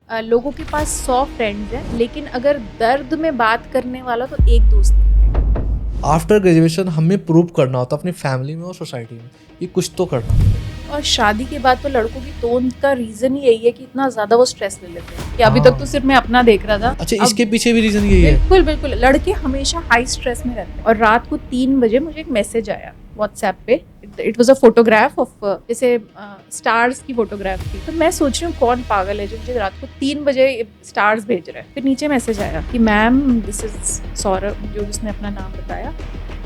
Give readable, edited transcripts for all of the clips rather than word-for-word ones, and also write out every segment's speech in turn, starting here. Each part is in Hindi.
लोगों के पास 100 फ्रेंड्स हैं, लेकिन अगर दर्द में बात करने वाला तो एक दोस्त है। आफ्टर ग्रेजुएशन हमें प्रूव करना होता अपनी फैमिली में और सोसाइटी में ये कुछ तो करना होता है। और शादी के बाद तो लड़कों की तोंद का रीजन ही यही है कि इतना ज्यादा वो स्ट्रेस ले लेते हैं कि अभी तक तो सिर्फ मैं अपना देख रहा था। अच्छा, अब इसके पीछे भी रीजन यही है? बिल्कुल बिल्कुल, लड़के हमेशा हाई स्ट्रेस में रहते हैं। और रात को 3 बजे मुझे एक मैसेज आया व्हाट्सएप पे। It was a photograph of जैसे स्टार्स की फोटोग्राफ थी। तो मैं सोच रही हूँ कौन पागल है जो मुझे रात को 3 बजे स्टार्स भेज रहा है। फिर नीचे मैसेज आया कि मैम दिस इज सौरभ, जो जिसने अपना नाम बताया,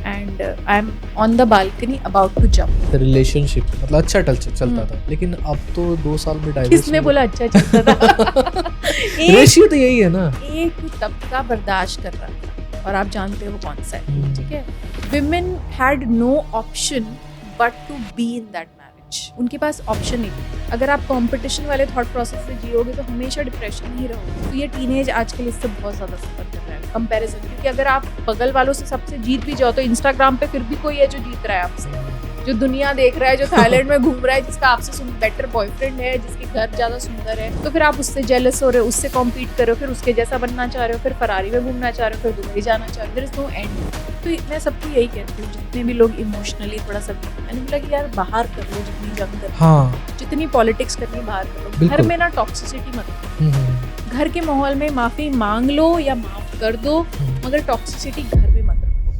and I am on the balcony about to jump. Relationship मतलब अच्छा चलता था, लेकिन अब तो 2 साल में डाइवोर्स। किसने बोला अच्छा चलता था? रेशियो तो यही है ना। एक तबका बर्दाश्त कर रहा था और आप जानते हो कौन सा है, ठीक है। Women had no option but to be in that marriage. उनके पास ऑप्शन नहीं था। अगर आप कंपटीशन वाले थॉट प्रोसेस से जियोगे तो हमेशा डिप्रेशन ही रहोगे। तो ये टीनेज आजकल इससे बहुत ज़्यादा सफर कर रहा है कंपैरिजन, क्योंकि अगर आप बगल वालों से सबसे जीत भी जाओ तो इंस्टाग्राम पे फिर भी कोई है जो जीत रहा है आपसे, जो दुनिया देख रहा है, जो थाईलैंड में घूम रहा है, जिसका आपसे बेटर बॉयफ्रेंड है, जिसके घर ज़्यादा सुंदर है, तो फिर आप उससे जेलस हो रहे हो, उससे कॉम्पीट कर रहे हो, फिर उसके जैसा बनना चाह रहे हो, फिर फरारी में घूमना चाह रहे हो, फिर दुबई जाना चाह रहे हो। There is no end. तो मैं सबको यही कहती हूँ, जितने भी लोग इमोशनली थोड़ा सा, मैंने बोला कि यार बाहर कर लो, जितनी जंग कर, हाँ, जितनी पॉलिटिक्स करनी बाहर कर लो। घर में ना टॉक्सिसिटी मत करो। घर के माहौल में माफी मांग लो या माफ कर दो, मगर टॉक्सिसिटी घर में मत रखो।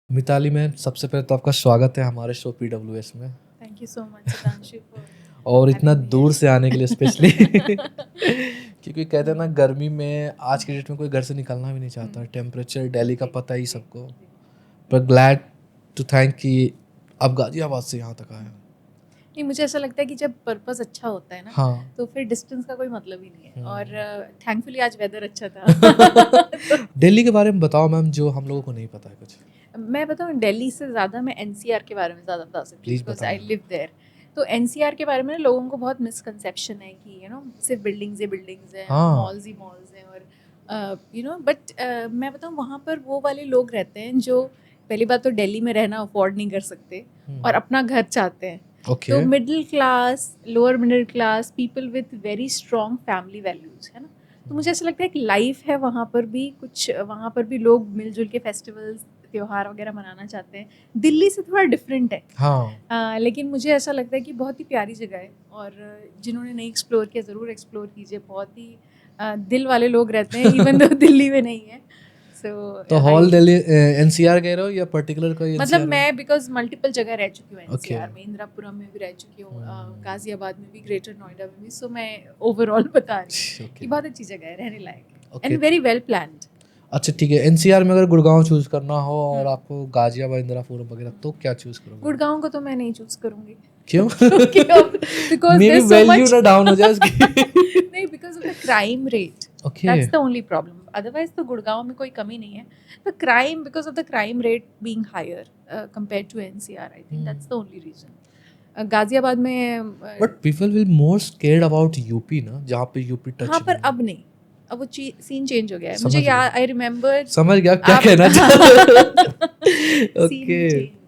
मिताली मैम, सबसे पहले तो आपका स्वागत है हमारे शो PWS में। Thank you so much Sitanshu for और इतना having me दूर here. से आने के लिए स्पेशली क्योंकि कहते हैं ना, गर्मी में आज के डेट में कोई घर से निकलना भी नहीं चाहता। टेम्परेचर दिल्ली का पता ही सबको। पर ग्लैड टू थैंक कि आप गाजियाबाद से यहाँ तक आए। नहीं, मुझे ऐसा लगता है कि जब पर्पस अच्छा होता है ना, हाँ, तो फिर डिस्टेंस का कोई मतलब ही नहीं है। और थैंकफुली आज वेदर अच्छा था। दिल्ली के बारे में बताओ मैम, जो हम लोगों को नहीं पता है कुछ। मैं बताऊँ, दिल्ली से ज़्यादा मैं एनसीआर के बारे में ज़्यादा बता सकती हूँ, प्लीज बिकॉज बताओ आई मैम। Live there. तो एनसीआर के बारे में ना लोगों को बहुत मिसकंसेप्शन है कि सिर्फ बिल्डिंग्स ही बिल्डिंग्स हैं, हाँ, मॉल्स ही मॉल्स हैं, और बट मैं बताऊँ वहाँ पर वो वाले लोग रहते हैं जो, पहली बात तो दिल्ली में रहना अफोर्ड नहीं कर सकते और अपना घर चाहते हैं। ओके। तो middle class, lower middle class people with very strong family values, है ना। तो मुझे ऐसा लगता है एक लाइफ है वहाँ पर भी, कुछ वहाँ पर भी लोग मिलजुल के फेस्टिवल्स त्योहार वगैरह मनाना चाहते हैं। दिल्ली से थोड़ा डिफरेंट है। हाँ, लेकिन मुझे ऐसा लगता है कि बहुत ही प्यारी जगह है, और जिन्होंने नहीं एक्सप्लोर किया ज़रूर एक्सप्लोर कीजिए। बहुत ही दिल वाले लोग रहते हैं, इवन दो दिल्ली में नहीं है। तो हॉल दिल्ली NCR कह रहे हो या पर्टिकुलर कोई मतलब NCR? मैं बिकॉज मल्टीपल जगह रह चुकी हूँ Okay. एनसीआर में, इंदिरापुरम में भी रह चुकी हूँ, गाजियाबाद में भी, ग्रेटर नोएडा में भी। सो मैं ओवरऑल बता रही हूँ कि बहुत अच्छी जगह है, रहने लायक एंड वेरी वेल प्लान्ड। अच्छा, ठीक है। NCR में अगर गुड़गांव चूज करना हो और आपको गाजियाबाद, इंदिरापुरम वगैरह, तो क्या चूज करोगे? गुड़गांव को तो मैं नहीं चूज करूंगी। क्यों? बिकॉज मेरी there's so वैल्यू much ना डाउन हो जाए उसकी। नहीं, because of the crime rate, okay. That's the only problem. Otherwise तो गुड़गांव में कोई कमी नहीं है। The crime, because of the crime rate being higher compared to NCR, I think that's the only reason. Ghaziabad में but people will more scared about UP ना, जहाँ पे यूपी टच हाँ, पर नहीं है। अब नहीं, अब वो सीन चेंज हो गया है। समझ मुझे गया। याद, आई रिमेम्बर समझ गया क्या आप कहना चाह। Scene okay.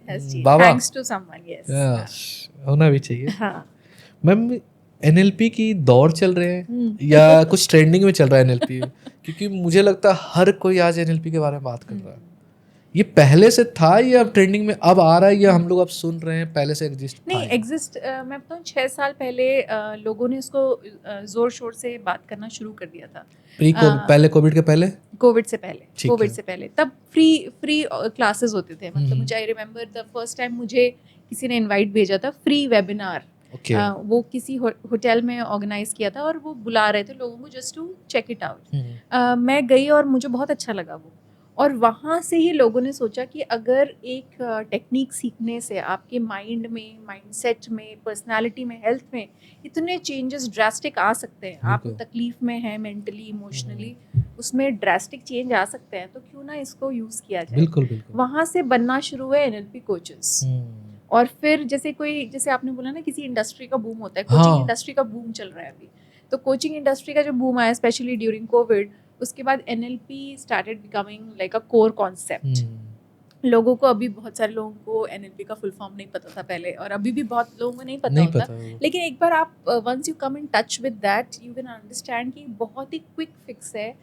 हैज चेंज बाबा। Thanks to someone, yes. होना भी चाहिए। हाँ। मैम, NLP की दौर चल रहे हैं या कुछ ट्रेंडिंग में चल रहा है NLP? क्योंकि मुझे लगता है हर कोई आज NLP के बारे में बात कर रहा है। ये पहले से था या ट्रेंडिंग में अब आ रहा है, या हम लोग अब सुन रहे हैं, पहले से एग्जिस्ट था? नहीं, एग्जिस्ट, मैं बताऊँ 6 साल पहले लोगों ने इसको जोर शोर से बात करना शुरू कर दिया था। पहले कोविड के पहले? कोविड से पहले, ठीक कोविड है। से पहले तब फ्री क्लासेस होते थे। मतलब मुझे I remember the first time मुझे किसी ने इनवाइट भेजा था, फ्री वेबिनार। ओके। वो किसी होटल में ऑर्गेनाइज किया था और वो बुला रहे थे लोगों को just to check it out. मैं गई और मुझे बहुत अच्छा लगा वो। और वहाँ से ही लोगों ने सोचा कि अगर एक टेक्निक सीखने से आपके माइंड में, माइंडसेट में, पर्सनालिटी में, हेल्थ में इतने चेंजेस ड्रास्टिक आ सकते हैं। आप तकलीफ में हैं मेंटली, इमोशनली, उसमें ड्रास्टिक चेंज आ सकते हैं, तो क्यों ना इसको यूज़ किया जाए। बिल्कुल बिल्कुल। वहाँ से बनना शुरू हुए NLP कोचेस। और फिर जैसे आपने बोला ना, किसी इंडस्ट्री का बूम होता है, कोचिंग इंडस्ट्री का बूम चल रहा है अभी। तो कोचिंग इंडस्ट्री का जो बूम आया, स्पेशली ड्यूरिंग कोविड, उसके बाद NLP started becoming like a core concept. लोगों को अभी बहुत सारे लोगों को एनएलपी का फुल फॉर्म नहीं पता था पहले, और अभी भी बहुत लोगों को नहीं पता होता। लेकिन एक बार आप once you come in touch with that you can understand कि बहुत ही क्विक फिक्स है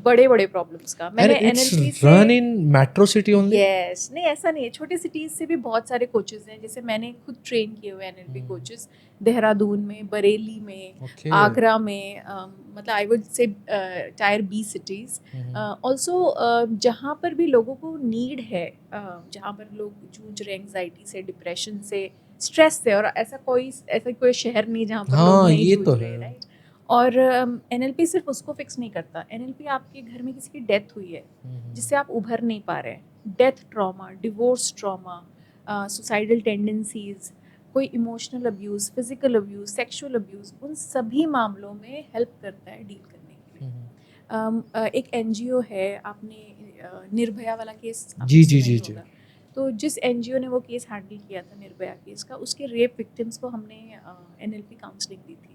बड़े बड़े प्रॉब्लम्स का। मैंने एनएलपी से run in metro city only? Yes, नहीं ऐसा नहीं है, छोटे सिटीज से भी बहुत सारे कोचेस हैं। जैसे मैंने खुद ट्रेन किए हुए एनएलपी कोचेस देहरादून में, बरेली में, आगरा में, मतलब I would say tier B cities also, जहाँ पर भी लोगों को नीड है, जहाँ पर लोग जूझ रहे एंग्जाइटी से, डिप्रेशन से, स्ट्रेस से, और ऐसा कोई शहर नहीं जहाँ पर लोग नहीं जूझ रहे, राइट। और एनएलपी सिर्फ उसको फिक्स नहीं करता। एनएलपी आपके घर में किसी की डेथ हुई है जिससे आप उभर नहीं पा रहे हैं, death trauma, divorce trauma, suicidal tendencies, कोई emotional abuse, physical abuse, sexual abuse, उन सभी मामलों में हेल्प करता है डील करने के लिए। एक एनजीओ है, आपने निर्भया वाला केस जी। तो जिस एनजीओ ने वो केस हैंडल किया था निर्भया केस का, उसके रेप विक्टिम्स को हमने एनएलपी काउंसलिंग दी थी।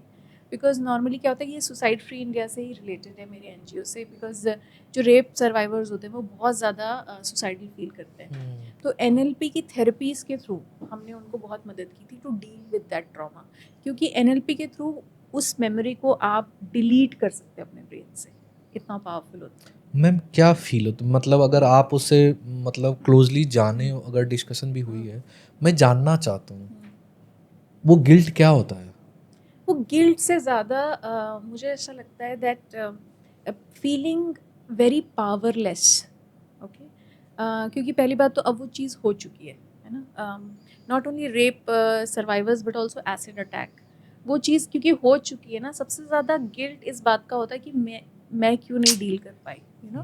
बिकॉज नॉर्मली क्या होता है, ये सुसाइड फ्री इंडिया से ही रिलेटेड है मेरे एनजीओ से, बिकॉज जो रेप सर्वाइवर्स होते हैं वो बहुत ज़्यादा सुसाइडल फील करते हैं। तो एनएलपी की थेरेपीज़ के थ्रू हमने उनको बहुत मदद की थी to deal with that trauma, क्योंकि एनएलपी के थ्रू उस मेमोरी को आप डिलीट कर सकते हैं अपने ब्रेन से। कितना पावरफुल होता है। मैम क्या फील होता है, मतलब अगर आप उससे मतलब क्लोजली जाने, अगर डिस्कशन भी हुई है, मैं जानना चाहता हूँ वो गिल्ट क्या होता है? वो गिल्ट से ज़्यादा मुझे ऐसा लगता है that feeling very powerless, okay. क्योंकि पहली बात तो अब वो चीज़ हो चुकी है ना। Not only rape survivors but also acid attack, वो चीज़ क्योंकि हो चुकी है ना, सबसे ज़्यादा गिल्ट इस बात का होता है कि मैं क्यों नहीं डील कर पाई, यू नो।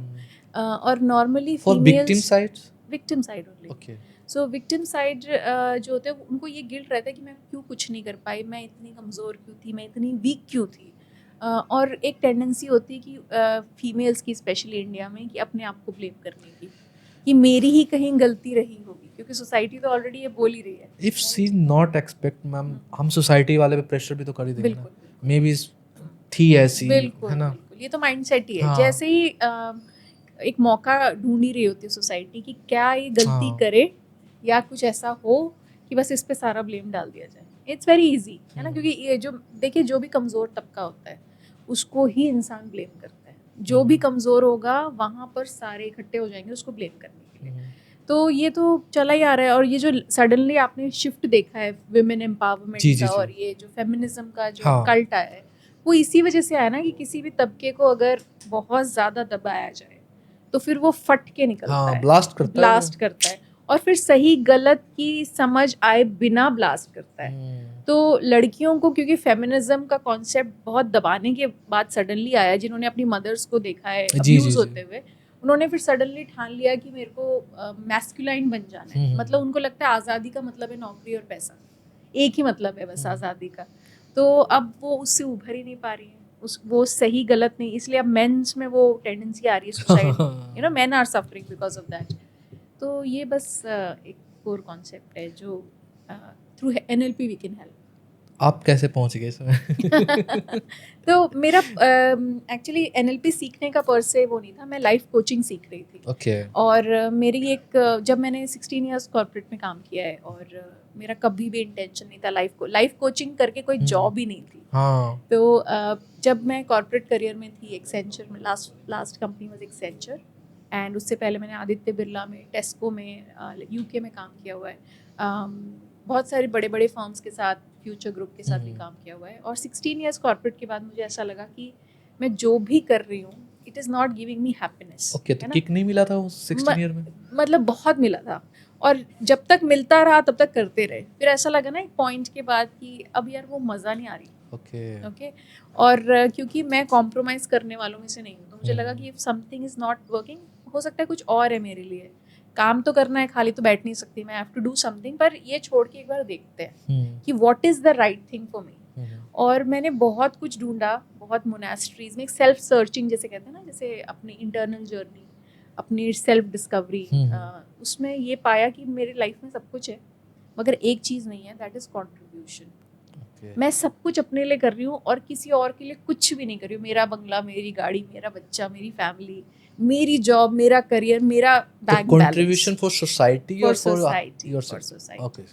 और normally victim side only. Okay. So victim side जो होते हैं उनको ये गिल्ट रहता है कि मैं क्यों कुछ नहीं कर पाई, मैं इतनी कमज़ोर क्यों थी, मैं इतनी वीक क्यों थी। और एक टेंडेंसी होती है कि फीमेल्स की, स्पेशली इंडिया में, कि अपने आप को ब्लेम करने की, कि मेरी ही कहीं गलती रही होगी, क्योंकि सोसाइटी तो ऑलरेडी ये बोल ही रही है। If she not expect, ma'am हम सोसाइटी वाले पे प्रेशर भी तो कर ही देंगे ना। मे बी थी ऐसी, बिल्कुल, है ना। बिल्कुल, ये तो माइंडसेट ही है। हाँ। जैसे ही एक मौका ढूंढ ही रही होती है सोसाइटी कि क्या ये गलती करे या कुछ ऐसा हो कि बस इस पे सारा ब्लेम डाल दिया जाए। इट्स वेरी इजी, है ना, क्योंकि ये जो देखिए, जो भी कमज़ोर तबका होता है उसको ही इंसान ब्लेम करता है। जो भी कमज़ोर होगा वहाँ पर सारे इकट्ठे हो जाएंगे उसको ब्लेम करने के लिए। तो ये तो चला ही आ रहा है। और ये जो सडनली आपने शिफ्ट देखा है विमेन एम्पावरमेंट का, और ये जो फेमिनिज्म का जो कल्ट आया है, वो इसी वजह से आया ना कि किसी भी तबके को अगर बहुत ज़्यादा दबाया जाए तो फिर वो फट के निकलता है, ब्लास्ट करता है, और फिर सही गलत की समझ आए बिना ब्लास्ट करता है। तो लड़कियों को, क्योंकि फेमिनिज्म का कॉन्सेप्ट बहुत दबाने के बाद सडनली आया, जिन्होंने अपनी मदर्स को देखा है अब्यूज होते हुए, उन्होंने फिर सडनली ठान लिया कि मेरे को मैस्कुलाइन बन जाना है। मतलब उनको लगता है आज़ादी का मतलब है नौकरी और पैसा, एक ही मतलब है बस आज़ादी का। तो अब वो उससे उभर ही नहीं पा रही है, वो सही गलत नहीं, इसलिए अब मेंस में वो टेंडेंसी आ रही है suicide, you know, men are suffering because of that. तो ये बस एक कोर कॉन्सेप्ट है जो through NLP we can help. आप कैसे पहुंच गए इसमें? तो मेरा एक्चुअली एनएलपी सीखने का पर से वो नहीं था, मैं लाइफ कोचिंग सीख रही थी। ओके। और मेरी एक, जब मैंने 16 इयर्स कॉर्पोरेट में काम किया है, और मेरा कभी भी इंटेंशन नहीं था लाइफ कोचिंग करके कोई जॉब ही नहीं थी। हाँ। तो जब मैं कॉर्पोरेट करियर में थी, एक्सेंचर में, last company was Accenture, and उससे पहले मैंने आदित्य बिरला में, टेस्को में, यूके में काम किया हुआ है। बहुत सारे बड़े बड़े फर्म्स के साथ, फ्यूचर ग्रुप के साथ भी काम किया हुआ है। और 16 इयर्स कॉर्पोरेट के बाद मुझे ऐसा लगा कि मैं जो भी कर रही हूँ, it is not giving me happiness. Okay, तो किक नहीं मिला था उस 16 ईयर में? मतलब बहुत मिला था, और जब तक मिलता रहा तब तक करते रहे। फिर ऐसा लगा ना एक पॉइंट के बाद कि अब यार वो मज़ा नहीं आ रही। ओके। और क्योंकि मैं कॉम्प्रोमाइज़ करने वालों में से नहीं हूँ, तो मुझे लगा कि if something is not working, हो सकता है कुछ और है मेरे लिए, काम तो करना है, खाली तो बैठ नहीं सकती, मैं हैव टू डू समथिंग। पर ये छोड़ के एक बार देखते हैं कि what is the right thing for me. और मैंने बहुत कुछ ढूंढा, बहुत मोनास्ट्रीज में, एक सेल्फ सर्चिंग जैसे कहते हैं ना, जैसे अपनी इंटरनल जर्नी, अपनी सेल्फ डिस्कवरी, उसमें ये पाया कि मेरी लाइफ में सब कुछ है मगर एक चीज़ नहीं है, दैट इज़ कॉन्ट्रीब्यूशन। मैं सब कुछ अपने लिए कर रही हूँ और किसी और के लिए कुछ भी नहीं कर रही हूँ। मेरा बंगला, मेरी गाड़ी, मेरा बच्चा, मेरी फैमिली, मेरी जॉब, मेरा करियर, मेरा bank balance contribution for society for और for society, your for society. Okay.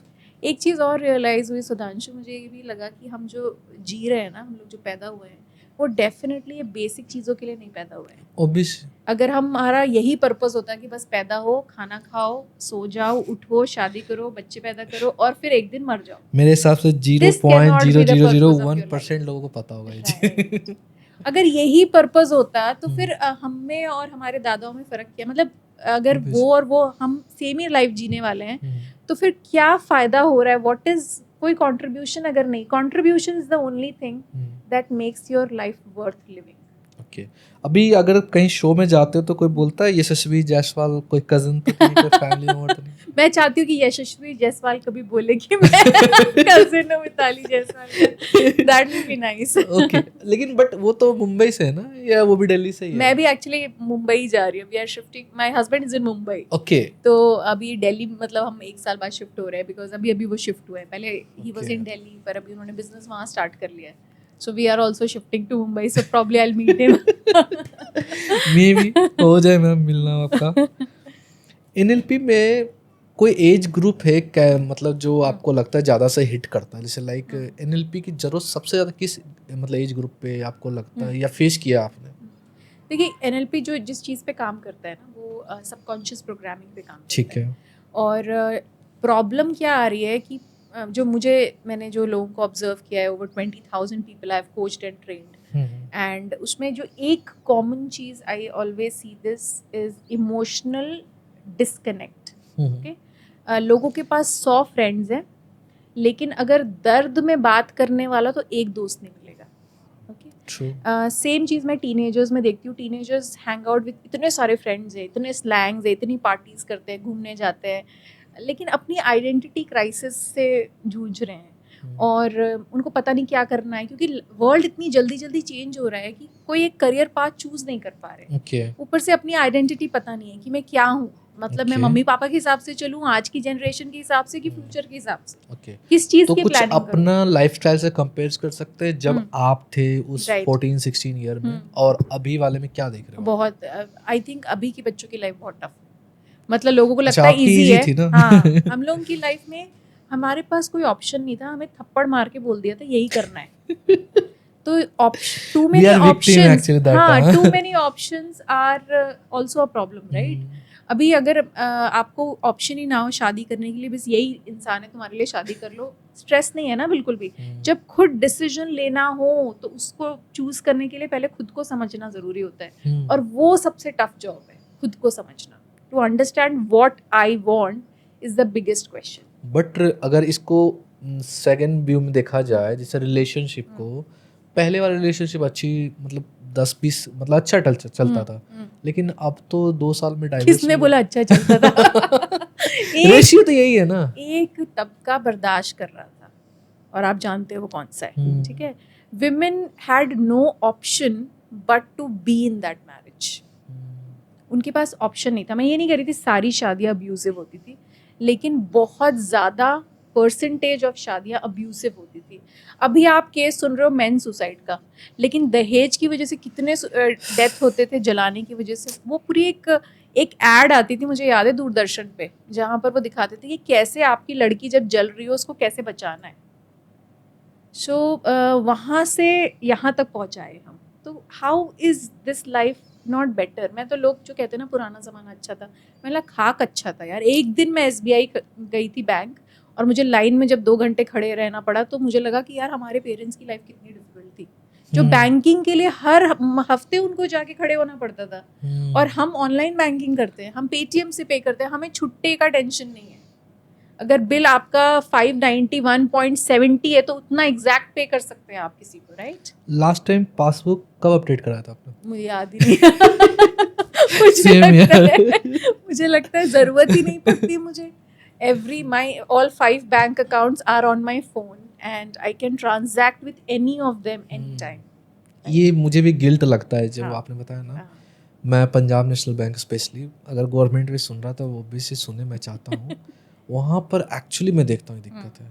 एक चीज़ और रियलाइज़ हुई सुधांशु, मुझे ये भी लगा कि हम जो जी रहे हैं ना, हम लोग जो पैदा हुए हैं, वो डेफिनेटली ये बेसिक चीज़ों के लिए नहीं पैदा हुए हैं। ऑब्वियस। अगर हमारा यही पर्पस होता कि बस पैदा हो, खाना खाओ, सो जाओ, उठो, शादी करो, बच्चे पैदा करो और फिर एक दिन मर जाओ, मेरे हिसाब से This cannot be the purpose of your 0.0001% life. लोगों को पता होगा ये Right. चीज। अगर यही पर्पस होता तो फिर हम में और हमारे दादाओं में फर्क क्या, मतलब अगर Obvious. वो और वो हम सेम ही लाइफ जीने वाले हैं तो फिर क्या फायदा हो रहा है? व्हाट इज कोई कंट्रीब्यूशन अगर नहीं, contribution is the only thing that makes your life worth living. Okay. अभी अगर कहीं शो में जाते हो तो कोई बोलता है यशस्वी जायसवाल कोई कजन तो नहीं, कोई फैमिली मेंबर तो नहीं? मैं चाहती हूँ कि यशस्वी जायसवाल कभी बोले कि मैं कजिन हूँ Mitali Jaiswal, that will be nice. Okay, लेकिन बट वो तो मुंबई से है ना, या वो भी दिल्ली से ही है? मैं भी एक्चुअली मुंबई जा रही हूँ, we are shifting, my husband is in Mumbai. Okay. तो अभी दिल्ली, मतलब हम 1 साल बाद शिफ्ट हो रहे हैं, बिकॉज अभी वो शिफ्ट हुए हैं। पहले ही वाज इन दिल्ली, पर अभी उन्होंने बिजनेस वहाँ स्टार्ट कर लिया है। So we are also shifting to Mumbai, so probably I will meet him. मे भी हो जाए मैम मिलना आपका। एनएलपी में कोई एज ग्रुप है क्या, मतलब जो आपको लगता है ज़्यादा से हिट करता है? जैसे लाइक एनएलपी की जरूरत सबसे ज़्यादा किस मतलब एज ग्रुप पे आपको लगता है या फेस किया आपने? देखिए, एनएलपी जो जिस चीज़ पे काम करता है ना, वो सबकॉन्शियस प्रोग्रामिंग पे काम करता ठीक है। और प्रॉब्लम क्या आ रही है कि जो मैंने जो लोगों को ऑब्जर्व किया है, over 20,000 people I have coached and trained, and उसमें जो एक कॉमन चीज़ I always see this is emotional disconnect. Okay, लोगों के पास 100 फ्रेंड्स हैं, लेकिन अगर दर्द में बात करने वाला तो एक दोस्त नहीं मिलेगा। ओके, सेम चीज़ मैं टीनेजर्स में देखती हूँ। टीनेजर्स हैंग आउट विद इतने सारे फ्रेंड्स हैं, इतने स्लैंग्स हैं, इतनी पार्टीज करते हैं, घूमने जाते हैं, लेकिन अपनी आइडेंटिटी क्राइसिस से जूझ रहे हैं और उनको पता नहीं क्या करना है, क्योंकि वर्ल्ड इतनी जल्दी जल्दी चेंज हो रहा है कि कोई एक करियर पाथ चूज नहीं कर पा रहे। okay. ऊपर से अपनी आइडेंटिटी पता नहीं है कि मैं क्या हूँ, मतलब मैं मम्मी पापा के हिसाब से चलूँ, आज की जनरेशन के हिसाब से, कि फ्यूचर के हिसाब से, किस चीज तो की कुछ प्लानिंग अपना लाइफस्टाइल से कंपेयर कर सकते हैं जब आप थे उस 14-16 ईयर में और अभी वाले में क्या देख रहे हो? बहुत, आई थिंक अभी की बच्चों की लाइफ बहुत टफ, मतलब लोगों को लगता है इजी है। थी ना? हाँ, हम लोगों की लाइफ में हमारे पास कोई ऑप्शन नहीं था, हमें थप्पड़ मार के बोल दिया था यही करना है। तो टू मेनी ऑप्शंस, हाँ, too many options are also a problem, right? अभी अगर आपको ऑप्शन ही ना हो शादी करने के लिए, बस यही इंसान है तुम्हारे लिए, शादी कर लो, स्ट्रेस नहीं है ना बिल्कुल भी। जब खुद डिसीजन लेना हो तो उसको चूज करने के लिए पहले खुद को समझना जरूरी होता है, और वो सबसे टफ जॉब है, खुद को समझना। To understand what I want is the biggest question. But अगर इसको सेकंड व्यू में देखा जाए, जैसे रिलेशनशिप को, पहले वाला रिलेशनशिप अच्छी, मतलब 10-20 मतलब अच्छा चलता था, लेकिन अब तो 2 साल में डाइवोर्स। किसने बोला अच्छा चलता था? रेशियो तो यही है ना। एक तबका बर्दाश्त कर रहा था, और आप जानते हो वो कौन सा है, ठीक है? Women had no option but to be in that marriage. उनके पास ऑप्शन नहीं था। मैं ये नहीं कह रही थी सारी शादियां अब्यूजिव होती थी, लेकिन बहुत ज़्यादा परसेंटेज ऑफ शादियां अब्यूसिव होती थी। अभी आप केस सुन रहे हो मेन सुसाइड का, लेकिन दहेज की वजह से कितने डेथ होते थे, जलाने की वजह से। वो पूरी एक एड आती थी, मुझे याद है, दूरदर्शन पे, जहाँ पर वो दिखाते थे कि कैसे आपकी लड़की जब जल रही हो उसको कैसे बचाना है। सो वहाँ से यहाँ तक पहुँचाए हम। तो how is this life not better? मैं तो, लोग जो कहते हैं ना पुराना ज़माना अच्छा था, मैं खाक अच्छा था यार। एक दिन मैं SBI गई थी बैंक, और मुझे लाइन में जब 2 घंटे खड़े रहना पड़ा, तो मुझे लगा कि यार हमारे पेरेंट्स की लाइफ कितनी डिफिकल्ट थी, जो बैंकिंग के लिए हर हफ्ते उनको जाके खड़े होना पड़ता था। और हम ऑनलाइन बैंकिंग करते हैं, हम पेटीएम से पे करते हैं, हमें छुट्टे का टेंशन नहीं है। अगर बिल आपका 591.70 है तो उतना एग्जैक्ट पे कर सकते हैं आप किसी को, राइट? लास्ट टाइम पासबुक कब अपडेट कराया था आपने? मुझे याद ही नहीं। मुझे लगता है जरूरत ही नहीं पड़ती मुझे। all 5 bank accounts are on my phone and I can transact with any of them anytime. ये मुझे भी गिल्ट लगता है जब आपने बताया ना। मैं पंजाब नेशनल बैंक स्पेशली, अगर गवर्नमेंट भी सुन रहा था वो भी से सुने, मैं चाहता हूँ वहाँ पर एक्चुअली मैं देखता हूँ दिक्कत है,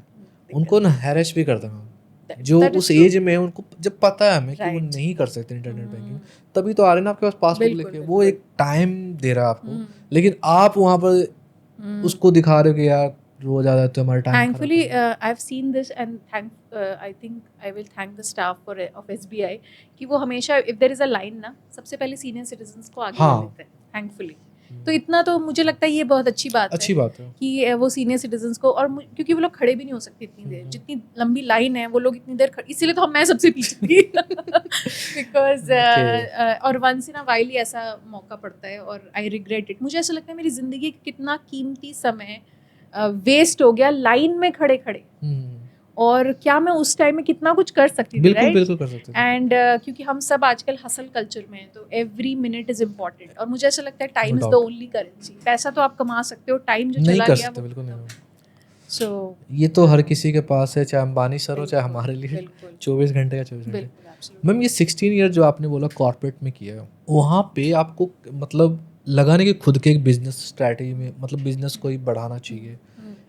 उनको ना हैरेस भी करता हूँ। है जो That is उस true. एज में उनको जब पता है हमें कि वो Right. नहीं कर सकते इंटरनेट बैंकिंग, तभी तो आ रहे हैं ना आपके पास पासबुक बिल्कुल, लेके, वो बिल्कुल। एक टाइम दे रहा है आपको, लेकिन आप वहाँ पर उसको दिखा रहे हो कि यार रोज आ जाते हो, हमारा टाइम खराब Thankfully, कर रहे हो। I've seen this and I think I will thank the staff of SBI कि वो हमेशा if there is a line ना, सबसे पहले सीनियर सिटीजन्स को आगे हाँ। ले लेते हैं, thankfully. तो इतना तो मुझे लगता है ये बहुत अच्छी बात अच्छी है बात है। कि वो सीनियर सिटीजन्स को, और क्योंकि वो लोग खड़े भी नहीं हो सकते इतनी देर, जितनी लंबी लाइन है वो लोग इतनी देर इसीलिए तो मैं सबसे पीछे थी बिकॉज और once in a while he ऐसा मौका पड़ता है और आई रिग्रेट इट. मुझे ऐसा लगता है मेरी ज़िंदगी का कितना कीमती समय वेस्ट हो गया लाइन में खड़े खड़े, और क्या मैं उस टाइम में कितना कुछ कर सकती थी, बिल्कुल राइट? बिल्कुल कर सकते थे। एंड क्योंकि हम सब आजकल हसल कल्चर में हैं, तो एवरी मिनट इज इम्पॉर्टेंट, और मुझे ऐसा लगता है time is the only currency. पैसा तो आप कमा सकते हो, टाइम जो नहीं चला कर गया सकते, वो बिल्कुल नहीं। सो ये तो हर किसी के पास है, चाहे अंबानी सर हो चाहे हमारे लिए बिल्कुल 24 घंटे का 24 घंटे। बिल्कुल absolutely. मैम ये 16 ईयर जो आपने बोला कॉर्पोरेट में किया है, वहाँ पे आपको मतलब लगाने की खुद के एक बिजनेस स्ट्रैटेजी में, मतलब बिजनेस को ही बढ़ाना चाहिए,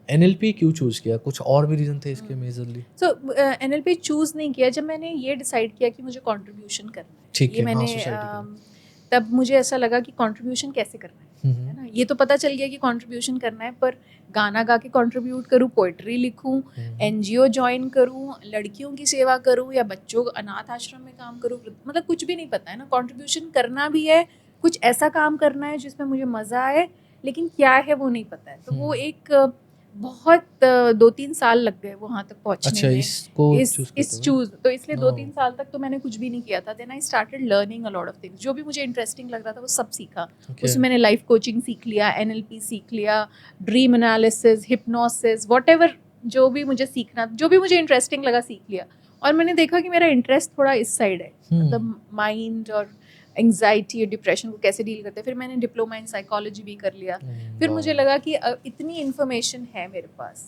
एनएलपी क्यों चूज किया? कुछ और भी रीजन थे इसके मेजरली? सो एनएलपी चूज नहीं किया. जब मैंने ये डिसाइड किया कि मुझे कंट्रीब्यूशन करना है, ठीक ये है, हाँ, मैंने सोसाइटी के तब मुझे ऐसा लगा कि कंट्रीब्यूशन कैसे करना है ना. ये तो पता चल गया कि कंट्रीब्यूशन करना है, पर गाना गा के कंट्रीब्यूट करूँ, पोइट्री लिखूँ, एनजीओ ज्वाइन करूँ, लड़कियों की सेवा करूँ, या बच्चों अनाथ आश्रम में काम करूँ, मतलब कुछ भी नहीं पता है ना. कंट्रीब्यूशन करना भी है, कुछ ऐसा काम करना है जिसमें मुझे मज़ा आए, लेकिन क्या है वो नहीं पता है. तो वो एक बहुत 2-3 साल लग गए वहाँ तक पहुँचने अच्छा, में. इसको इस चूज तो इसलिए No. 2-3 साल तक तो मैंने कुछ भी नहीं किया था. Then I started learning a lot of things. जो भी मुझे इंटरेस्टिंग लग रहा था वो सब सीखा. उसमें मैंने लाइफ कोचिंग सीख लिया, एनएलपी सीख लिया, ड्रीम एनालिसिस, हिप्नोसिस, व्हाटएवर जो भी मुझे सीखना, जो भी मुझे इंटरेस्टिंग लगा सीख लिया. और मैंने देखा कि मेरा इंटरेस्ट थोड़ा इस साइड है, मतलब माइंड और एंग्जाइटी और डिप्रेशन को कैसे डील करते हैं. फिर मैंने डिप्लोमा इन साइकोलॉजी भी कर लिया. फिर मुझे लगा कि इतनी इन्फॉर्मेशन है मेरे पास,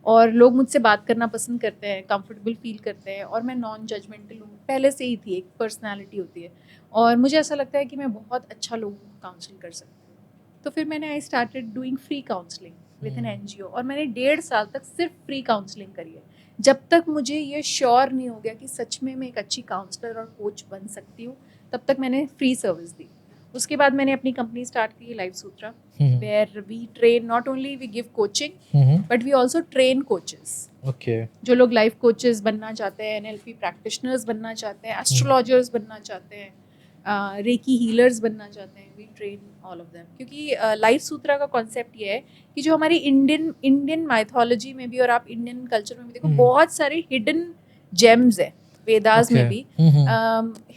और लोग मुझसे बात करना पसंद करते हैं, कंफर्टेबल फील करते हैं, और मैं नॉन जजमेंटल हूँ पहले से ही थी, एक पर्सनालिटी होती है, और मुझे ऐसा लगता है कि मैं बहुत अच्छा लोगों को काउंसलिंग कर सकती हूँ. तो फिर मैंने I started doing free counselling with an NGO, और मैंने 1.5 साल तक सिर्फ फ्री काउंसलिंग करी है, जब तक मुझे ये श्योर नहीं हो गया कि सच में मैं एक अच्छी काउंसलर और कोच बन सकती हूँ. तब तक मैंने फ्री सर्विस दी. उसके बाद मैंने अपनी कंपनी स्टार्ट की life Sutra, where we train, not only we give coaching but we also train coaches. Okay. जो लोग लाइफ कोचेस बनना चाहते हैं, एनएलपी प्रैक्टिशनर्स बनना चाहते हैं, एस्ट्रोलॉजर्स बनना चाहते हैं, रेकी हीलर्स बनना चाहते हैं, we train all of them. क्योंकि लाइफ सूत्रा का कॉन्सेप्ट ये है कि जो हमारी इंडियन माइथोलॉजी में भी और आप इंडियन कल्चर में भी देखो, बहुत सारे हिडन जेम्स है वेदास में भी.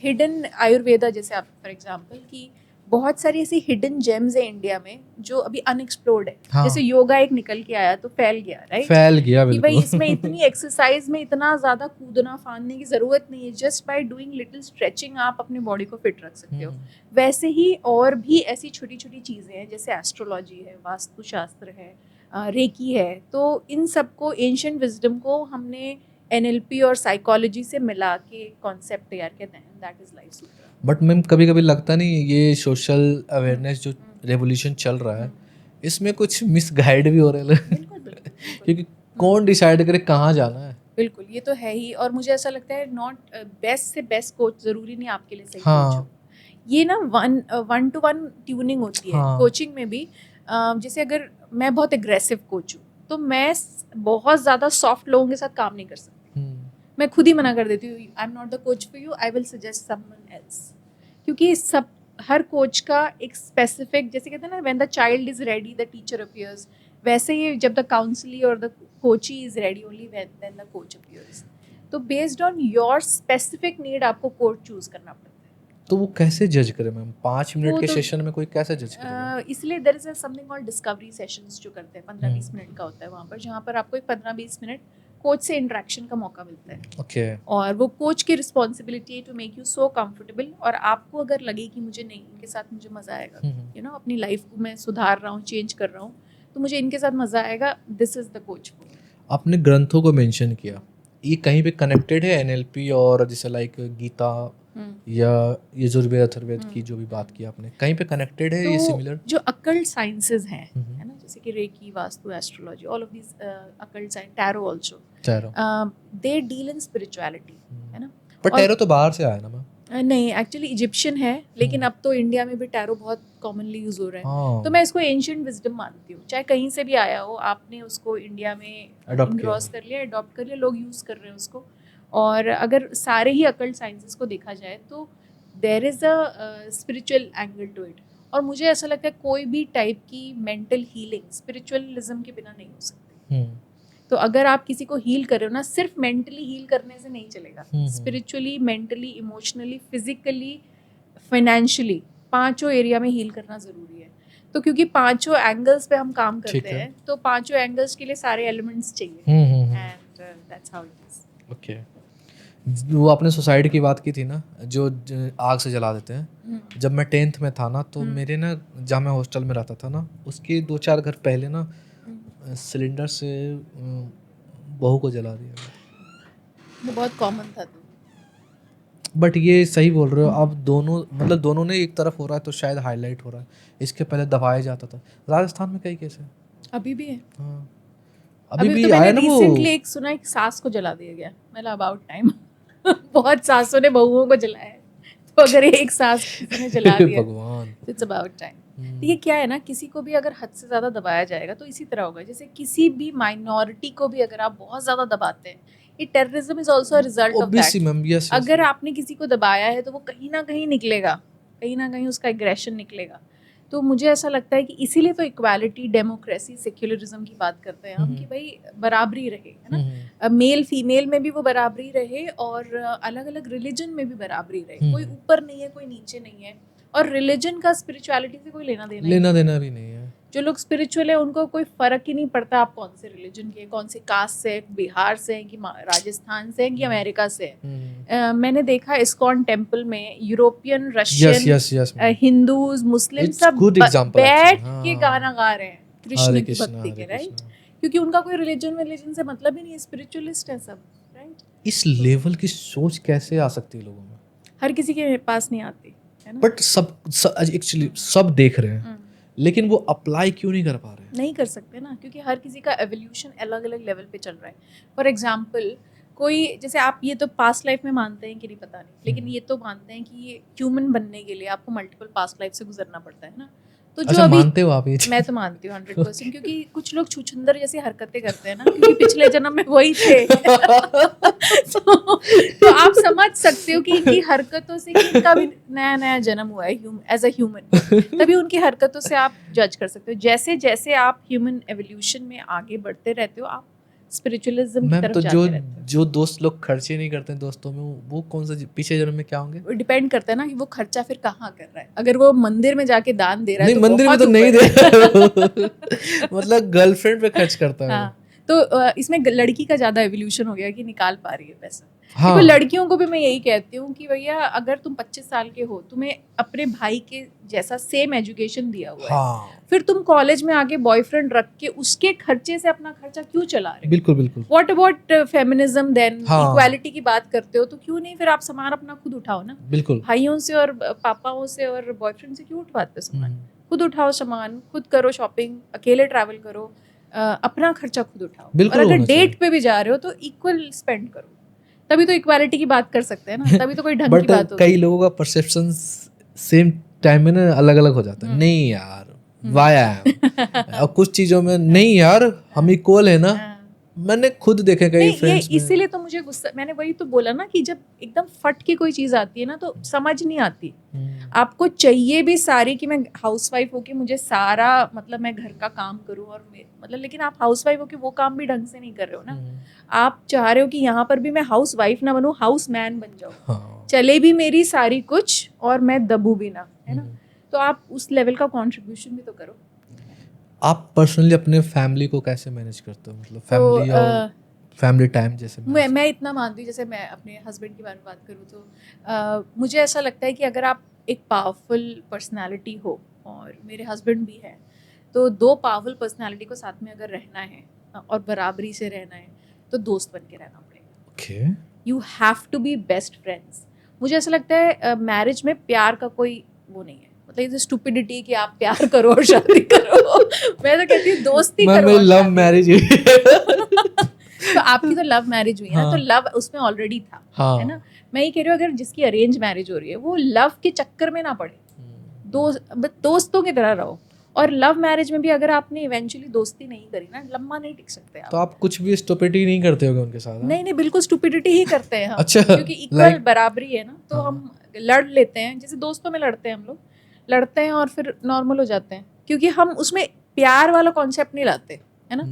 हिडन आयुर्वेदा जैसे आप फॉर एग्जांपल कि बहुत सारी ऐसी हिडन जेम्स है इंडिया में जो अभी अनएक्सप्लोर्ड है. हाँ. जैसे योगा एक निकल के आया तो फैल गया, राइट? फैल गया कि बिल्कुल. भाई इसमें इतनी एक्सरसाइज में इतना ज़्यादा कूदना फांदने की ज़रूरत नहीं है. Just by doing little stretching आप अपने बॉडी को फिट रख सकते हो. वैसे ही और भी ऐसी छोटी छोटी चीज़ें हैं, जैसे एस्ट्रोलॉजी है, वास्तुशास्त्र है, रेकी है. तो इन सबको, एंशिएंट विजडम को हमने एनएलपी और साइकोलॉजी से मिला के कॉन्सेप्ट तैयार किया है, that is life Sutra. But ma'am कभी कभी लगता नहीं ये सोशल अवेयरनेस जो रेवोल्यूशन चल रहा है, इसमें कुछ मिसगाइड भी हो रहे हैं क्योंकि कौन डिसाइड करे कहाँ जाना है. बिल्कुल, ये तो है ही. और मुझे ऐसा लगता है नॉट बेस्ट से बेस्ट कोच ज़रूरी नहीं आपके लिए सही कोच हो. ये ना वन टू वन ट्यूनिंग होती है कोचिंग में भी. जैसे अगर मैं बहुत एग्रेसिव कोच हूँ तो मैं बहुत ज़्यादा सॉफ्ट लोगों के साथ काम नहीं कर सकती. मैं खुद ही मना कर देती हूँ, I am not the coach for you, I will suggest someone else. क्योंकि हर कोच का एक स्पेसिफिक, जैसे कहते हैं ना, when the child is ready the teacher appears, वैसे ही जब द काउंसली और the coachee is ready only then the coach appears. तो based on your specific need आपको कोच चूज करना पड़ता है. तो वो कैसे जज करे मैम? 5 मिनट के सेशन में कोई कैसे जज करे? इसलिए there is something called discovery sessions जो करते हैं, 15-20 मिनट का होता है वहाँ पर, जहाँ पर आपको एक 15-20 मिनट कोच से इंटरेक्शन का मौका मिलता है. ओके. और वो कोच की रिस्पॉन्सिबिलिटी है to make you so comfortable. और आपको अगर लगे कि मुझे नहीं, इनके साथ मुझे मज़ा आएगा, यू नो, अपनी लाइफ को मैं सुधार रहा हूँ, चेंज कर रहा हूँ, तो मुझे इनके साथ मज़ा आएगा, दिस इज़ द कोच. आपने ग्रंथों को मेंशन किया, ये कहीं पे कनेक्टेड है एनएलपी और जैसे लाइक गीता या यजुर्वेद अथर्ववेद की जो भी बात की आपने, कहीं पे कनेक्टेड है ये सिमिलर? तो जो अकल्ट साइंसेस हैं, है ना, जैसे कि reiki, vastu, astrology, all of these occult science, tarot also, they deal in spirituality, है ना। पर टैरो तो बाहर से आया ना मैम? नहीं, एक्चुअली इजिप्शियन है, लेकिन अब तो इंडिया में भी टैरो बहुत कॉमनली यूज हो रहा है। तो मैं इसको एंशिएंट विजडम मानती हूँ, चाहे कहीं से भी आया हो, आपने उसको इंडिया में इनग्रॉस कर लिया, अडॉप्ट कर लिया, लोग यूज कर रहे हैं उसको। और अगर सारे ही अकल्ट साइंसेस को देखा जाए तो there is a spiritual angle to it. और मुझे ऐसा लगता है कोई भी टाइप की मेंटल हीलिंग स्पिरिचुअलिज्म के बिना नहीं हो सकती। तो अगर आप किसी को हील कर रहे हो ना, सिर्फ मेंटली हील करने से नहीं चलेगा, spiritually, mentally, emotionally, physically, financially, पांचों एरिया में हील करना जरूरी है। तो क्योंकि पांचों एंगल्स पे हम काम करते हैं, तो पांचों एंगल्स के लिए सारे एलिमेंट्स चाहिए, and that's how it is. Okay. वो आपने सुसाइड की बात की थी ना, जो आग से जला देते हैं। जब मैं 10th में था ना, तो मेरे ना, जहाँ मैं हॉस्टल में रहता था ना, उसके 2-4 घर पहले ना सिलेंडर से बहू को जला दिया। वो बहुत कॉमन था। बट ये सही बोल रहे हो अब, दोनों मतलब दोनों ने एक तरफ हो रहा है तो शायद हाईलाइट हो रहा है। इसके पहले दबाया जाता था। राजस्थान में कई केस है, अभी भी है। हाँ, अभी भी तो आया मैंने ना वो। रिसेंटली एक सुना, एक सास को जला दिया गया, मतलब अबाउट टाइम। बहुत सासों ने बहुओं को जलाया है, तो अगर एक सास किसी ने जला दिया भगवान, इट्स अबाउट टाइम। तो ये क्या है ना, किसी को भी अगर हद से ज़्यादा दबाया जाएगा तो इसी तरह होगा। जैसे किसी भी माइनॉरिटी को भी अगर आप बहुत ज़्यादा दबाते हैं, ये terrorism is also a result of that. अगर आपने किसी को दबाया है तो वो कहीं ना कहीं निकलेगा, कहीं ना कहीं उसका एग्रेशन निकलेगा। तो मुझे ऐसा लगता है कि इसीलिए तो इक्वालिटी, डेमोक्रेसी, सेक्युलरिज्म की बात करते हैं हम, कि भाई बराबरी रहे, है ना, मेल फीमेल में भी वो बराबरी रहे, और अलग अलग रिलीजन में भी बराबरी रहे, कोई ऊपर नहीं है, कोई नीचे नहीं है। और रिलीजन का स्पिरिचुअलिटी से कोई लेना देना भी नहीं है। जो लोग स्पिरिचुअल है उनको कोई फर्क ही नहीं पड़ता आप कौन से रिलीजन के, कौन से कास्ट से, बिहार से हैं कि राजस्थान से हैं कि अमेरिका से हैं। मैंने देखा इस्कॉन टेम्पल में यूरोपियन, रशियन, हिंदूज, मुस्लिम सब बैठ के गाना गा रहे हैं कृष्ण की भक्ति के, राइट, क्योंकि उनका कोई रिलीजन से मतलब ही नहीं है, स्पिरिचुअलिस्ट है सब, राइट। इस लेवल की सोच कैसे आ सकती है लोगों में? हर किसी के पास नहीं आती है ना। बट सब एक्चुअली सब देख रहे हैं, लेकिन वो अप्लाई क्यों नहीं कर पा रहे हैं? नहीं कर सकते ना, क्योंकि हर किसी का एवोल्यूशन अलग अलग लेवल पे चल रहा है। फॉर एग्जाम्पल, कोई, जैसे आप ये तो पास्ट लाइफ में मानते हैं कि नहीं पता नहीं, लेकिन ये तो मानते हैं कि ये ह्यूमन बनने के लिए आपको मल्टीपल पास्ट लाइफ से गुजरना पड़ता है ना। तो जो अभी मानते हो आप ये? मैं तो मानती हूँ 100%, क्योंकि कुछ लोग छुछुंदर जैसी हरकतें करते हैं ना, क्योंकि पिछले जन्म में वही थे। तो आप समझ सकते हो कि इनकी हरकतों से कि इनका भी नया नया जन्म हुआ है एज अ ह्यूमन, तभी उनकी हरकतों से आप जज कर सकते हो। जैसे जैसे आप ह्यूमन एवोल्यूशन में आगे बढ़ते रहते हो, आप स्पिरिचुअलिज्म की तरफ तो जाते रहते हो। जो दोस्त लोग खर्चे नहीं करते दोस्तों में, वो कौन सा पीछे जन्म में क्या होंगे? वो डिपेंड करता है ना कि वो खर्चा फिर कहाँ कर रहा है। अगर वो मंदिर में जाके दान दे रहा है, नहीं, तो मंदिर में तो नहीं दे मतलब गर्लफ्रेंड पे खर्च करता है। हाँ, तो इसमें लड़की का ज्यादा एवोल्यूशन हो गया कि निकाल पा रही है पैसा। हाँ। देखो, लड़कियों को भी मैं यही कहती हूँ कि भैया, अगर तुम 25 साल के हो, तुम्हें अपने भाई के जैसा सेम एजुकेशन दिया हुआ है, फिर तुम कॉलेज में आके बॉयफ्रेंड रख के उसके खर्चे से अपना खर्चा क्यों चला रहे हो? बिल्कुल बिल्कुल। What about feminism then? Equality की बात करते हो तो क्यों नहीं फिर आप सामान अपना खुद उठाओ ना। बिल्कुल। भाइयों से और पापाओं से और बॉयफ्रेंड से क्यों उठवाते हो सामान? खुद उठाओ सामान, खुद करो शॉपिंग, अकेले ट्रैवल करो, अपना खर्चा खुद उठाओ। और अगर डेट पे भी जा रहे हो तो इक्वल स्पेंड करो, तभी तो इक्वालिटी की बात कर सकते हैं ना, तभी तो कोई ढंग की बात होगी। कई लोगों का परसेप्शन सेम टाइम में ना अलग अलग हो जाता है। नहीं यार, वाया और कुछ चीजों में नहीं यार, हम इक्वल है ना। मैंने खुद देखे कई फ्रेंड्स में। इसीलिए तो मुझे गुस्सा, मैंने वही तो बोला ना कि जब एकदम फट की कोई चीज आती है ना तो समझ नहीं आती। आपको चाहिए भी सारी कि मैं हाउसवाइफ हो के मुझे सारा, मतलब मैं घर का काम करूं और मतलब, लेकिन आप हाउसवाइफ हो के वो काम भी ढंग से नहीं कर रहे हो ना। आप चाह रहे हो कि यहाँ पर भी मैं हाउस वाइफ ना बनूं, हाउस मैन बन जाऊं, चले भी मेरी सारी कुछ और मैं दबू भी ना, है ना। तो आप उस लेवल का कंट्रीब्यूशन भी तो करो। आप पर्सनली अपने फैमिली को कैसे मैनेज करते हो? मतलब फैमिली और फैमिली टाइम जैसे मैं इतना मानती हूँ, जैसे मैं अपने हस्बैंड की बारे में बात करूँ तो मुझे ऐसा लगता है कि अगर आप एक पावरफुल पर्सनालिटी हो, और मेरे हस्बैंड भी है, तो दो पावरफुल पर्सनालिटी को साथ में अगर रहना है और बराबरी से रहना है तो दोस्त बन के रहना पड़ेगा। Okay you have to be best friends. मुझे ऐसा लगता है मैरिज में प्यार का कोई वो नहीं है, मतलब ये स्टूपिडिटी कि आप प्यार करो और शादी करो। मैं तो कहती हूँ दोस्ती करो और लव शादी मैरिज तो आपकी तो लव मैरिज हुई है ना, तो लव उसमें ऑलरेडी था, हाँ है ना। मैं ये कह रही हूँ अगर जिसकी अरेंज मैरिज हो रही है वो लव के चक्कर में ना पड़े, दोस्तों की तरह रहो। और लव मैरिज में भी अगर आपने इवेंचुअली दोस्ती नहीं करी ना, लंबा नहीं टिक सकते आप। तो आप कुछ भी स्टुपिडिटी नहीं करते होगे उनके साथ? नहीं नहीं, बिल्कुल स्टुपिडिटी ही करते हैं हम। अच्छा, क्योंकि इक्वल like- बराबरी है ना, तो हम लड़ लेते हैं, जैसे दोस्तों में लड़ते हैं हम लोग, लड़ते हैं और फिर नॉर्मल हो जाते हैं, क्योंकि हम उसमें प्यार वाला कॉन्सेप्ट नहीं लाते, है ना।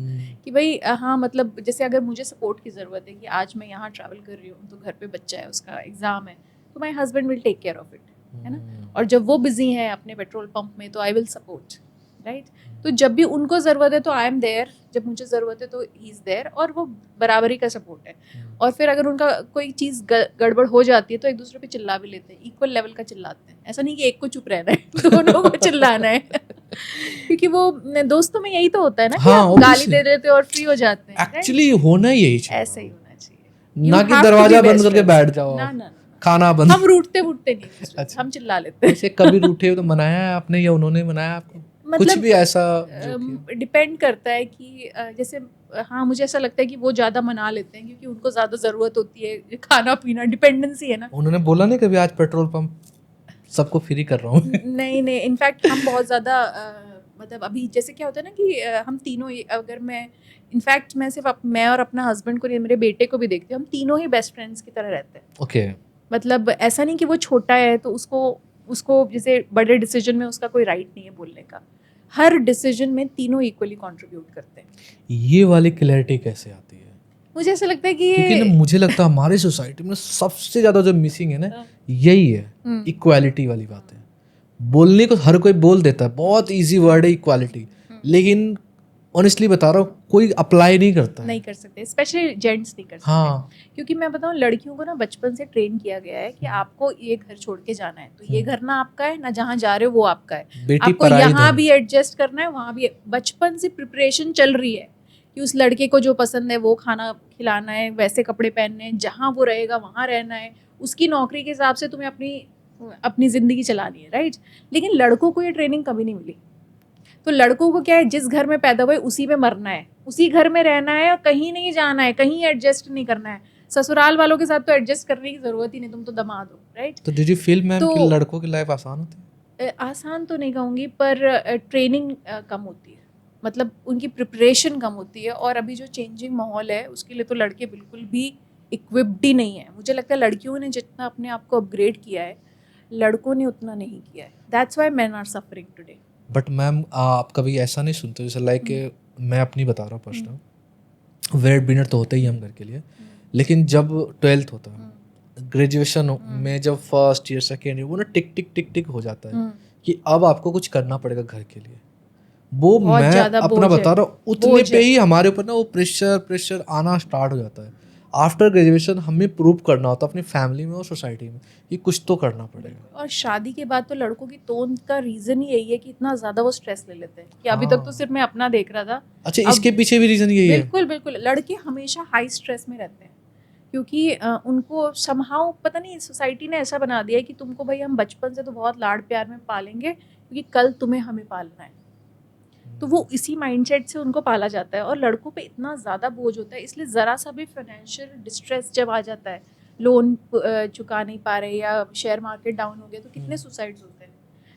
कि भाई हाँ, मतलब जैसे अगर मुझे सपोर्ट की ज़रूरत है कि आज मैं यहाँ ट्रैवल कर रही हूँ तो घर पे बच्चा है, उसका एग्ज़ाम है, तो my husband will take care of it, है ना। और जब वो बिजी हैं अपने पेट्रोल पंप में तो आई विल सपोर्ट, राइट। तो जब भी उनको ज़रूरत है तो आई एम देयर, जब मुझे ज़रूरत है तो ही इज़ देयर, और वो बराबरी का सपोर्ट है। और फिर अगर उनका कोई चीज़ गड़बड़ हो जाती है तो एक दूसरे पे चिल्ला भी लेते हैं, इक्वल लेवल का चिल्लाते हैं। ऐसा नहीं कि एक को चुप रहना है, दोनों को चिल्लाना है। क्योंकि वो दोस्तों में यही तो होता है ना, कि आप गाली दे देते हो और फ्री हो जाते हैं। एक्चुअली होना यही चाहिए, ऐसा ही होना चाहिए, ना कि दरवाजा बंद करके बैठ जाओ, ना ना, खाना बंद। हम रूठते वुठते नहीं, अच्छा। हम चिल्ला लेते हैं। ऐसे कभी रूठे हो तो मनाया है आपने या उन्होंने मनाया आपको? मतलब कुछ भी ऐसा डिपेंड करता है कि जैसे हाँ, मुझे ऐसा लगता है कि वो ज़्यादा मना लेते हैं क्योंकि उनको ज़्यादा ज़रूरत होती है, खाना पीना डिपेंडेंसी है ना। उन्होंने बोला नहीं कभी आज पेट्रोल पंप सबको फ्री कर रहा हूँ? नहीं नहीं, इनफैक्ट हम बहुत ज़्यादा मतलब अभी जैसे क्या होता है ना कि हम तीनों अगर मैं इनफैक्ट मैं सिर्फ मैं और अपना हस्बैंड को नहीं, मेरे बेटे को भी देखती हूँ, हम तीनों ही बेस्ट फ्रेंड्स की तरह रहते हैं। ओके मतलब ऐसा नहीं कि वो छोटा है तो उसको जैसे बड़े डिसीजन में उसका कोई राइट नहीं है बोलने का। हर डिसीजन में तीनों इक्वली कंट्रीब्यूट करते हैं। ये वाली क्लैरिटी कैसे आती है? मुझे ऐसा लगता है कि क्योंकि ना मुझे लगता है हमारी सोसाइटी में सबसे ज्यादा जो मिसिंग है ना यही है, इक्वालिटी वाली बात है। बोलने को हर कोई बोल देता है, बहुत इजी वर्ड है इक्वालिटी, लेकिन ऑनेस्टली बता रहा हूँ कोई अप्लाई नहीं करता है। नहीं कर सकते, स्पेशली जेंट्स नहीं कर सकते। हाँ, क्योंकि मैं बताऊँ लड़कियों को ना बचपन से ट्रेन किया गया है कि आपको ये घर छोड़ के जाना है, तो ये घर ना आपका है ना, जहाँ जा रहे हो वो आपका है, बेटी आपको पराई यहाँ धन। भी एडजस्ट करना है, वहाँ भी। बचपन से प्रिपरेशन चल रही है कि उस लड़के को जो पसंद है वो खाना खिलाना है, वैसे कपड़े पहनने हैं, जहाँ वो रहेगा वहाँ रहना है, उसकी नौकरी के हिसाब से तुम्हें अपनी ज़िंदगी चलानी है, राइट। लेकिन लड़कों को ये ट्रेनिंग कभी नहीं मिली। तो लड़कों को क्या है, जिस घर में पैदा हुए उसी में मरना है, उसी घर में रहना है, और कहीं नहीं जाना है, कहीं एडजस्ट नहीं करना है। ससुराल वालों के साथ तो एडजस्ट करने की ज़रूरत ही नहीं, तुम तो दामाद हो, राइट। तो डिड यू फील मैम तो कि लड़कों की लाइफ आसान होती है? आसान तो नहीं कहूँगी, पर ट्रेनिंग कम होती है, मतलब उनकी प्रिपरेशन कम होती है। और अभी जो चेंजिंग माहौल है उसके लिए तो लड़के बिल्कुल भी इक्विप्ड ही नहीं है। मुझे लगता है लड़कियों ने जितना अपने आप को अपग्रेड किया है, लड़कों ने उतना नहीं किया है। That's why men are suffering today. But ma'am आप कभी ऐसा नहीं सुनते, जैसे लाइक मैं अपनी बता रहा हूँ पर्सनल, वेड विनर तो होते ही हम घर के लिए, लेकिन जब 12th होता है, ग्रेजुएशन में जब फर्स्ट ईयर सेकेंड ईयर, वो ना टिक टिक टिक टिक हो जाता है कि अब आपको कुछ करना पड़ेगा घर के लिए। वो मैं अपना बता रहा हूँ, उतने पे ही हमारे ऊपर ना वो प्रेशर आना स्टार्ट हो जाता है। आफ्टर ग्रेजुएशन हमें प्रूव करना होता है अपनी फैमिली में और सोसाइटी में कि कुछ तो करना पड़ेगा। और शादी के बाद तो लड़कों की तोंद का रीजन ही यही है कि इतना ज्यादा वो स्ट्रेस ले लेते हैं कि अभी तक तो सिर्फ मैं अपना देख रहा था। अच्छा, इसके पीछे भी रीजन यही है? बिल्कुल बिल्कुल, लड़के हमेशा हाई स्ट्रेस में रहते हैं क्योंकि उनको समहाउ पता नहीं सोसाइटी ने ऐसा बना दिया है कि तुमको भाई हम बचपन से तो बहुत लाड प्यार में पालेंगे क्योंकि कल तुम्हें हमें पालना है। तो वो इसी माइंडसेट से उनको पाला जाता है और लड़कों पे इतना ज़्यादा बोझ होता है, इसलिए ज़रा सा भी फाइनेंशियल डिस्ट्रेस जब आ जाता है, लोन चुका नहीं पा रहे या शेयर मार्केट डाउन हो गया, तो कितने सुसाइड्स होते हैं।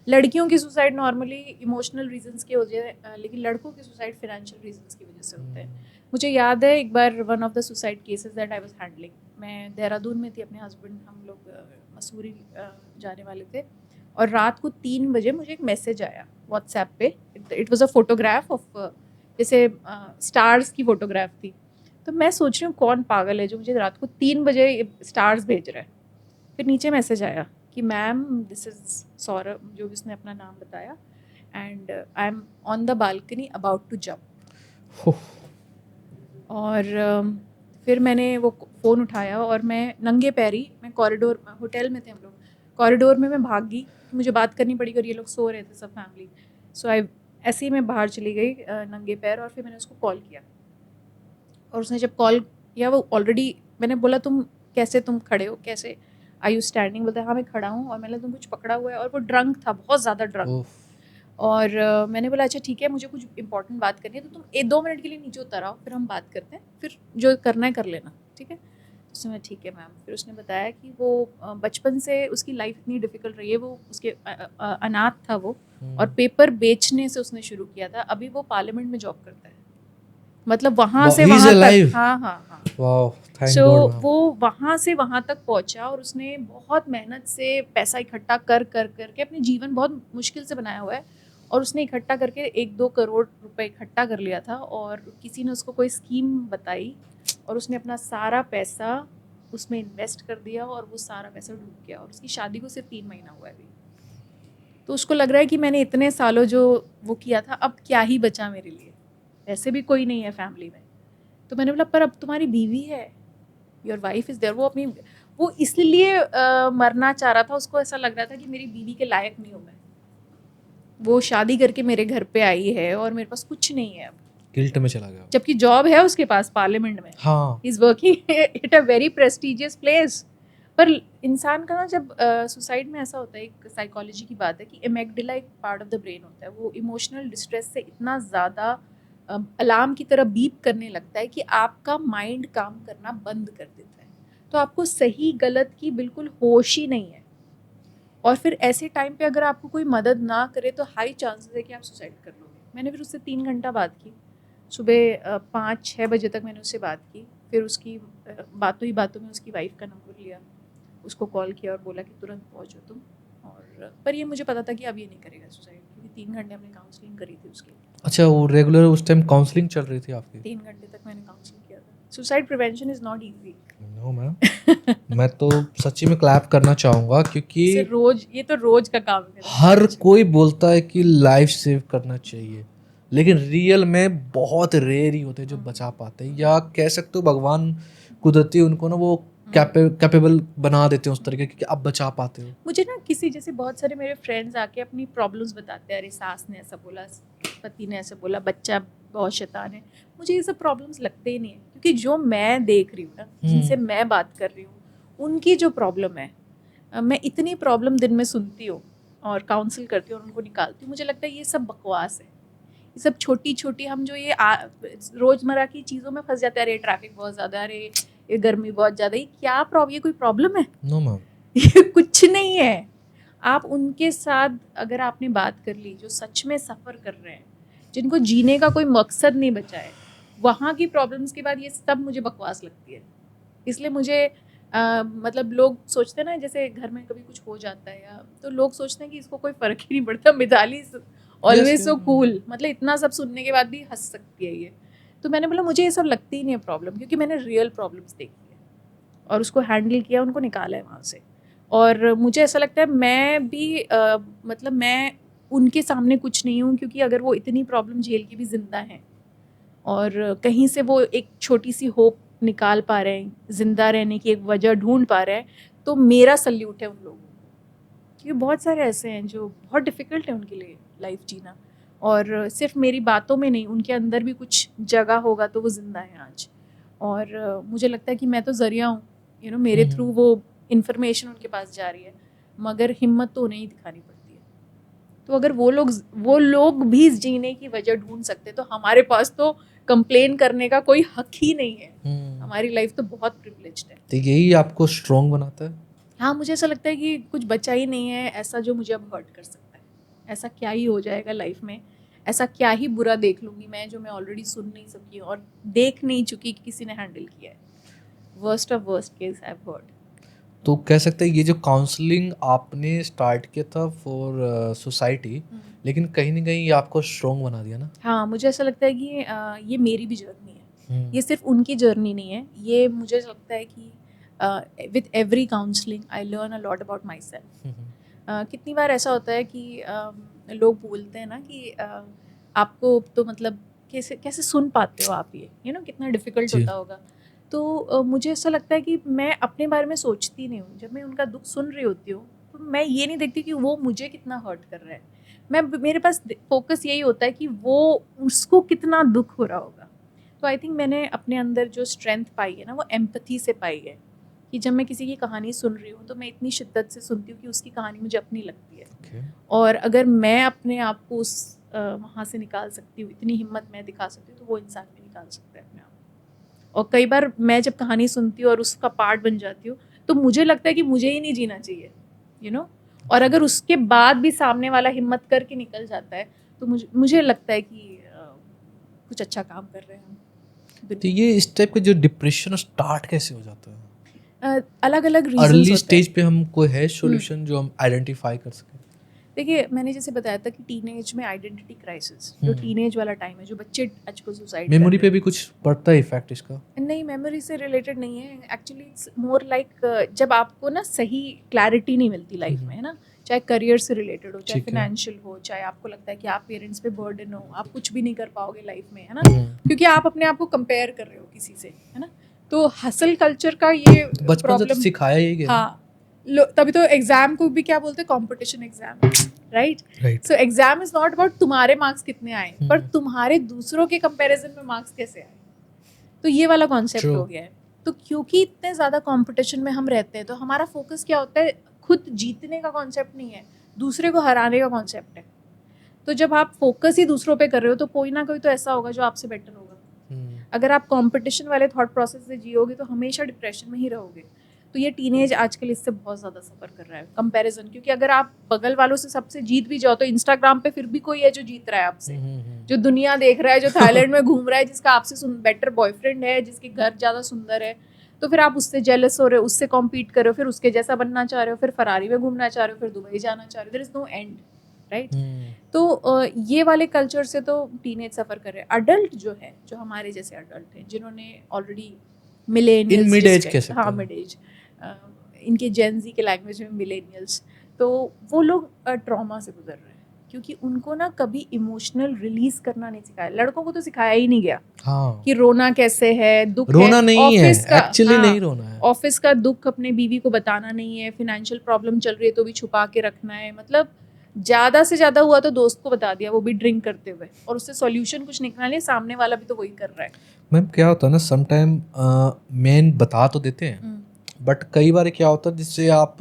लड़कियों की सुसाइड नॉर्मली इमोशनल रीजंस की होती है, लेकिन लड़कों की सुसाइड फाइनेंशियल रीजंस की वजह से होते हैं। मुझे याद है एक बार one of the suicide cases that I was handling, मैं देहरादून में थी, अपने हस्बैंड हम लोग मसूरी जाने वाले थे और रात को 3 बजे मुझे एक मैसेज आया व्हाट्सएप पे। It was a photograph of जैसे स्टार्स की फोटोग्राफ थी। तो मैं सोच रही हूँ कौन पागल है जो मुझे रात को 3 बजे स्टार्स भेज रहा है। फिर नीचे मैसेज आया कि मैम दिस इज़ सौरभ, जो भी उसने अपना नाम बताया, and I am on the balcony about to jump. और फिर मैंने वो फ़ोन उठाया और मैं नंगे पैरी, मैं कॉरिडोर, होटल में थे हम लोग, कॉरिडोर में मैं भाग गई, मुझे बात करनी पड़ी और ये लोग सो रहे थे सब फैमिली। सो आई ऐसे ही मैं बाहर चली गई नंगे पैर और फिर मैंने उसको कॉल किया और उसने जब कॉल किया वो ऑलरेडी मैंने बोला तुम कैसे, तुम खड़े हो कैसे, आई यू स्टैंडिंग? बोलता है हाँ मैं खड़ा हूँ। और मैंने तुम कुछ पकड़ा हुआ है, और वो ड्रंक था, बहुत ज़्यादा ड्रंक। उफ, और मैंने बोला अच्छा ठीक है, मुझे कुछ इंपॉर्टेंट बात करनी है, तो तुम 1-2 मिनट के लिए नीचे उतर आओ, फिर हम बात करते हैं, फिर जो करना है कर लेना, ठीक है? उसने बोला ठीक है मैम। फिर उसने बताया कि वो बचपन से उसकी लाइफ इतनी डिफ़िकल्ट रही है, वो उसके अनाथ था वो, और पेपर बेचने से उसने शुरू किया था। अभी वो पार्लियामेंट में जॉब करता है, मतलब वहाँ से he is वहाँ तक। alive. हाँ हाँ हाँ। Wow, thank सो God, ma'am. वो वहाँ से वहाँ तक पहुँचा, और उसने बहुत मेहनत से पैसा इकट्ठा कर कर करके अपने जीवन बहुत मुश्किल से बनाया हुआ है। और उसने इकट्ठा करके 1-2 करोड़ रुपए इकट्ठा कर लिया था, और किसी ने उसको कोई स्कीम बताई, और उसने अपना सारा पैसा उसमें इन्वेस्ट कर दिया, और वो सारा पैसा डूब गया, और उसकी शादी को सिर्फ 3 महीना हुआ है अभी। तो उसको लग रहा है कि मैंने इतने सालों जो वो किया था, अब क्या ही बचा मेरे लिए, वैसे भी कोई नहीं है फैमिली में। तो मैंने बोला पर अब तुम्हारी बीवी है, योर वाइफ इज़ देयर। वो इसलिए मरना चाह रहा था, उसको ऐसा लग रहा था कि मेरी बीवी के लायक नहीं हूँ मैं, वो शादी करके मेरे घर पे आई है और मेरे पास कुछ नहीं है अब, गिल्ट में चला गया। जबकि जॉब है उसके पास पार्लियामेंट में, हाँ, is working at a very prestigious place. पर इंसान का ना जब सुसाइड में ऐसा होता है, एक साइकोलॉजी की बात है कि एमेगडिला एक पार्ट ऑफ द ब्रेन होता है, वो इमोशनल डिस्ट्रेस से इतना ज़्यादा अलार्म की तरह बीप करने लगता है कि आपका माइंड काम करना बंद कर देता है, तो आपको सही गलत की बिल्कुल होश ही नहीं है। और फिर ऐसे टाइम पे अगर आपको कोई मदद ना करे तो हाई चांसेस है कि आप सुसाइड कर लोगे। मैंने फिर उससे 3 घंटा बात की, सुबह 5-6 बजे तक मैंने उससे बात की। फिर उसकी बातों ही बातों में उसकी वाइफ का नंबर लिया, उसको कॉल किया और बोला कि तुरंत पहुँचो तुम। और पर ये मुझे पता था कि अब ये नहीं करेगा सुसाइड, क्योंकि 3 घंटे हमने काउंसलिंग करी थी उसकी। अच्छा, वो रेगुलर उस टाइम काउंसलिंग चल रही थी आपकी? 3 घंटे तक मैंने काउंसलिंग किया था। Suicide prevention is not easy. No ma'am, मैं तो सच्ची में क्लैप करना चाहूँगा, क्योंकि इसे रोज, ये तो रोज का काम है मेरा। हर कोई बोलता है कि लाइफ सेव करना चाहिए, लेकिन रियल में बहुत रेयर ही होते हैं जो बचा पाते हैं, या कह सकते हो भगवान कुदरती उनको ना वो कैपेबल बना देते हैं उस तरीके कि आप बचा पाते हो। मुझे ना किसी, जैसे बहुत सारे मेरे फ्रेंड्स आके अपनी प्रॉब्लम्स बताते हैं, अरे सास ने ऐसा बोला, पति ने ऐसा बोला, बच्चा बहुत शैतान है। मुझे ये सब प्रॉब्लम्स लगते ही नहीं है, क्योंकि जो मैं देख रही हूँ ना, जिनसे मैं बात कर रही हूँ, उनकी जो प्रॉब्लम है, मैं इतनी प्रॉब्लम दिन में सुनती हूँ और काउंसिल करती हूँ और उनको निकालती हूँ। मुझे लगता है ये सब बकवास है, ये सब छोटी छोटी, हम जो ये रोज़मर्रा की चीज़ों में फंस जाते हैं। अरे ट्रैफिक बहुत ज़्यादा, अरे ये गर्मी बहुत ज़्यादा, ये क्या प्रॉब्लम, ये कोई प्रॉब्लम है? नो मैम, ये कुछ नहीं है। आप उनके साथ अगर आपने बात कर ली, जो सच में सफ़र कर रहे हैं, जिनको जीने का कोई मकसद नहीं बचा है, वहाँ की प्रॉब्लम्स के बाद ये सब मुझे बकवास लगती है। इसलिए मुझे मतलब लोग सोचते हैं ना, जैसे घर में कभी कुछ हो जाता है, या तो लोग सोचते हैं कि इसको कोई फ़र्क ही नहीं पड़ता, मिताली ऑलवेज सो कूल, मतलब इतना सब सुनने के बाद भी हंस सकती है ये। तो मैंने बोला मुझे ये सब लगती ही नहीं है प्रॉब्लम, क्योंकि मैंने रियल प्रॉब्लम्स देखी है और उसको हैंडल किया, उनको निकाला है वहाँ से। और मुझे ऐसा लगता है मैं भी मतलब मैं उनके सामने कुछ नहीं हूँ, क्योंकि अगर वो इतनी प्रॉब्लम झेल के भी ज़िंदा हैं और कहीं से वो एक छोटी सी होप निकाल पा रहे हैं, ज़िंदा रहने की एक वजह ढूंढ पा रहे हैं, तो मेरा सल्यूट है उन लोगों को। क्योंकि बहुत सारे ऐसे हैं जो बहुत डिफ़िकल्ट है उनके लिए लाइफ जीना, और सिर्फ मेरी बातों में नहीं, उनके अंदर भी कुछ जगह होगा तो वो ज़िंदा है आज। और मुझे लगता है कि मैं तो ज़रिया हूँ, यू नो, मेरे थ्रू वो इन्फॉर्मेशन उनके पास जा रही है, मगर हिम्मत तो उन्हें ही दिखानी पड़ती है। तो अगर वो लोग भी जीने की वजह ढूंढ सकते, तो हमारे पास तो कंप्लेन करने का कोई हक ही नहीं है। हमारी लाइफ तो बहुत प्रिविलेज्ड है। तो यही आपको स्ट्रॉन्ग बनाता है? हाँ, मुझे ऐसा लगता है कि कुछ बचा ही नहीं है ऐसा जो मुझे अब हर्ट कर सकता है। ऐसा क्या ही हो जाएगा लाइफ में, ऐसा क्या ही बुरा देख लूँगी मैं जो मैं ऑलरेडी सुन नहीं सकी हूँ और देख नहीं चुकी कि किसी ने हैंडल किया है। Worst of worst case I have hurt. तो कह सकते हैं ये जो काउंसलिंग आपने स्टार्ट किया था फॉर सोसाइटी, लेकिन कहीं ना कहीं ये आपको स्ट्रॉन्ग बना दिया ना? हाँ, मुझे ऐसा लगता है कि ये मेरी भी जर्नी है, ये सिर्फ उनकी जर्नी नहीं है। ये मुझे लगता है कि with every counselling I learn a lot about my self. कितनी बार ऐसा होता है कि लोग बोलते हैं ना कि आपको तो मतलब कैसे कैसे सुन पाते हो आप, ये यू नो कितना डिफ़िकल्ट जी। होता होगा। तो मुझे ऐसा लगता है कि मैं अपने बारे में सोचती नहीं हूँ। जब मैं उनका दुख सुन रही होती हूँ तो मैं ये नहीं देखती कि वो मुझे कितना हर्ट कर रहा है। मेरे पास फोकस यही होता है कि वो, उसको कितना दुख हो रहा होगा। तो आई थिंक मैंने अपने अंदर जो स्ट्रेंथ पाई है ना वो एम्पैथी से पाई है, कि जब मैं किसी की कहानी सुन रही हूँ तो मैं इतनी शिद्दत से सुनती हूँ कि उसकी कहानी मुझे अपनी लगती है। Okay. और अगर मैं अपने आप को उस वहाँ से निकाल सकती हूँ, इतनी हिम्मत मैं दिखा सकती हूँ, तो वो इंसान भी निकाल सकता है अपने आप। और कई बार मैं जब कहानी सुनती हूँ और उसका पार्ट बन जाती हूँ तो मुझे लगता है कि मुझे ही नहीं जीना चाहिए, यू नो। और अगर उसके बाद भी सामने वाला हिम्मत करके निकल जाता है तो मुझे लगता है कि कुछ अच्छा काम कर रहे हैं हम। तो ये इस टाइप का जो डिप्रेशन स्टार्ट कैसे हो जाता है? अलग अलग रीजंस अर्ली होते हैं। स्टेज पे हम कोई है सॉल्यूशन जो हम आइडेंटिफाई कर सकें? देखिए, मैंने जैसे बताया था कि टीनेज में आइडेंटिटी क्राइसिस, जो टीनेज वाला टाइम है, जो बच्चे आजकल सुसाइड मेमोरी पे भी कुछ पड़ता है इफेक्ट इसका? नहीं, मेमोरी से रिलेटेड नहीं है एक्चुअली। इट्स मोर लाइक जब आपको ना सही क्लैरिटी नहीं मिलती लाइफ में, है ना, चाहे करियर से रिलेटेड हो, चाहे फाइनेंशियल हो, चाहे आपको लगता है कि आप पेरेंट्स पे बर्डन हो, आप कुछ भी नहीं कर पाओगे लाइफ में, है ना, क्योंकि आप अपने आप को कंपेयर कर रहे हो किसी से, है ना। तो हसल कल्चर का ये बचपन से तो सिखाया ही गया। हाँ, तभी तो एग्जाम को भी क्या बोलते हैं, competition exam, right. So exam is not about तुम्हारे मार्क्स कितने आए, पर तुम्हारे दूसरों के कंपैरिजन में मार्क्स कैसे आए। तो ये वाला कॉन्सेप्ट हो गया है। तो क्योंकि इतने ज़्यादा कंपटीशन में हम रहते हैं तो हमारा फोकस क्या होता है, खुद जीतने का कॉन्सेप्ट नहीं है, दूसरे को हराने का कॉन्सेप्ट है। तो जब आप फोकस ही दूसरों पे कर रहे हो तो कोई ना कोई तो ऐसा होगा जो आपसे बेटर होगा। अगर आप कंपटीशन वाले थॉट प्रोसेस से जियोगे तो हमेशा डिप्रेशन में ही रहोगे। तो ये टीनेज आजकल इससे बहुत ज़्यादा सफ़र कर रहा है, कंपैरिजन। क्योंकि अगर आप बगल वालों से सबसे जीत भी जाओ तो इंस्टाग्राम पे फिर भी कोई है जो जीत रहा है आपसे, जो दुनिया देख रहा है, जो थाईलैंड में घूम रहा है, जिसका आपसे बेटर बॉयफ्रेंड है, जिसके घर ज़्यादा सुंदर है, तो फिर आप उससे जेलस हो रहे हो, उससे कॉम्पीट कर रहे हो, फिर उसके जैसा बनना चाह रहे हो, फिर फरारी में घूमना चाह रहे हो, फिर दुबई जाना चाह रहे हो। There is no end, right. तो ये वाले कल्चर से तो टीनेज सफ़र कर रहे हैं। अडल्ट जो है, जो हमारे जैसे अडल्ट हैं, जिन्होंने ऑलरेडी मिलेनियल्स, मिड एज कैसे, हाँ मिड एज, इनके जेनजी के लैंग्वेज में मिलेनियल्स, तो वो लोग ट्रॉमा से गुजर रहे हैं क्योंकि उनको ना कभी इमोशनल रिलीज करना नहीं सिखाया। लड़कों को तो सिखाया ही नहीं गया कि रोना कैसे है, दुख रोना है, नहीं है, ऑफिस का एक्चुअली नहीं रोना है, ऑफिस का दुख अपने बीवी को बताना नहीं है, फाइनेंशियल प्रॉब्लम चल रही है तो भी छुपा के रखना है। मतलब ज़्यादा से ज़्यादा हुआ तो दोस्त को बता दिया, वो भी ड्रिंक करते हुए, और उससे सॉल्यूशन कुछ निकला नहीं, सामने वाला भी तो वही कर रहा है। मैम क्या होता है ना, समटाइम मेन बता तो देते हैं, बट कई बार क्या होता है जिससे आप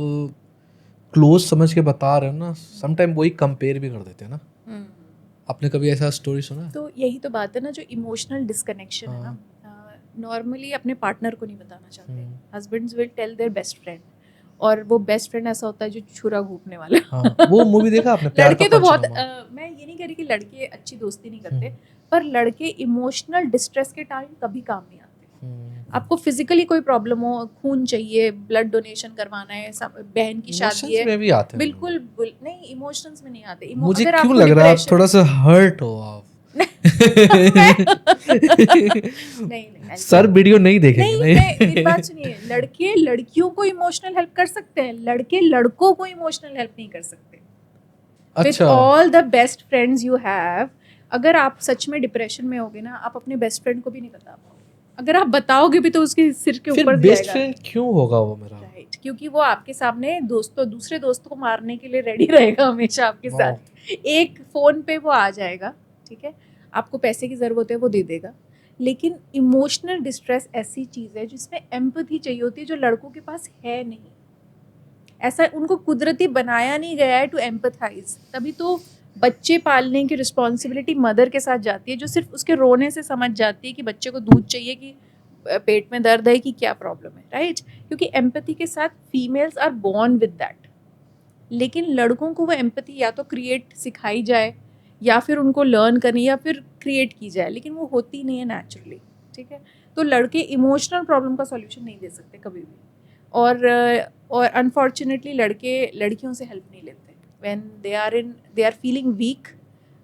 क्लोज समझ के बता रहे हो ना, समटाइम वही कंपेयर भी कर देते हैं ना। आपने कभी ऐसा स्टोरी सुना है? तो यही तो बात है ना, जो इमोशनल डिस्कनेक्शन है ना, नॉर्मली अपने पार्टनर को नहीं बताना चाहते। Husbands will tell their best friend, और वो बेस्ट फ्रेंड ऐसा होता है जो छुरा घूपने वाला। वो मूवी देखा आपने, प्यार लड़के का तो बहुत पंचनामा? मैं ये नहीं कह रही कि लड़के अच्छी दोस्ती नहीं करते, पर लड़के इमोशनल डिस्ट्रेस के टाइम कभी काम नहीं आते। आपको फिजिकली कोई प्रॉब्लम हो, खून चाहिए, ब्लड डोनेशन करवाना है, बहन की शादी है, में भी आते हैं बिल्कुल नहीं, इमोशंस में नहीं आते। मुझे क्यों लग रहा है आप थोड़ा सा हर्ट हो आप। नहीं सर वीडियो नहीं देखेंगे। नहीं, मेरी बात सुनिए, लड़के लड़कियों को इमोशनल हेल्प कर सकते हैं, लड़के लड़कों को इमोशनल हेल्प नहीं कर सकते। With all the best friends you have, अगर आप सच में डिप्रेशन में होगे ना, आप अपने बेस्ट फ्रेंड को भी नहीं बता पाओगे। अगर आप बताओगे भी तो उसके सिर के ऊपर बेस्ट फ्रेंड क्यों होगा वो मेरा? राइट, क्योंकि वो आपके सामने दूसरे दोस्तों को मारने के लिए रेडी रहेगा हमेशा आपके साथ। एक फोन पे वो आ जाएगा, ठीक है, आपको पैसे की ज़रूरत है वो दे देगा, लेकिन इमोशनल डिस्ट्रेस ऐसी चीज़ है जिसमें एम्पैथी चाहिए होती है, जो लड़कों के पास है नहीं। ऐसा उनको कुदरती बनाया नहीं गया है टू एम्पैथाइज। तभी तो बच्चे पालने की रिस्पॉन्सिबिलिटी मदर के साथ जाती है, जो सिर्फ उसके रोने से समझ जाती है कि बच्चे को दूध चाहिए, कि पेट में दर्द है, कि क्या प्रॉब्लम है, राइट। क्योंकि एम्पैथी के साथ females are born with that, लेकिन लड़कों को वो एम्पैथी या तो क्रिएट सिखाई जाए, या फिर उनको लर्न करनी, या फिर क्रिएट की जाए, लेकिन वो होती नहीं है नेचुरली, ठीक है। तो लड़के इमोशनल प्रॉब्लम का सॉल्यूशन नहीं दे सकते कभी भी, और अनफॉर्चुनेटली लड़के लड़कियों से हेल्प नहीं लेते। When they are feeling weak,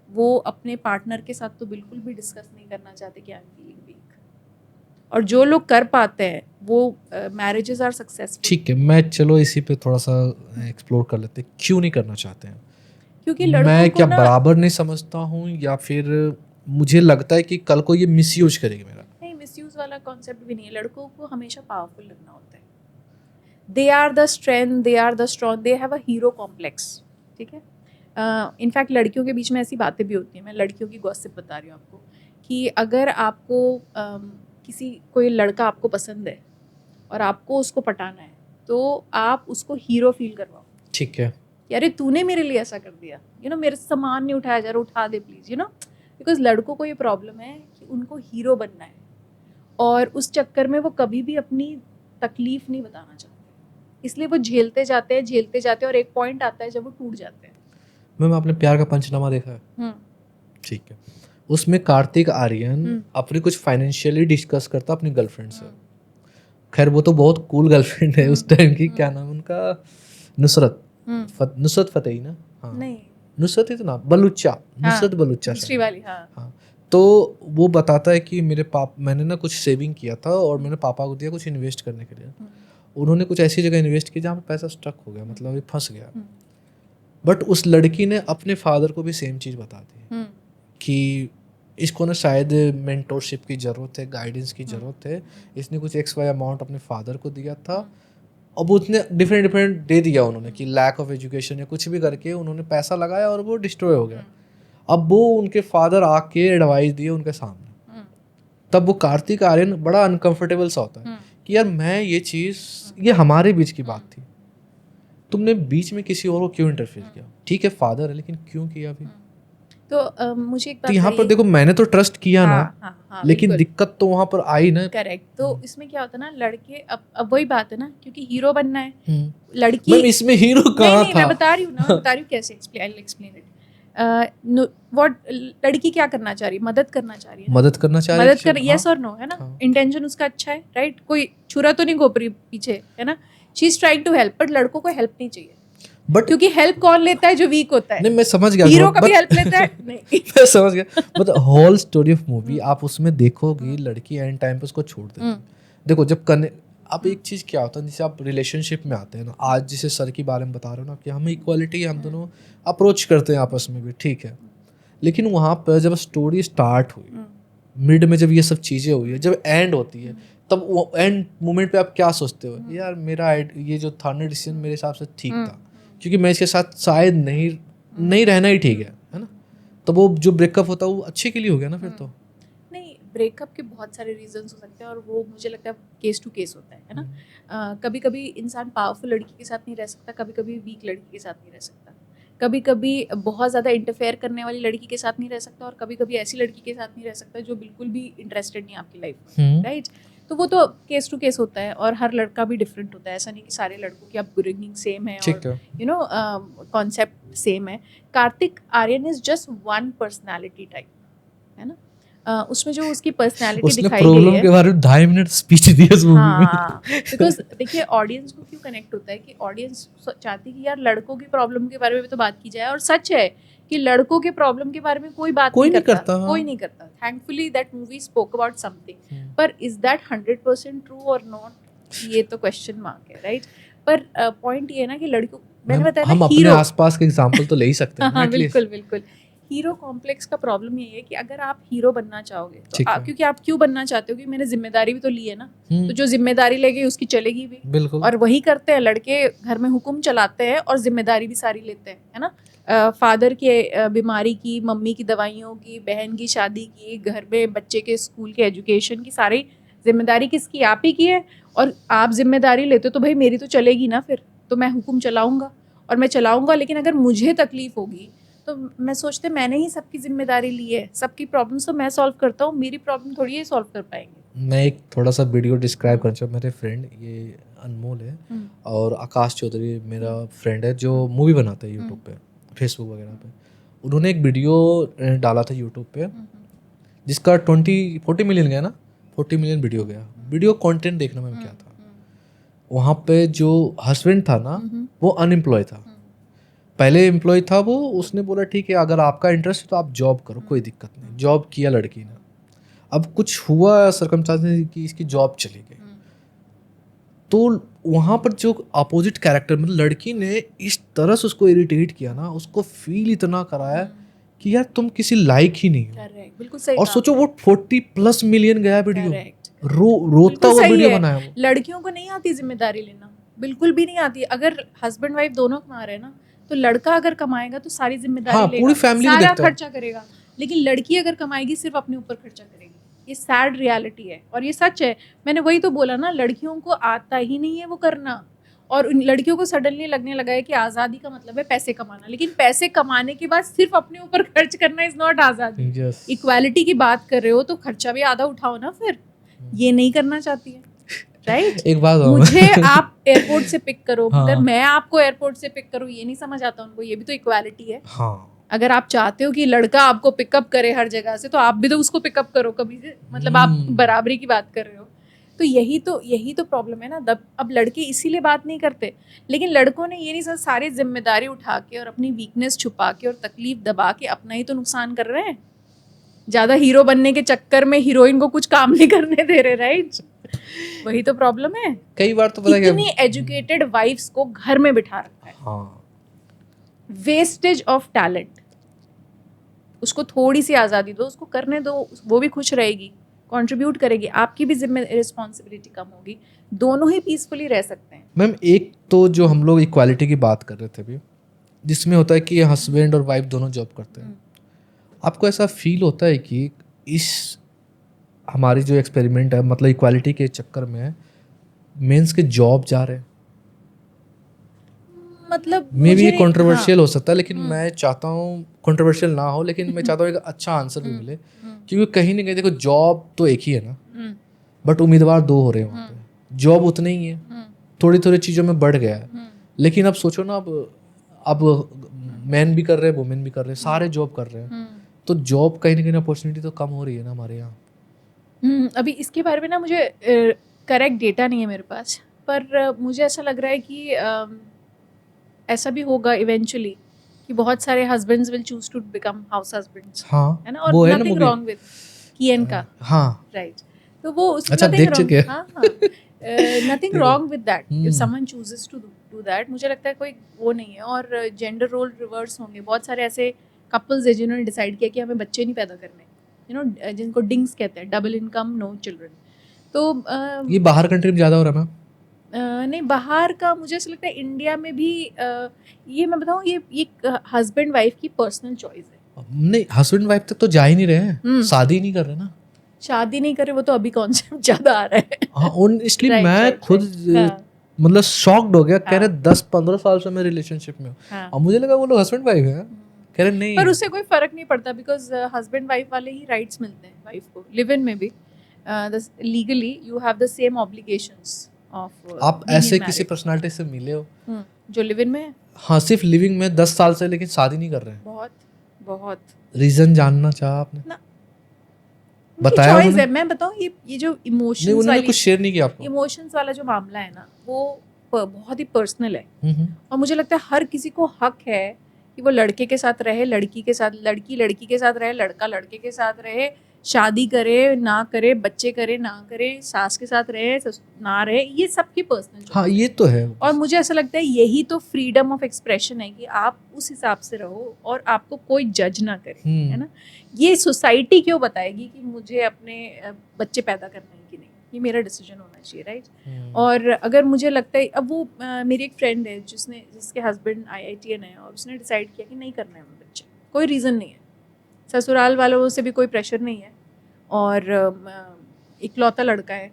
वो अपने पार्टनर के साथ तो बिल्कुल भी डिस्कस नहीं करना चाहते कि आई एम फीलिंग वीक। और जो लोग कर पाते हैं वो मैरिजेस आर सक्सेसफुल। ठीक है, मैं चलो इसी पे थोड़ा सा एक्सप्लोर कर लेते हैं, क्यों नहीं करना चाहते हैं? क्योंकि लड़कों मैं को क्या बराबर नहीं समझता हूँ, या फिर मुझे लगता है कि कल को ये मिसयूज करेगी मेरा? नहीं, मिसयूज वाला कॉन्सेप्ट भी नहीं है। लड़कों को हमेशा पावरफुल लगना होता है। They are the strength, they are the strong, they have a hero complex, ठीक है। इनफैक्ट लड़कियों के बीच में ऐसी बातें भी होती हैं, मैं लड़कियों की गॉसिप बता रही हूँ आपको, कि अगर आपको कोई लड़का आपको पसंद है और आपको उसको पटाना है तो आप उसको हीरो फील करवाओ, ठीक है, कि अरे तूने मेरे लिए ऐसा कर दिया, मेरे से सामान नहीं उठाया जा रहा, उठा दे प्लीज, बिकॉज लड़कों को ये प्रॉब्लम है कि उनको हीरो बनना है और उस चक्कर में वो कभी भी अपनी तकलीफ नहीं बताना चाहते, इसलिए वो झेलते जाते हैं और एक पॉइंट आता है जब वो टूट जाते हैं। मैम आपने प्यार का पंचनामा देखा है? ठीक है, उसमें कार्तिक आर्यन अपनी कुछ फाइनेंशियली डिस्कस करता अपनी गर्लफ्रेंड से। खैर वो तो बहुत कूल गर्लफ्रेंड है उस टाइम की, क्या नाम उनका, नुसरत नुसरत फतेही ना, हाँ नहीं नुसरत ही तो नाम, बलूचा, नुसरत बलूचा दूसरी वाली, हाँ। तो वो बताता है कि मैंने ना कुछ सेविंग किया था और मैंने पापा को दिया कुछ इन्वेस्ट करने के लिए। उन्होंने कुछ ऐसी जगह इन्वेस्ट किया जहाँ पे पैसा स्टक हो गया, मतलब फंस गया। बट उस लड़की ने अपने फादर को भी सेम चीज़ बता दी कि इसको ना शायद मेंटोरशिप की ज़रूरत है, गाइडेंस की ज़रूरत है, इसने कुछ XY अमाउंट अपने फादर को दिया था, अब उसने डिफरेंट दे दिया उन्होंने, कि लैक ऑफ एजुकेशन या कुछ भी करके उन्होंने पैसा लगाया और वो डिस्ट्रॉय हो गया। अब वो उनके फादर आके एडवाइस दिए उनके सामने, तब वो कार्तिक आर्यन बड़ा अनकंफर्टेबल सा होता है कि यार मैं ये चीज़, ये हमारे बीच की बात थी, तुमने बीच में किसी और को क्यों इंटरफेयर किया? ठीक है फादर है, लेकिन क्यों किया अभी? तो मुझे एक बात, तो यहाँ पर देखो मैंने तो ट्रस्ट किया ना, लेकिन दिक्कत तो वहाँ पर आई ना। करेक्ट। तो इसमें क्या होता है ना, लड़के अब वही बात है ना, क्योंकि हीरो बनना है, लड़की मैम इसमें हीरो कहाँ था? मैं बता रही हूँ कैसे एक्सप्लेन इट। व्हाट लड़की क्या करना चाह रही है? मदद करना चाह रही है, मदद कर, यस और नो, है ना? इंटेंशन उसका अच्छा है, राइट? कोई छुरा तो नहीं घोप रही पीछे, है ना? She is trying to help, but लड़कों को हेल्प नहीं चाहिए, बट क्योंकि हेल्प कौन लेता है? जो वीक होता है। नहीं मैं समझ गया, हीरो कभी हेल्प लेता है नहीं। मैं समझ गया, but whole story of movie आप उसमें देखोगी, लड़की एंड टाइम पे उसको छोड़ देती है। देखो जब अब एक चीज़ क्या होता है, जैसे आप रिलेशनशिप में आते हैं ना, आज जिसे सर के बारे में बता रहे हो ना कि हमें इक्वालिटी, हम दोनों अप्रोच करते हैं आपस में भी, ठीक है, लेकिन वहाँ पर जब स्टोरी स्टार्ट हुई, मिड में जब ये सब चीज़ें हुई है, जब एंड होती है, तब वो एंड मोमेंट पे आप क्या सोचते हो? यार मेरा ये जो था ना डिसीजन मेरे हिसाब से ठीक था, क्योंकि मैं इसके साथ शायद नहीं रहना ही ठीक है ना? तो वो जो ब्रेकअप होता है वो अच्छे के लिए हो गया ना फिर तो। नहीं, ब्रेकअप के बहुत सारे रीजंस हो सकते हैं और वो मुझे लगता है केस टू केस होता है ना? कभी कभी इंसान पावरफुल लड़की के साथ नहीं रह सकता, कभी कभी वीक लड़की के साथ नहीं रह सकता, कभी कभी बहुत ज़्यादा इंटरफेयर करने वाली लड़की के साथ नहीं रह सकता, और कभी कभी ऐसी लड़की के साथ नहीं रह सकता जो बिल्कुल भी इंटरेस्टेड नहीं आपकी लाइफ में, राइट? तो वो तो केस टू केस होता है और हर लड़का भी डिफरेंट होता है, ऐसा नहीं कि सारे लड़कों की अपब्रिंगिंग सेम है और कॉन्सेप्ट सेम है। Kartik Aaryan is just one personality type, है ना? उसमें जो उसकी पर्सनालिटी दिखाई गई है, के बारे में 2.5 मिनट स्पीच दी है उस मूवी में। बिकॉज देखिए ऑडियंस को क्यों कनेक्ट होता है कि ऑडियंस चाहती है कि यार लड़कों की प्रॉब्लम के बारे में भी तो बात की जाए, और सच है कि लड़कों के प्रॉब्लम के बारे में कोई बात नहीं करता। कोई नहीं करता। Thankfully that movie spoke about something, पर इज दैट 100% ट्रू और नॉट, ये तो क्वेश्चन मार्क है, राइट? पर पॉइंट ये है ना कि लड़कों, मैंने बताया हम अपने आसपास के एग्जांपल तो ले ही सकते हैं। हाँ बिल्कुल। हीरो कॉम्प्लेक्स का प्रॉब्लम ये है कि अगर आप हीरो बनना चाहोगे तो क्योंकि आप क्यों बनना चाहते हो कि मैंने जिम्मेदारी भी तो ली है ना, तो जो जिम्मेदारी लेगी उसकी चलेगी भी, बिल्कुल। और वही करते हैं लड़के, घर में हुक्म चलाते हैं और जिम्मेदारी भी सारी लेते हैं, है ना? फादर की बीमारी की, मम्मी की दवाइयों की, बहन की शादी की, घर में बच्चे के स्कूल के एजुकेशन की, सारी जिम्मेदारी किसकी? आप ही की है। और आप जिम्मेदारी लेते हो तो भाई मेरी तो चलेगी ना, फिर तो मैं हुक्म चलाऊंगा और मैं चलाऊंगा, लेकिन अगर मुझे तकलीफ होगी तो मैं सोचते मैंने ही सबकी जिम्मेदारी ली है, सबकी प्रॉब्लम्स तो मैं सॉल्व करता हूँ, मेरी प्रॉब्लम थोड़ी ये सॉल्व कर पाएंगे। मैं एक थोड़ा सा वीडियो डिस्क्राइब करना चाहूँ। मेरे फ्रेंड, ये अनमोल है और आकाश चौधरी मेरा फ्रेंड है जो मूवी बनाता है यूट्यूब पे, फेसबुक वगैरह पे। उन्होंने एक वीडियो डाला था यूट्यूब पे जिसका 40 मिलियन गया ना, 40 मिलियन वीडियो गया। वीडियो कंटेंट देखना मैम क्या था, वहाँ पे जो हस्बैंड था ना वो अनएम्प्लॉय था, पहले एम्प्लॉय था वो। उसने बोला ठीक है अगर आपका इंटरेस्ट है तो आप जॉब करो, कोई दिक्कत नहीं। जॉब किया लड़की ने, अब कुछ हुआ सर्कमस्टेंसेस कि इसकी जॉब चली गई, तो वहाँ पर जो अपोजिट कैरेक्टर, मतलब लड़की ने इस तरह से उसको इरिटेट किया ना, उसको फील इतना कराया कि यार तुम किसी लायक ही नहीं हो। बिल्कुल सही। और सोचो वो 40+ मिलियन गया वीडियो, रोता हुआ वीडियो बनाया वो। लड़कियों को नहीं आती जिम्मेदारी लेना, बिल्कुल भी नहीं आती। अगर हस्बैंड वाइफ दोनों कमा रहे हैं ना, तो लड़का अगर कमाएगा तो सारी जिम्मेदारी लेगा, पूरी फैमिली सारा खर्चा करेगा। लेकिन लड़की अगर कमाएगी सिर्फ अपने ऊपर खर्चा करेगी। ये सैड रियलिटी है और ये सच है। मैंने वही तो बोला ना, लड़कियों को आता ही नहीं है वो करना, और उन लड़कियों को सडनली लगने लगा है कि आज़ादी का मतलब है पैसे कमाना, लेकिन पैसे कमाने के बाद सिर्फ अपने ऊपर खर्च करना इज नॉट आज़ादी। Yes. इक्वालिटी की बात कर रहे हो तो खर्चा भी आधा उठाओ ना, फिर ये नहीं करना चाहती है, राइट? एक बात और मुझे आप एयरपोर्ट से पिक करो, हाँ। मगर मैं आपको एयरपोर्ट से पिक करूँ, ये नहीं समझ आता उनको। ये भी तो इक्वालिटी है। हाँ, अगर आप चाहते हो कि लड़का आपको पिकअप करे हर जगह से, तो आप भी तो उसको पिकअप करो कभी से, मतलब आप बराबरी की बात कर रहे हो। तो यही तो प्रॉब्लम है ना। अब लड़के इसीलिए बात नहीं करते, लेकिन लड़कों ने ये नहीं समझ, सारी जिम्मेदारी उठा के और अपनी वीकनेस छुपा के और तकलीफ दबा के अपना ही तो नुकसान कर रहे हैं। ज़्यादा हीरो बनने के चक्कर में हीरोइन को कुछ काम नहीं करने दे रहे, राइट? वही तो प्रॉब्लम है। कई बार तो पता है इतनी एजुकेटेड वाइफ्स को घर में बिठा रखा है। हाँ, वेस्टेज ऑफ टैलेंट। उसको थोड़ी सी आज़ादी दो, उसको करने दो, वो भी खुश रहेगी, कंट्रीब्यूट करेगी, आपकी भी रिस्पॉन्सिबिलिटी कम होगी, दोनों ही पीसफुली रह सकते हैं। मैम एक तो जो हम लोग इक्वालिटी की बात कर रहे थे अभी, जिसमें होता है कि हस्बैंड और वाइफ दोनों जॉब करते हैं, आपको ऐसा फील होता है कि इस हमारी जो एक्सपेरिमेंट है, मतलब इक्वालिटी के चक्कर में मेंस के जॉब जा रहे हैं? मतलब मे बी ये मुझे- कंट्रोवर्शियल हो सकता है, लेकिन मैं चाहता हूँ कंट्रोवर्शियल ना हो, लेकिन मैं चाहता हूँ एक अच्छा आंसर भी मिले, क्योंकि कहीं ना कहीं देखो जॉब तो एक ही है ना, बट उम्मीदवार दो हो रहे हैं वहाँ पे। जॉब उतने ही है, थोड़ी थोड़ी चीज़ों में बढ़ गया है, लेकिन अब सोचो ना, अब मैन भी कर रहे हैं, वुमेन भी कर रहे हैं, सारे जॉब कर रहे हैं, तो जॉब कहीं ना कहीं अपॉर्चुनिटी तो कम हो रही है ना हमारे यहाँ। अभी इसके बारे में ना मुझे करेक्ट डेटा नहीं है मेरे पास, पर मुझे ऐसा लग रहा है कि ऐसा भी होगा इवेंचुअली कि बहुत सारे husbands will choose to become house husbands, हाँ, है ना? और वो है ना नथिंग movie। रॉन्ग विद कियन का, हाँ, राइट? तो वो अच्छा, देख चुके हैं। हाँ, nothing wrong with that if someone chooses to do that. मुझे लगता है कोई वो नहीं है। और जेंडर रोल रिवर्स होंगे। बहुत सारे ऐसे कपल्स है जिन्होंने डिसाइड किया कि हमें बच्चे नहीं पैदा करने, यू नो, जिनको डिंग्स कहते हैं, डबल इनकम नो चिल्ड्रन। तो ये बाहर कंट्री में ज़्यादा हो रहा है मैम? नहीं, बाहर का मुझे ऐसा लगता है इंडिया में भी ये मैं बताऊँ, ये हस्बैंड वाइफ की पर्सनल चॉइस है। नहीं, हस्बैंड वाइफ तक तो जा ही नहीं रहे हैं, शादी नहीं कर रहे ना। शादी नहीं करे वो तो अभी कॉन्सेप्ट ज्यादा आ रहा है। हाँ, ऑनेस्टली Right, मैं right, खुद right. मतलब शॉक्ड हो गया, कह रहे हाँ। 10-15 साल से मैं रिलेशनशिप में हूँ, हाँ। और मुझे लगा वो लोग हस्बैंड वाइफ हैं, कह रहे नहीं। पर उससे कोई फर्क नहीं पड़ता, बिकॉज हस्बैंड वाइफ वाले ही राइट्स मिलते हैं वाइफ को। लिव इन में भी legally you have the same obligations of. आप ऐसे किसी पर्सनालिटी से मिले हो जो लिव इन में है? हाँ, सिर्फ लिविंग में 10 साल से, लेकिन शादी नहीं कर रहे हैं? बहुत बहुत रीजन जानना चाहा आपने? ना, बताया चॉइस उन्होंने? है। मैं बताऊँ, ये जो नहीं, इमोशंस उन्होंने वाली कुछ शेयर नहीं किया आपको? इमोशंस वाला जो मामला है ना, वो बहुत ही पर्सनल है। हम्म। और मुझे लगता है हर किसी को हक है कि वो लड़के के साथ रहे, लड़की के साथ, लड़की लड़की के साथ रहे, लड़का लड़के के साथ रहे, शादी करे ना करे, बच्चे करे ना करे, सास के साथ रहे ना रहे, ये सबकी पर्सनल चॉइस। हाँ, ये तो है। और मुझे ऐसा लगता है यही तो फ्रीडम ऑफ एक्सप्रेशन है कि आप उस हिसाब से रहो और आपको कोई जज ना करे, है ना? ये सोसाइटी क्यों बताएगी कि मुझे अपने बच्चे पैदा करना है कि नहीं? ये मेरा डिसीजन होना चाहिए, राइट? और अगर मुझे लगता है, अब वो मेरी एक फ्रेंड है जिसके हस्बैंड IITN है, और उसने डिसाइड किया कि नहीं करना है बच्चे, कोई रीज़न नहीं है, ससुराल वालों से भी कोई प्रेशर नहीं है, और इकलौता लड़का है,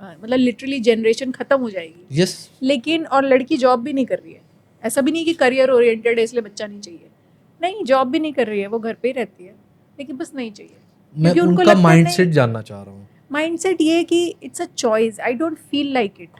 मतलब लिटरली जनरेशन ख़त्म हो जाएगी। यस। लेकिन और लड़की जॉब भी नहीं कर रही है, ऐसा भी नहीं कि करियर ओरिएंटेड है इसलिए बच्चा नहीं चाहिए, नहीं, जॉब भी नहीं कर रही है, वो घर पे ही रहती है, लेकिन बस नहीं चाहिए। मैं क्योंकि उनको उनका लगता है माइंडसेट नहीं- जानना चाह रहा हूँ। माइंडसेट ये है कि it's a choice, I don't feel like it.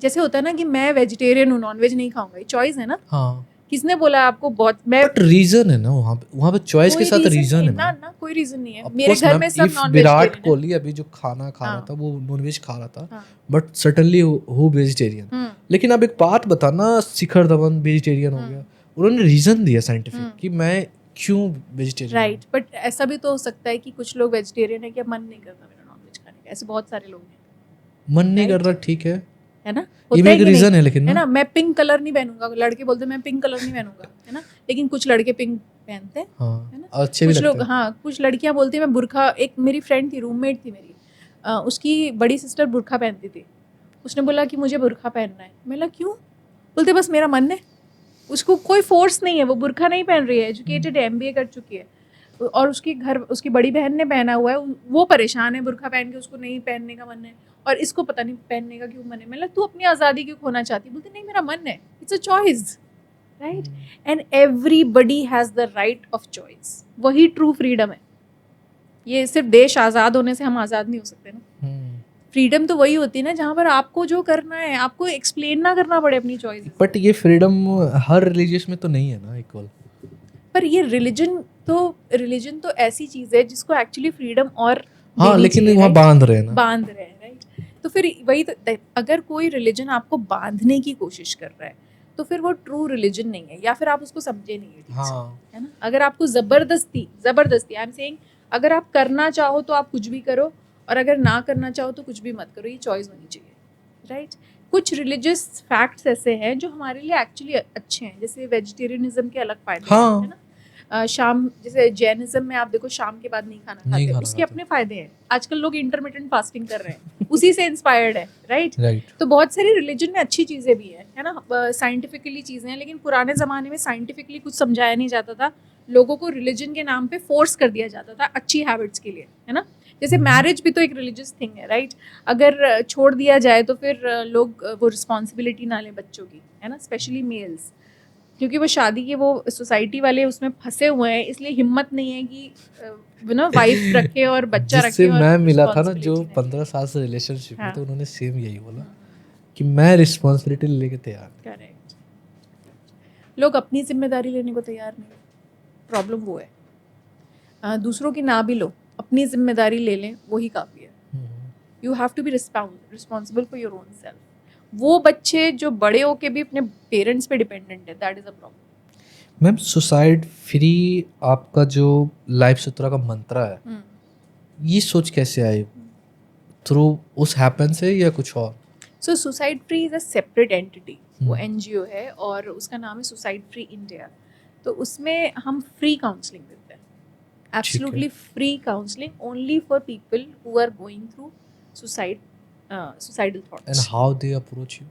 जैसे होता है ना कि मैं वेजिटेरियन हूँ, नॉनवेज नहीं खाऊंगा, ये चॉइस है ना। हाँ, किसने बोला आपको? बहुत मैं बट रीजन है ना वहाँ पे चॉइस के साथ रीजन है ना ना। ना कोई रीजन नहीं है। Of मेरे course, घर ma'am, में सब if non Virat vegetarian Kohli अभी जो खाना खा रहा हाँ। था वो नॉनवेज खा रहा था, हाँ। But certainly who vegetarian. लेकिन अब एक बात बताना, शिखर धवन वेजिटेरियन हो गया, उन्होंने रीजन दिया साइंटिफिक कि मैं क्यों वेजिटेरियन। राइट, बट ऐसा भी तो हो सकता है कि कुछ लोग वेजिटेरियन है कि अब मन नहीं करता मेरा नॉनवेज खाने का, ऐसे बहुत सारे लोग हैं। मन नहीं कर रहा, ठीक है ना, ये भी एक रीजन है, लेकिन है ना ना, मैं पिंक कलर नहीं पहनूंगा, लड़के बोलते मैं पिंक कलर नहीं पहनूंगा, है ना, लेकिन कुछ लड़के पिंक पहनते हैं, हाँ, है ना, अच्छे भी कुछ लगते लोग, हैं। हाँ, कुछ लड़कियां बोलती हैं मैं बुर्खा। एक मेरी फ्रेंड थी, रूममेट थी मेरी, उसकी बड़ी सिस्टर बुर्खा पहनती थी, उसने बोला कि मुझे बुर्खा पहनना है। मैं बोला क्यों? बोलते बस मेरा मन है, उसको कोई फोर्स नहीं है, वो बुर्खा नहीं पहन रही है, एजुकेटेड है, MBA कर चुकी है। और उसकी बड़ी बहन ने पहना हुआ है, वो परेशान है बुर्का पहन के, उसको नहीं पहनने का मन है, और इसको पता नहीं पहनने का क्यों मन है। मतलब तू अपनी आज़ादी क्यों खोना चाहती है? बोलती नहीं, मेरा मन है, it's a choice, right? And everybody has the right of choice. वही ट्रू फ्रीडम है। ये सिर्फ देश आज़ाद होने से हम आज़ाद नहीं हो सकते ना। फ्रीडम तो वही होती है ना जहाँ पर आपको जो करना है आपको एक्सप्लेन ना करना पड़े अपनी चॉइस। बट ये फ्रीडम हर रिलीजियस में तो नहीं है ना इक्वल। पर ये रिलीजन तो ऐसी चीज़ है जिसको एक्चुअली फ्रीडम और हाँ, लेकिन वहाँ बांध रहे हैं ना, बांध रहे हैं, राइट? तो फिर वही तो, अगर कोई रिलीजन आपको बांधने की कोशिश कर रहा है तो फिर वो ट्रू रिलीजन नहीं है, या फिर आप उसको समझे नहीं है, हाँ, है ना? अगर आपको जबरदस्ती आई एम सेइंग, अगर आप करना चाहो तो आप कुछ भी करो, और अगर ना करना चाहो तो कुछ भी मत करो, ये चॉइस होनी चाहिए, राइट? कुछ रिलीजियस फैक्ट्स ऐसे हैं जो हमारे लिए एक्चुअली अच्छे हैं, जैसे वेजिटेरियनिज्म के अलग फायदे हाँ, हैं ना। शाम, जैसे जैनिज्म में आप देखो शाम के बाद नहीं खाते, उसके अपने फायदे हैं। आजकल लोग इंटरमिटेंट फास्टिंग कर रहे हैं, उसी से इंस्पायर्ड है, राइट? तो बहुत सारी रिलीजन में अच्छी चीज़ें भी हैं, है ना, साइंटिफिकली चीज़ें हैं, लेकिन पुराने ज़माने में साइंटिफिकली कुछ समझाया नहीं जाता था, लोगों को रिलीजन के नाम पे फोर्स कर दिया जाता था अच्छी हैबिट्स के लिए, है ना? जैसे मैरिज भी तो एक रिलीजियस थिंग है, राइट? अगर छोड़ दिया जाए तो फिर लोग वो रिस्पॉन्सिबिलिटी ना लें बच्चों की, है ना, स्पेशली मेल्स, क्योंकि वो शादी के वो सोसाइटी वाले उसमें फंसे हुए हैं, इसलिए हिम्मत नहीं है कि वाइफ रखे और बच्चा रखे। जिससे मैं मिला था ना जो 15 साल से रिलेशनशिप में, तो उन्होंने सेम यही बोला कि मैं रिस्पॉन्सिबिलिटी लेके तैयार। करेक्ट। लोग अपनी जिम्मेदारी लेने को तैयार नहीं, प्रॉब्लम वो है। दूसरों की ना भी लो, अपनी जिम्मेदारी ले लें, वही काफ़ी है। You have to be responsible for your own self. वो बच्चे जो बड़े होके भी अपने पेरेंट्स पे डिपेंडेंट है, that is a problem. Ma'am, suicide free आपका जो लाइफ सूत्रा का मंत्रा है, ये सोच कैसे आई? थ्रू उस हैपन से या कुछ और? सो suicide free is a separate entity, वो एनजीओ है और उसका नाम है सुसाइड फ्री इंडिया। तो उसमें हम फ्री काउंसलिंग देते हैं, absolutely free counselling, only for people who are going through suicidal thoughts. And how they approach you?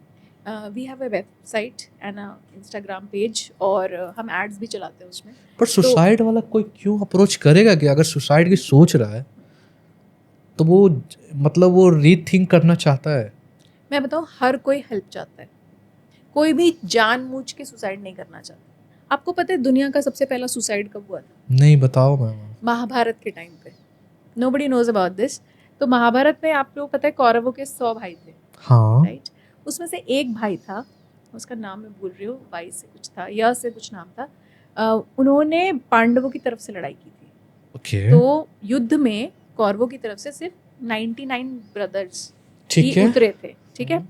We have a website and a Instagram page, और हम ads भी चलाते हैं उसमें। पर सुसाइड वाला कोई क्यों अप्रोच करेगा? कि अगर सुसाइड की सोच रहा है तो वो मतलब वो रीथिंक करना चाहता है। मैं बताऊँ, हर कोई हेल्प चाहता है, कोई भी जानबूझ के सुसाइड नहीं करना चाहता। आपको पता है दुनिया का सबसे पहला सुसाइड कब हुआ था? नहीं, बताओ मैम। महाभारत के टाइम पे। Nobody knows about this. तो महाभारत में आप लोग पता है कौरवों के 100 भाई थे, हाँ, राइट? उसमें से एक भाई था, उसका नाम मैं भूल रही हूँ, वाई से कुछ था या से कुछ नाम था। उन्होंने पांडवों की तरफ से लड़ाई की थी। ओके। तो युद्ध में कौरवों की तरफ से सिर्फ 99 ब्रदर्स ही उतरे थे, ठीक है?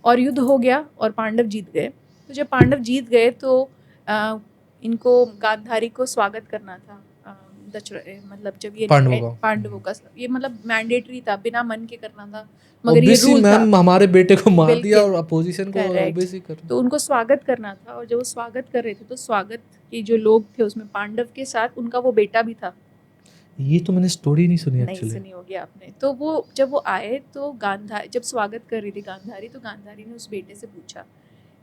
और युद्ध हो गया और पांडव जीत गए। तो जब पांडव जीत गए तो इनको गांधारी को स्वागत करना था, मतलब जब ये पांडवों का ये मतलब मैंडेटरी था, बिना मन के करना था, मगर ये रूल था। हमारे बेटे को मार दिया और अपोजिशन को ओबेसी कर, तो उनको स्वागत करना था, और जब वो स्वागत कर रहे थे तो स्वागत के जो लोग थे उसमें पांडव के साथ उनका वो बेटा भी था। ये तो मैंने स्टोरी नहीं सुनी, नहीं सुनी होगी आपने। तो वो जब वो आए तो गांधारी जब स्वागत कर रही थी गांधारी, तो गांधारी ने उस बेटे से पूछा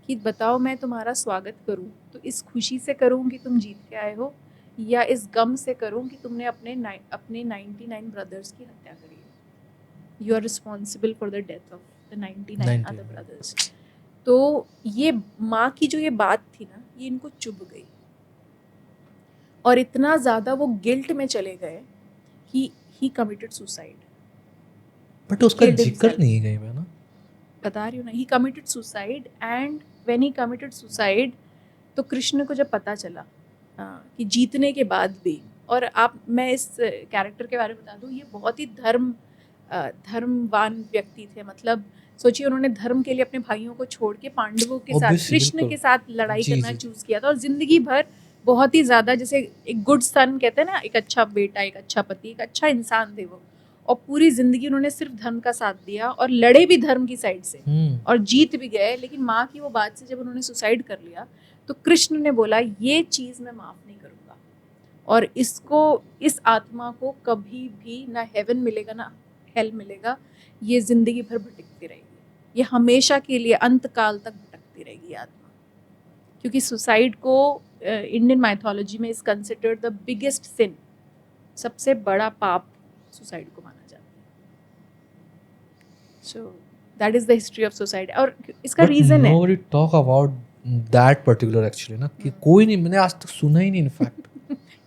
कि बताओ, मैं तुम्हारा स्वागत करूं तो इस खुशी से करूं कि तुम जीत के आए हो, या इस गम से करूं कि तुमने अपने 99 ब्रदर्स की हत्या करी है? You are responsible for the death of the 99 other brothers. तो ये माँ की जो ये बात थी ना, ये इनको चुभ गई और इतना ज़्यादा वो गिल्ट में चले गए कि ही कमिटेड सुसाइड। बट उसका जिक्र नहीं गई, मैं ना बता रही हूँ ना, he committed suicide. And when he committed suicide तो कृष्ण को जब पता चला कि जीतने के बाद भी, और मैं इस कैरेक्टर के बारे में बता दूँ, ये बहुत ही धर्मवान व्यक्ति थे। मतलब सोचिए, उन्होंने धर्म के लिए अपने भाइयों को छोड़ के पांडवों के साथ, कृष्ण के साथ लड़ाई करना चूज़ किया था, और ज़िंदगी भर बहुत ही ज़्यादा, जैसे एक गुड सन कहते हैं ना, एक अच्छा बेटा, एक अच्छा पति, एक अच्छा इंसान थे वो। और पूरी ज़िंदगी उन्होंने सिर्फ धर्म का साथ दिया और लड़े भी धर्म की साइड से और जीत भी गए। लेकिन माँ की वो बात से जब उन्होंने सुसाइड कर लिया तो कृष्ण ने बोला, ये चीज़ मैं माफ़ नहीं करूँगा, और इस आत्मा को कभी भी ना हेवन मिलेगा ना हेल मिलेगा, ये ज़िंदगी भर भटकती रहेगी, ये हमेशा के लिए अंत काल तक भटकती रहेगी आत्मा। क्योंकि सुसाइड को इंडियन माइथोलॉजी में is considered the biggest sin सबसे बड़ा पाप सुसाइड को माना जाता है. So that is the history of suicide. और इसका रीजन है, nobody talk about that particular actually ना, कि कोई नहीं, मैंने आज तक सुना ही नहीं इनफैक्ट.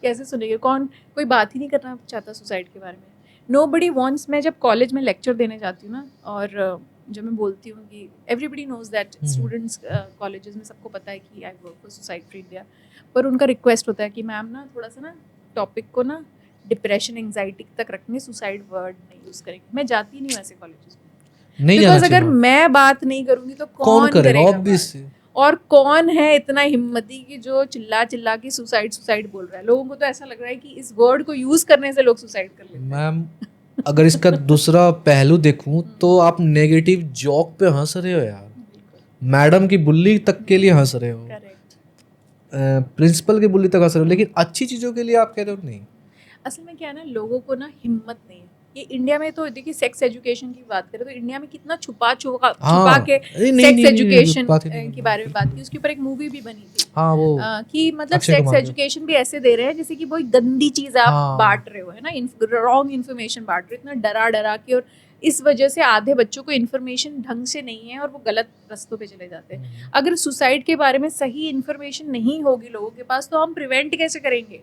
कैसे सुनेंगे, कौन, कोई बात ही नहीं करना चाहता सुसाइड के बारे में. Nobody wants. मैं जब कॉलेज में लेक्चर देने जाती हूँ ना, और जब मैं बोलती हूँ कि everybody knows that students colleges में सबको पता है कि I work for suicide free India, पर उनका रिक्वेस्ट होता है कि मैम ना थोड़ा सा ना टॉपिक को ना डिप्रेशन एंग्जाइटी तक रखेंगे, सुसाइड वर्ड नहीं यूज़ करेंगे. मैं जाती नहीं वैसे कॉलेजेस में, नहीं बिकॉज जाना अगर चाहिए. मैं बात नहीं करूँगी तो कौन करेगा बात? ऑब्वियस. और कौन है इतना हिम्मती कि जो चिल्ला चिल्ला के सुसाइड बोल रहा है. लोगों को तो ऐसा लग रहा है कि इस वर्ड को यूज करने से लोग सुसाइड कर लेते हैं. मैम अगर इसका दूसरा पहलू देखूं तो आप नेगेटिव जोक पे हंस रहे हो यार. मैडम की बुल्ली तक के लिए हंस रहे हो, करेक्ट. प्रिंसिपल की बुल्ली तक हंस रहे हो, लेकिन अच्छी चीजों के लिए आप कह रहे हो नहीं. असल में क्या है ना, लोगों को ना हिम्मत नहीं है. ये इंडिया में तो देखिए सेक्स एजुकेशन की बात करें तो इंडिया में कितना छुपा के सेक्स एजुकेशन के बारे में बात की. उसके ऊपर एक मूवी भी बनी थी. हाँ वो कि मतलब सेक्स एजुकेशन भी ऐसे दे रहे हैं जैसे कि वो गंदी चीज आप बांट रहे हो, है ना, रॉन्ग इन्फॉर्मेशन बांट रहे हो, इतना डरा के. और इस वजह से आधे बच्चों को इन्फॉर्मेशन ढंग से नहीं है और वो गलत रास्तों पे चले जाते हैं. अगर सुसाइड के बारे में सही इन्फॉर्मेशन नहीं होगी लोगों के पास तो हम प्रिवेंट कैसे करेंगे.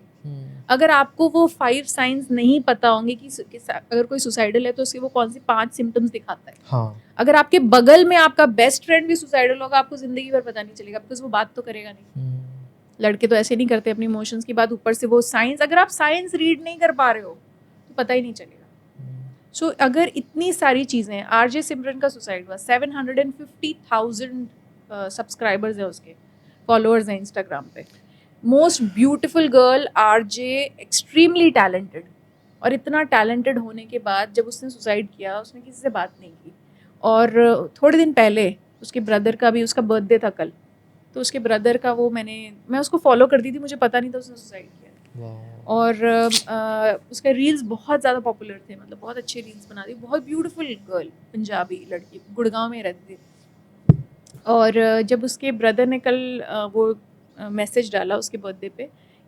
अगर आपको वो 5 साइंस नहीं पता होंगे कि अगर कोई सुसाइडल है तो उसके वो कौन सी 5 सिम्टम्स दिखाता है. हाँ. अगर आपके बगल में आपका बेस्ट फ्रेंड भी सुसाइडल होगा आपको जिंदगी भर पता नहीं चलेगा, बिकॉज वो बात तो करेगा नहीं. लड़के तो ऐसे नहीं करते अपनी इमोशंस की बात, ऊपर से वो साइंस. अगर आप साइंस रीड नहीं कर पा रहे हो तो पता ही नहीं चलेगा. सो अगर इतनी सारी चीज़ें हैं, आरजे सिमरन का सुसाइड हुआ, 750,000 सब्सक्राइबर्स है, उसके फॉलोअर्स हैं इंस्टाग्राम पे. Most beautiful girl, RJ, extremely talented. और इतना टैलेंटेड होने के बाद जब उसने सुसाइड किया उसने किसी से बात नहीं की. और थोड़े दिन पहले उसके ब्रदर का भी, उसका बर्थडे था कल, तो उसके ब्रदर का वो मैं उसको फॉलो करती थी, मुझे पता नहीं था उसने सुसाइड किया. और उसका रील्स बहुत ज़्यादा पॉपुलर थे, मतलब बहुत अच्छे रील्स बनाती, बहुत ब्यूटीफुल गर्ल, पंजाबी लड़की, गुड़गांव में रहती थी. और जब उसके ब्रदर ने कल वो मैसेज डाला उसके बर्थडे पे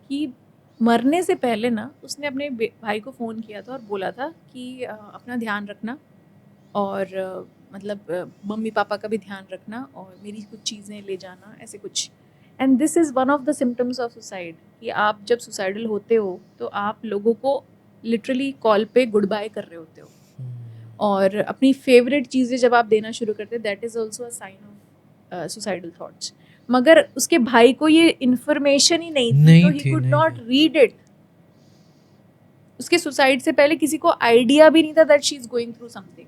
कि मरने से पहले ना उसने अपने भाई को फ़ोन किया था और बोला था कि अपना ध्यान रखना और मतलब मम्मी पापा का भी ध्यान रखना और मेरी कुछ चीज़ें ले जाना, ऐसे कुछ. And this is one of the symptoms of suicide कि आप जब सुसाइडल होते हो तो आप लोगों को लिटरली कॉल पे गुड बाय कर रहे होते हो. और अपनी फेवरेट चीज़ें जब आप देना शुरू करते हैं, that is also a sign of suicidal thoughts. मगर उसके भाई को ये इन्फॉर्मेशन ही नहीं थी, तो he could not read it. उसके सुसाइड से पहले किसी को आइडिया भी नहीं था that she is going through something,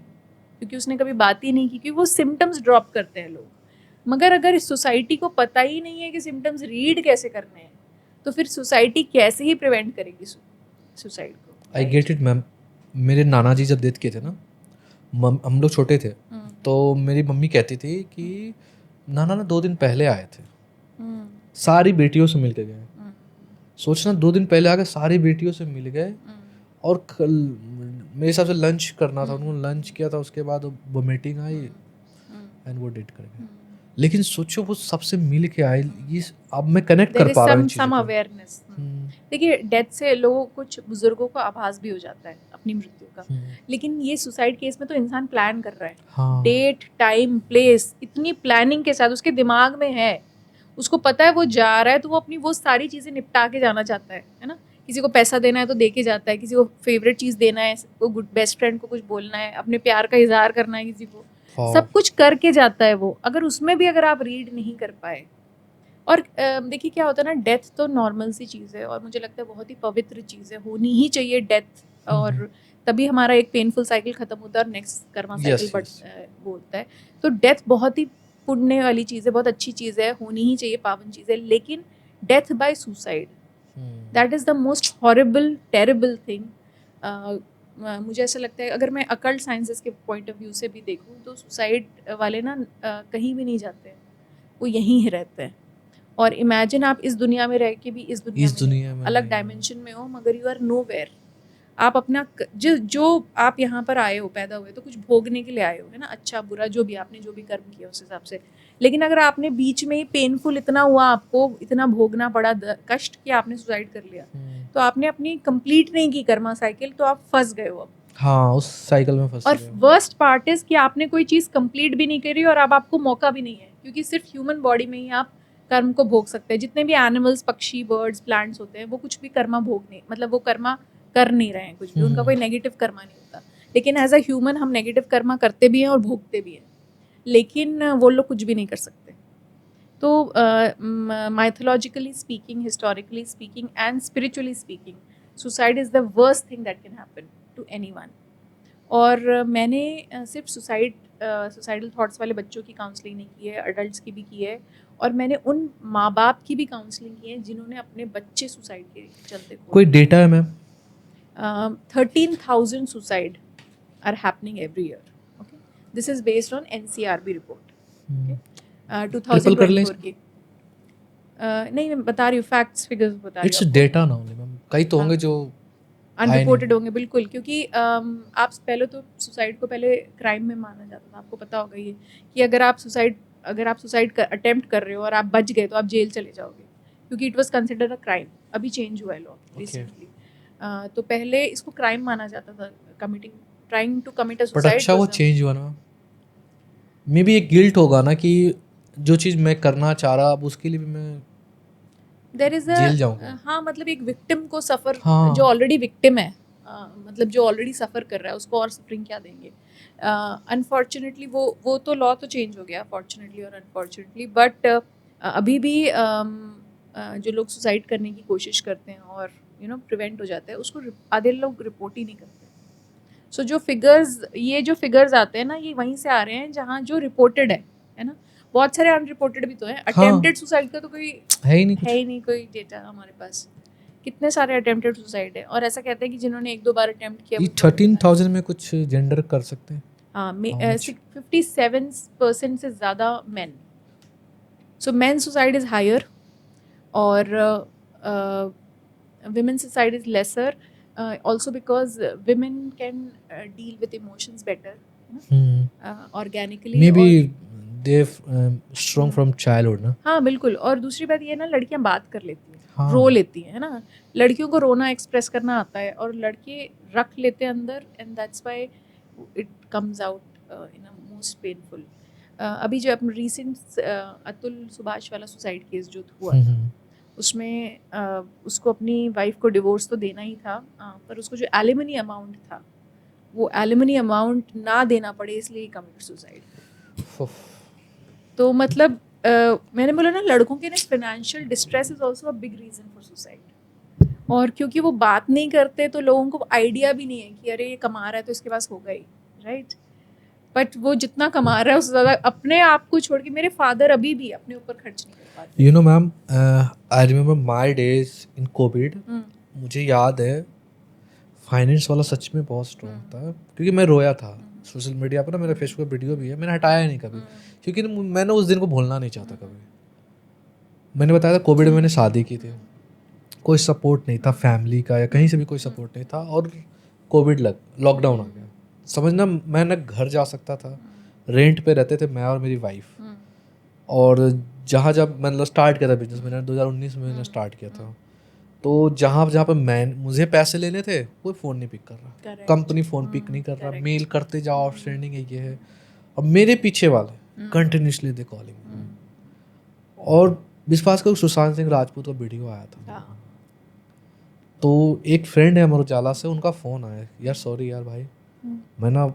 क्योंकि उसने कभी बात ही नहीं की, क्योंकि वो सिम्टम्स ड्रॉप करते हैं लोग. मगर अगर इस सोसाइटी को पता ही नहीं है कि सिम्टम्स रीड कैसे करने हैं तो फिर सोसाइटी कैसे ही प्रिवेंट करेगी सुसाइड को. I get it ma'am. मेरे नाना जी जब डेथ किए थे ना, हम लोग छोटे थे, तो मेरी मम्मी कहती थी कि नाना ना 2 दिन पहले आए थे, सारी बेटियों से मिल के गए. सोचना 2 दिन पहले आके सारी बेटियों से मिल गए. और कल मेरे हिसाब से लंच करना था, उन्होंने लंच किया था, उसके बाद वो मीटिंग आई एंड वो डेट कर गए. लेकिन सोचो वो सबसे मिल के आए. ये अब मैं कनेक्ट कर पा रहा हूँ सम अवेयरनेस. देखिए डेथ से लोगों, कुछ बुजुर्गों को आभास भी हो जाता है अपनी मृत्यु का, लेकिन ये सुसाइड केस में तो इंसान प्लान कर रहा है. डेट, टाइम, प्लेस, इतनी प्लानिंग के साथ उसके दिमाग में है, उसको पता है वो जा रहा है तो वो अपनी वो सारी चीज़ें निपटा के जाना चाहता है ना. किसी को पैसा देना है तो दे के जाता है, किसी को फेवरेट चीज़ देना है, को गुड बेस्ट फ्रेंड को कुछ बोलना है, अपने प्यार का इजहार करना है किसी को, सब कुछ करके जाता है वो. अगर उसमें भी अगर आप रीड नहीं कर पाए. और देखिए क्या होता है ना, डेथ तो नॉर्मल सी चीज़ है और मुझे लगता है बहुत ही पवित्र चीज़ है, होनी ही चाहिए डेथ. और तभी हमारा एक पेनफुल साइकिल ख़त्म होता है और नेक्स्ट कर्मा साइकिल वो होता है. तो डेथ बहुत ही पुण्य वाली चीज़ है, बहुत अच्छी चीज़ है, होनी ही चाहिए, पावन चीज़ है. लेकिन death by suicide, that is the most horrible terrible thing. मुझे ऐसा लगता है अगर मैं अकल्ट साइंसेस के पॉइंट ऑफ व्यू से भी देखूं तो सुसाइड वाले ना कहीं भी नहीं जाते हैं, वो यहीं ही रहते हैं. और इमेजिन आप इस दुनिया में रह के भी इस दुनिया में अलग डायमेंशन में हो, मगर यू आर नो वेयर. आप अपना जो आप यहाँ पर आए हो, पैदा हुए तो कुछ भोगने के लिए आए हो, है ना, अच्छा बुरा जो भी आपने जो भी कर्म किया उस हिसाब से। लेकिन अगर आपने बीच में ही पेनफुल इतना हुआ, आपको इतना भोगना पड़ा कष्ट कि आपने सुसाइड कर लिया, तो आपने अपनी कंप्लीट नहीं की कर्मा साइकिल, तो आप फंस गए हो अब। हाँ, उस साइकिल में फंस और गए। वर्स्ट पार्ट इज कि आपने कोई चीज़ कंप्लीट भी नहीं करी और अब आपको मौका भी नहीं है, क्योंकि सिर्फ ह्यूमन बॉडी में ही आप कर्म को भोग सकते हैं। जितने भी एनिमल्स, पक्षी, बर्ड्स, प्लांट्स होते हैं, वो कुछ भी कर्मा भोग नहीं, मतलब वो कर्मा कर नहीं रहे हैं कुछ भी, उनका कोई नेगेटिव कर्मा नहीं होता। लेकिन एज अ ह्यूमन हम नेगेटिव कर्मा करते भी हैं और भोगते भी हैं, लेकिन वो लोग कुछ भी नहीं कर सकते। तो mythologically speaking, historically speaking and spiritually speaking, suicide is the worst thing that can happen to anyone. और मैंने सिर्फ सुसाइडल थॉट्स वाले बच्चों की काउंसलिंग नहीं की है, अडल्ट्स की भी की है, और मैंने उन माँ बाप की भी काउंसलिंग की है जिन्होंने अपने बच्चे सुसाइड के चलते कोई डेटा है ma'am? 13,000 suicide are happening every year. Okay, this is based on NCRB report, 2024 की। नहीं, मैं बता रही हूँ, फैक्ट्स फिगर्स बता रही हूँ। इट्स डेटा ना ओनली मैम, कई तो होंगे जो अनरिपोर्टेड होंगे, बिल्कुल, क्योंकि आप पहले तो सुसाइड को पहले क्राइम में माना जाता था, आपको पता होगा ये, कि अगर आप सुसाइड अटेम्प्ट कर रहे हो और आप बच गए तो आप जेल चले जाओगे, क्योंकि it was considered a crime. अभी चेंज हुआ है लॉ रिसेंटली। तो पहले इसको क्राइम माना जाता था, trying to commit a but suicide. अच्छा वो चेंज हुआ ना, मे बी एक गिल्ट होगा ना कि जो चीज़ मैं करना चाह रहा, अब उसके लिए भी मैं देयर इज जेल जाऊंगा। हाँ, मतलब एक विक्टिम को सफ़र, हाँ। जो ऑलरेडी विक्टिम है, मतलब जो ऑलरेडी सफ़र कर रहा है, उसको और सफरिंग क्या देंगे। अनफॉर्चुनेटली वो तो लॉ तो चेंज हो गया, फॉर्चुनेटली और अनफॉर्चुनेटली, बट अभी भी जो लोग सुसाइड करने की कोशिश करते हैं और प्रिवेंट हो जाता है, उसको आधे लोग रिपोर्ट ही नहीं करते। सो जो फिगर्स आते हैं ना, ये वहीं से आ रहे हैं जहाँ जो रिपोर्टेड है ना। बहुत सारे अनरिपोर्टेड भी तो हैं। अटेम्प्टेड सुसाइड का तो कोई है ही नहीं कोई डेटा हमारे पास। कितने सारे अटेम्प्टेड सुसाइड है, और ऐसा कहते हैं कि जिन्होंने 1-2 बार अटेम्प्ट किया, ये 13,000 में कुछ जेंडर कर सकते हैं? हाँ, 57% से ज़्यादा man. So man suicide is higher और women suicide is lesser, also because women can deal with emotions better, organically। Maybe they've strong from childhood ना। हाँ, बिल्कुल। और दूसरी बात ये है ना, लड़कियां बात कर लेती हैं, हाँ। रो लेती हैं, है ना। लड़कियों को रोना एक्सप्रेस करना आता है, और लड़के रख लेते हैं अंदर, and that's why it comes out in a most painful. अभी जो अपना रिसेंट अतुल सुभाष वाला सुसाइड केस जो हुआ था, उसमें उसको अपनी वाइफ को डिवोर्स तो देना ही था, पर उसको जो एलिमनी अमाउंट था, वो एलिमनी अमाउंट ना देना पड़े, इसलिए कमिट सुसाइड। तो मतलब मैंने बोला ना, लड़कों के ना financial distress is also a big reason for suicide. और क्योंकि वो बात नहीं करते, तो लोगों को आइडिया भी नहीं है कि अरे ये कमा रहा है तो इसके पास होगा ही, राइट। बट वो जितना कमा रहा है उससे ज़्यादा अपने आप को छोड़ के, मेरे फादर अभी भी अपने ऊपर खर्च नहीं कर पाते। You no ma'am, I remember my days in Covid. मुझे याद है फाइनेंस वाला सच में बहुत स्ट्रॉन्ग था, क्योंकि मैं रोया था सोशल मीडिया पर ना, मेरा फेसबुक वीडियो भी है, मैंने हटाया नहीं कभी, क्योंकि मैंने उस दिन को भूलना नहीं चाहता कभी। मैंने बताया था कोविड में मैंने शादी की थी, कोई सपोर्ट नहीं था फैमिली का या कहीं से भी कोई सपोर्ट नहीं था, और कोविड लॉकडाउन आ गया। समझना, मैं ना घर जा सकता था, रेंट पे रहते थे मैं और मेरी वाइफ। और जब मैंने स्टार्ट किया था बिजनेस, मैंने 2019 में मैंने स्टार्ट किया था, तो जहाँ पे मुझे पैसे लेने थे, कोई फ़ोन नहीं पिक कर रहा, कंपनी फ़ोन पिक नहीं कर रहा, मेल करते जाओ आउटस्टैंडिंग है, ये है। और मेरे पीछे वाले कंटिन्यूसली दे कॉलिंग। और विश्वास करो, सुशांत सिंह राजपूत का वीडियो आया था, तो एक फ्रेंड है अमर उजाला से, उनका फ़ोन आया, यार सॉरी यार भाई, मैं ना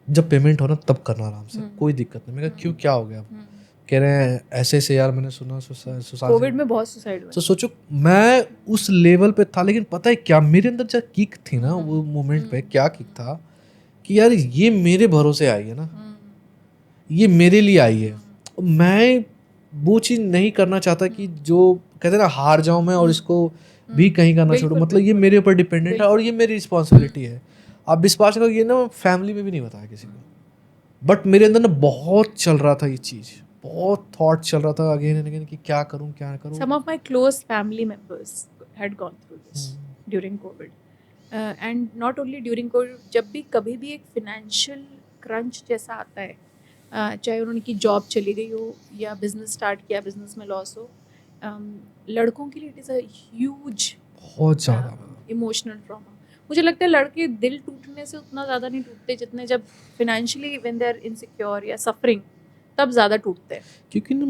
जब पेमेंट हो ना तब करना आराम से, कोई दिक्कत नहीं। मैं कहा क्यों, क्या हो गया? कह रहे हैं ऐसे ऐसे यार, मैंने सुना सुशांत कोविड में बहुत सुसाइड हुए। तो सोचो मैं उस लेवल पे था, लेकिन पता है क्या मेरे अंदर जो किक थी ना वो मोमेंट पे, क्या किक था कि यार ये मेरे भरोसे आई है ना, ये मेरे लिए आई है। मैं वो चीज़ नहीं करना चाहता कि जो कहते हैं ना हार जाऊं मैं और इसको भी कहीं करना छोड़ू। मतलब ये मेरे ऊपर डिपेंडेंट है और ये मेरी रिस्पॉन्सिबिलिटी है। आप विश्वास करो, ये ना फैमिली में भी नहीं बताया किसी को, बट मेरे अंदर ना बहुत चल रहा था ये चीज़, बहुत थॉट चल रहा था अगेन एंड अगेन कि क्या करूं। Some of my close family members had gone through this during COVID. And not only during Covid, जब भी कभी भी एक फिनेंशियल क्रंच जैसा आता है, चाहे उनकी जॉब चली गई हो या बिजनेस स्टार्ट किया, बिजनेस में लॉस हो, लड़कों के लिए इट इज़ अ ह्यूज बहुत ज़्यादा। Emotional trauma. मुझे लगता है लड़के दिल टूटने से उतना ज़्यादा नहीं टूटते जितने जब financially when they are insecure या सफरिंग, तब ज़्यादा टूटते हैं। क्योंकि ना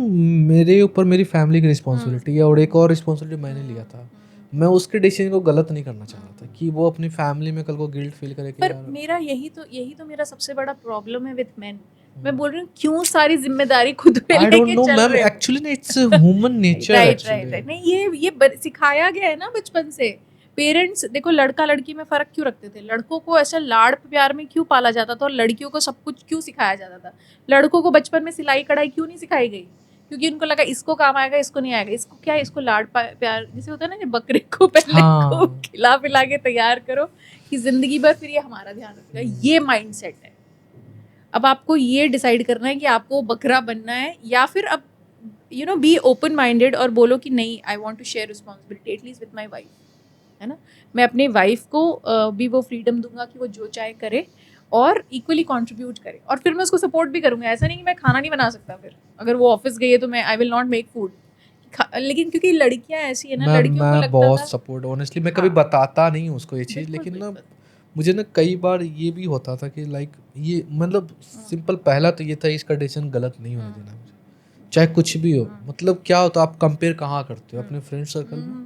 मेरे ऊपर मेरी फैमिली की रिस्पॉन्सिबिलिटी है और एक और रिस्पॉन्सिबिलिटी मैंने लिया था। मैं उसके डिसीजन को गलत नहीं करना चाह रहा था कि वो अपनी फैमिली में कल को गिल्ट फील करे कि पर यार मेरा यही तो मेरा सबसे बड़ा प्रॉब्लम है विद मेन। मैं बोल रही हूँ क्यों सारी जिम्मेदारी खुद पे आई डोंट लेके नो चल मैम, रहे हो। एक्चुअली ना it's human nature right right actually. Right, नहीं ये सिखाया गया है ना बचपन से। पेरेंट्स देखो, लड़का लड़की में फर्क क्यों रखते थे, लड़कों को ऐसा लाड़ प्यार में क्यों पाला जाता था और लड़कियों को सब कुछ क्यों सिखाया जाता था। लड़कों को बचपन में सिलाई कढ़ाई क्यों नहीं सिखाई गई, क्योंकि उनको लगा इसको काम आएगा इसको नहीं आएगा। इसको क्या, इसको लाड़ प्यार जैसे होता है ना, कि बकरे को पहले हाँ। खूब खिला पिला के तैयार करो कि जिंदगी भर फिर ये हमारा ध्यान रखेगा। ये माइंडसेट है। अब आपको ये डिसाइड करना है कि आपको बकरा बनना है या फिर अब बी ओपन माइंडेड और बोलो कि नहीं, I want to share responsibility at least with my wife, है ना। मैं अपने वाइफ को भी वो फ्रीडम दूंगा कि वो जो चाहे करे और इक्वली कंट्रीब्यूट करे, और फिर मैं उसको सपोर्ट भी करूंगा। ऐसा नहीं कि मैं खाना नहीं बना सकता, फिर अगर वो ऑफिस गई है तो मैं I will not make food. लेकिन क्योंकि लड़कियां ऐसी है ना, लड़कियों को मैं लगता बहुत था। सपोर्ट, ऑनेस्टली मैं कभी हाँ, बताता नहीं हूँ उसको ये चीज़, बिल्कुल लेकिन ना बिल्कुल। मुझे ना कई बार ये भी होता था कि लाइक ये मतलब सिंपल पहला तो ये था इसका डिसीजन गलत नहीं होने देना मुझे, चाहे कुछ भी हो। मतलब क्या होता, आप कंपेयर कहाँ करते हो अपने फ्रेंड सर्कल में,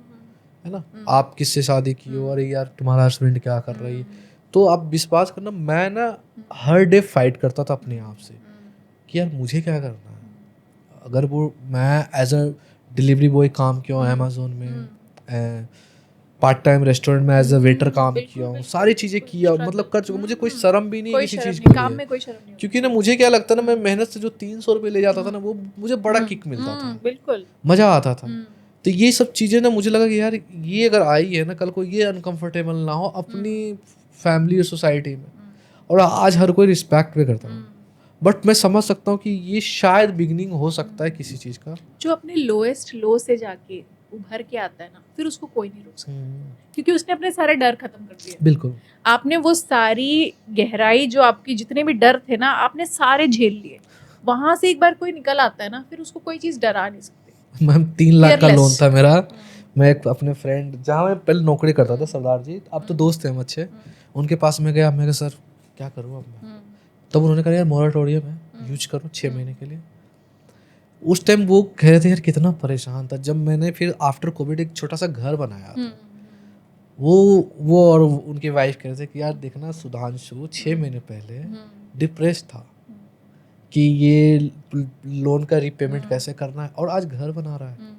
है ना। आप किससे शादी की हो, अरे यार तुम्हारा हस्बैंड क्या कर रही है, तो आप विश्वास करना मैं ना हर डे फाइट करता था अपने आप से कि यार मुझे क्या करना है। अगर वो मैं एज अ डिलीवरी बॉय काम किया हूँ अमेजोन में, पार्ट टाइम रेस्टोरेंट में एज अ वेटर काम किया हूँ, सारी चीज़ें किया, मतलब कर चुका, मुझे कोई शर्म भी नहीं है कोई किसी शर्म चीज़ नहीं, के काम लिए। में कोई शर्म नहीं होती। क्योंकि ना मुझे क्या लगता ना, मैं मेहनत से जो 300 रुपये ले जाता था ना, वो मुझे बड़ा किक मिलता था, बिल्कुल मज़ा आता था। तो ये सब चीज़ें ना मुझे लगा कि यार ये अगर आई है ना, कल को ये अनकंफर्टेबल ना हो अपनी फैमिली और सोसाइटी में। और आज हर कोई रिस्पेक्ट भी करता है, बट मैं समझ सकता हूँ कि ये शायद बिगनिंग हो सकता है किसी चीज़ का। जो अपने लोएस्ट लो से जाके उभर के आता है ना, फिर उसको कोई नहीं रोक सकता, क्योंकि उसने अपने सारे डर खत्म कर दिए। बिल्कुल। आपने वो सारी गहराई, जो आपकी जितने भी डर थे ना, आपने सारे झेल लिए। वहां से एक बार कोई निकल आता है ना, फिर उसको कोई चीज डरा नहीं सकती। मैम 3 लाख का लोन Fearless। था मेरा। मैं एक अपने फ्रेंड, जहाँ मैं पहले नौकरी करता था, सरदार जी, अब तो दोस्त हैं हम अच्छे, उनके पास में गया। मैं कहा सर क्या करूँ अब मैं, तब उन्होंने कहा यार मोराटोरियम है, यूज करो 6 महीने के लिए। उस टाइम वो कह रहे थे यार कितना परेशान था। जब मैंने फिर आफ्टर कोविड एक छोटा सा घर बनाया था, वो और उनकी वाइफ कह रहे थे कि यार देखना सुधांशु 6 महीने पहले डिप्रेस था कि ये लोन का रीपेमेंट कैसे करना है, और आज घर बना रहा है।